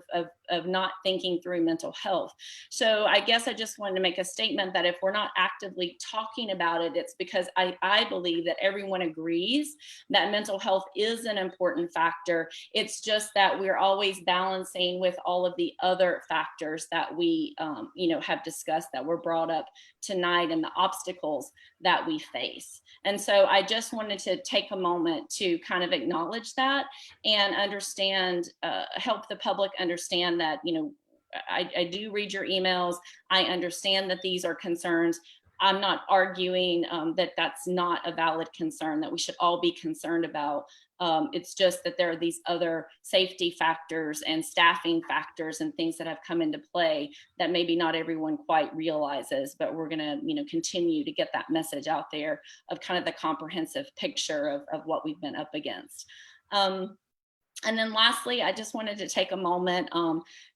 [SPEAKER 14] not thinking through mental health. So I guess I just wanted to make a statement that if we're not actively talking about it, it's because I believe that everyone agrees that mental health is an important factor. It's just that we're always balancing with all of the other factors that we, you know, have discussed, that were brought up tonight, and the obstacles that we face. And so I just wanted to take a moment to kind of acknowledge that and understand, help the public understand that, you know, I do read your emails. I understand that these are concerns. I'm not arguing that that's not a valid concern, that we should all be concerned about. It's just that there are these other safety factors and staffing factors and things that have come into play that maybe not everyone quite realizes, but we're going to, you know, continue to get that message out there of kind of the comprehensive picture of what we've been up against. And then lastly, I just wanted to take a moment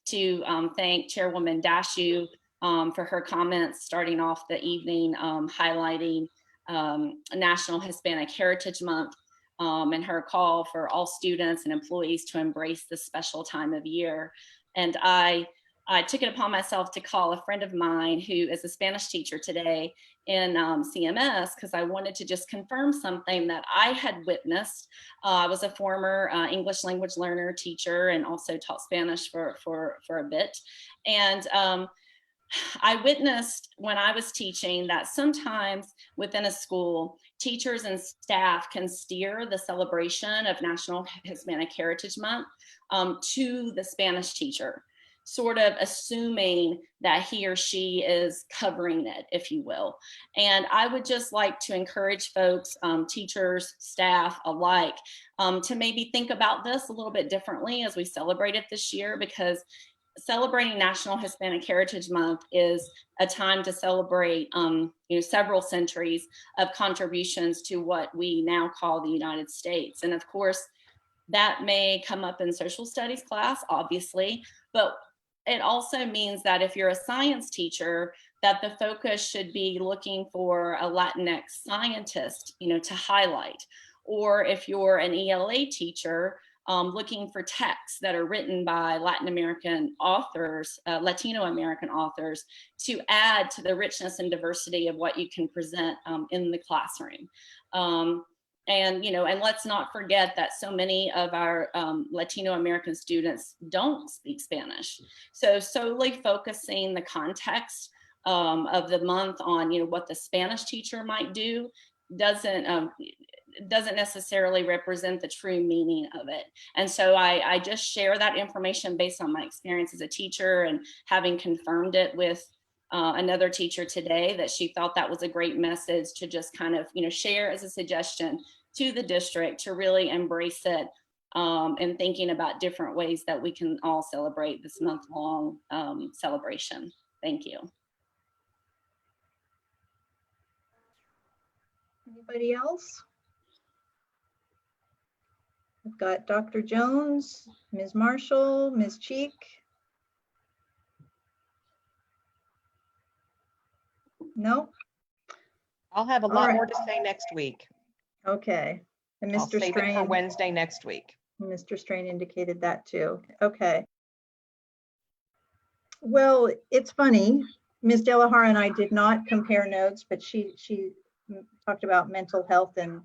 [SPEAKER 14] to thank Chairwoman Dashew for her comments starting off the evening, highlighting National Hispanic Heritage Month, and her call for all students and employees to embrace this special time of year. And I took it upon myself to call a friend of mine who is a Spanish teacher today in CMS, because I wanted to just confirm something that I had witnessed. I was a former English language learner, teacher, and also taught Spanish for a bit. And I witnessed when I was teaching that sometimes within a school, teachers and staff can steer the celebration of National Hispanic Heritage Month to the Spanish teacher, sort of assuming that he or she is covering it, if you will. And I would just like to encourage folks, teachers, staff alike, to maybe think about this a little bit differently as we celebrate it this year, because celebrating National Hispanic Heritage Month is a time to celebrate you know, several centuries of contributions to what we now call the United States. And of course, that may come up in social studies class, obviously, but it also means that if you're a science teacher, that the focus should be looking for a Latinx scientist, you know, to highlight. Or if you're an ELA teacher, looking for texts that are written by Latin American authors, Latino American authors, to add to the richness and diversity of what you can present in the classroom. And, you know, and let's not forget that so many of our Latino American students don't speak Spanish. So solely focusing the context of the month on, you know, what the Spanish teacher might do doesn't necessarily represent the true meaning of it. And so I just share that information based on my experience as a teacher and having confirmed it with another teacher today, that she thought that was a great message to just kind of, share as a suggestion to the district to really embrace it, and thinking about different ways that we can all celebrate this month-long celebration. Thank you.
[SPEAKER 3] Anybody else? I've got Dr. Jones, Ms. Marshall, Ms. Cheek. No?
[SPEAKER 13] I'll have a
[SPEAKER 3] All
[SPEAKER 13] lot
[SPEAKER 3] right.
[SPEAKER 13] more to say next week.
[SPEAKER 3] Okay. And
[SPEAKER 13] I'll
[SPEAKER 3] Mr.
[SPEAKER 13] save it for
[SPEAKER 3] Strain,
[SPEAKER 13] Wednesday next week.
[SPEAKER 3] Mr. Strain indicated that too. Okay. Well, it's funny. Ms. Delahar and I did not compare notes, but she talked about mental health, and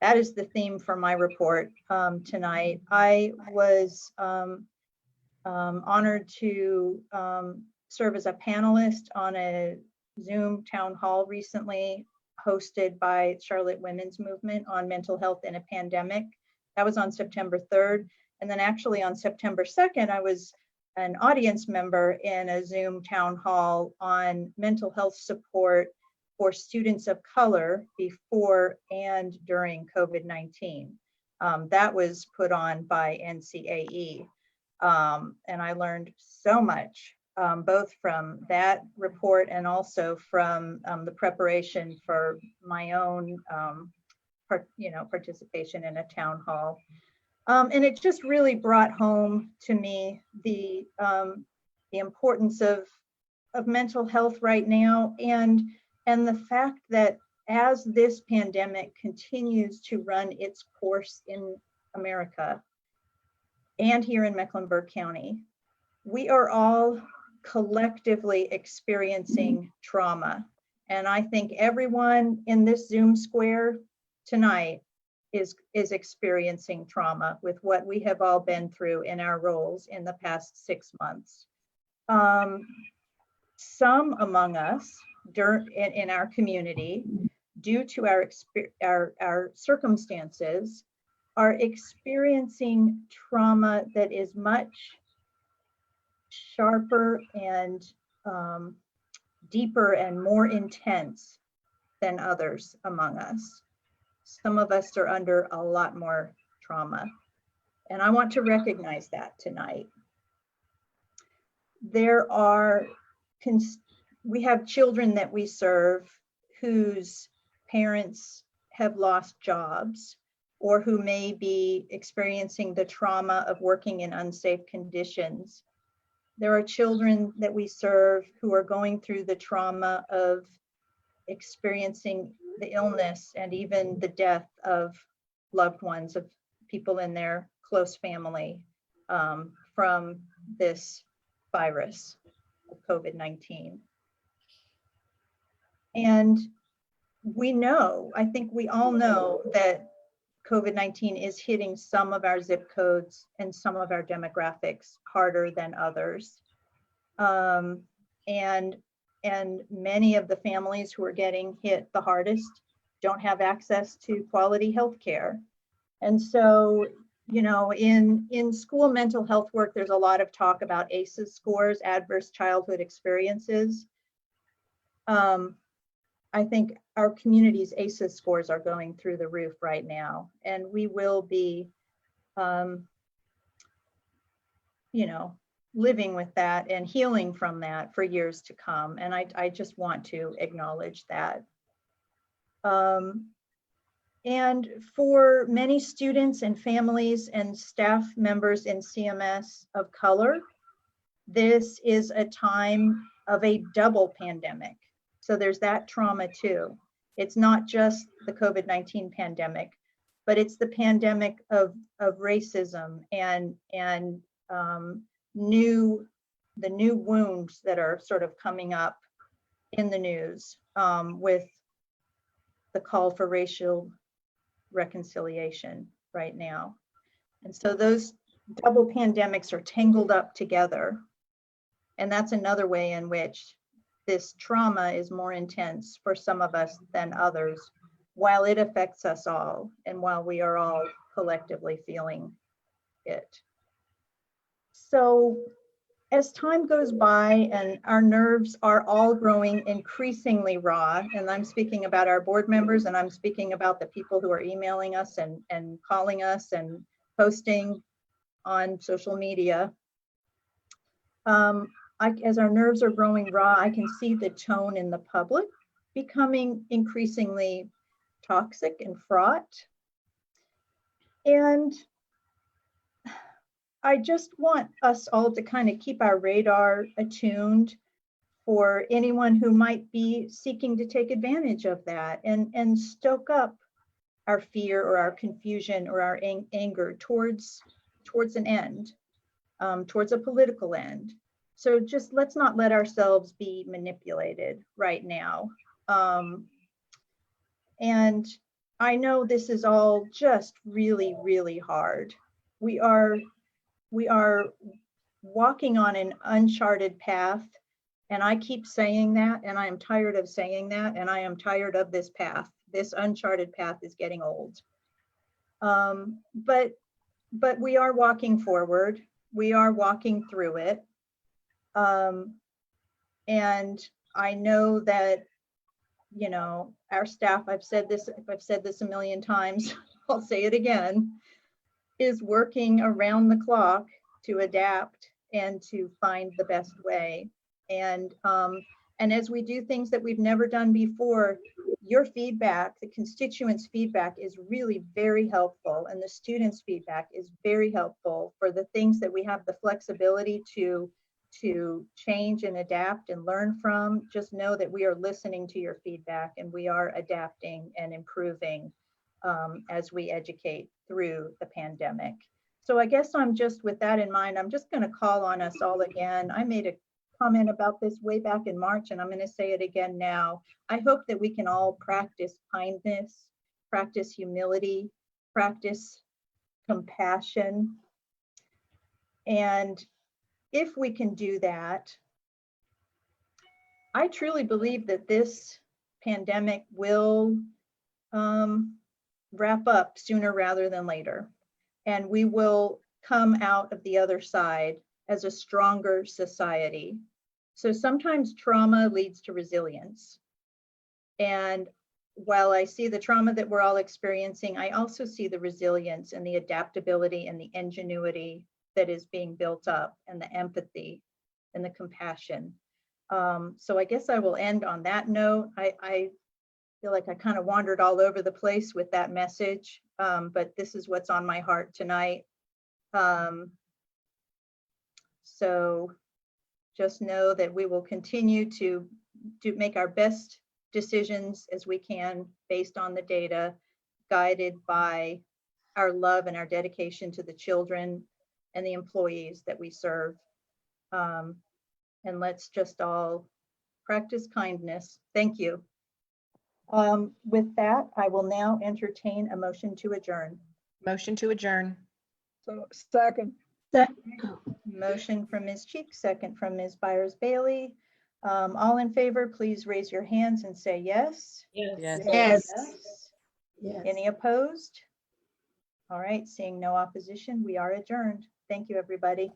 [SPEAKER 3] that is the theme for my report tonight. I was honored to serve as a panelist on a Zoom town hall recently hosted by Charlotte Women's Movement on mental health in a pandemic. That was on September 3rd. And then actually on September 2nd, I was an audience member in a Zoom town hall on mental health support for students of color before and during COVID-19. That was put on by NCAE. And I learned so much, both from that report and also from the preparation for my own participation in a town hall. And it just really brought home to me the importance of mental health right now, and the fact that as this pandemic continues to run its course in America and here in Mecklenburg County, we are all collectively experiencing trauma. And I think everyone in this Zoom square tonight is experiencing trauma with what we have all been through in our roles in the past 6 months. Some among us in our community, due to our circumstances, are experiencing trauma that is much sharper and deeper and more intense than others among us. Some of us are under a lot more trauma, and I want to recognize that tonight. We have children that we serve whose parents have lost jobs, or who may be experiencing the trauma of working in unsafe conditions. There are children that we serve who are going through the trauma of experiencing the illness and even the death of loved ones, of people in their close family from this virus of COVID-19. And we know, I think we all know, that COVID-19 is hitting some of our zip codes and some of our demographics harder than others. And many of the families who are getting hit the hardest don't have access to quality health care. And so, in school mental health work, there's a lot of talk about ACEs scores, adverse childhood experiences. I think our community's ACEs scores are going through the roof right now, and we will be, living with that and healing from that for years to come. And I just want to acknowledge that. And for many students and families and staff members in CMS of color, this is a time of a double pandemic. So there's that trauma too. It's not just the COVID-19 pandemic, but it's the pandemic of racism and the new wounds that are sort of coming up in the news with the call for racial reconciliation right now. And so those double pandemics are tangled up together. And that's another way in which this trauma is more intense for some of us than others while it affects us all and while we are all collectively feeling it. So as time goes by and our nerves are all growing increasingly raw, and I'm speaking about our board members, and I'm speaking about the people who are emailing us and calling us and posting on social media. As our nerves are growing raw, I can see the tone in the public becoming increasingly toxic and fraught. And I just want us all to kind of keep our radar attuned for anyone who might be seeking to take advantage of that and stoke up our fear or our confusion or our anger towards an end, towards a political end. So just let's not let ourselves be manipulated right now. And I know this is all just really, really hard. We are walking on an uncharted path, and I keep saying that, and I am tired of saying that, and I am tired of this path. This uncharted path is getting old. But we are walking forward. We are walking through it. And I know that, you know, our staff, I've said this a million times, I'll say it again, is working around the clock to adapt and to find the best way. And as we do things that we've never done before, your feedback, the constituents' feedback is really very helpful, and the students' feedback is very helpful for the things that we have the flexibility to change and adapt and learn from. Just know that we are listening to your feedback and we are adapting and improving as we educate through the pandemic. So I guess I'm just, with that in mind, I'm just going to call on us all again. I made a comment about this way back in March, and I'm going to say it again now. I hope that we can all practice kindness, practice humility, practice compassion. And if we can do that, I truly believe that this pandemic will wrap up sooner rather than later. And we will come out of the other side as a stronger society. So sometimes trauma leads to resilience. And while I see the trauma that we're all experiencing, I also see the resilience and the adaptability and the ingenuity that is being built up, and the empathy and the compassion. So I guess I will end on that note. I feel like I kind of wandered all over the place with that message, but this is what's on my heart tonight. So just know that we will continue to make our best decisions as we can based on the data, guided by our love and our dedication to the children and the employees that we serve. And let's just all practice kindness. Thank you. With that, I will now entertain a motion to adjourn.
[SPEAKER 13] Motion to adjourn.
[SPEAKER 2] So second.
[SPEAKER 3] Motion from Ms. Cheek, second from Ms. Byers-Bailey. All in favor, please raise your hands and say yes.
[SPEAKER 19] Yes.
[SPEAKER 15] Yes.
[SPEAKER 3] Yes. Any opposed? All right, seeing no opposition, we are adjourned. Thank you, everybody.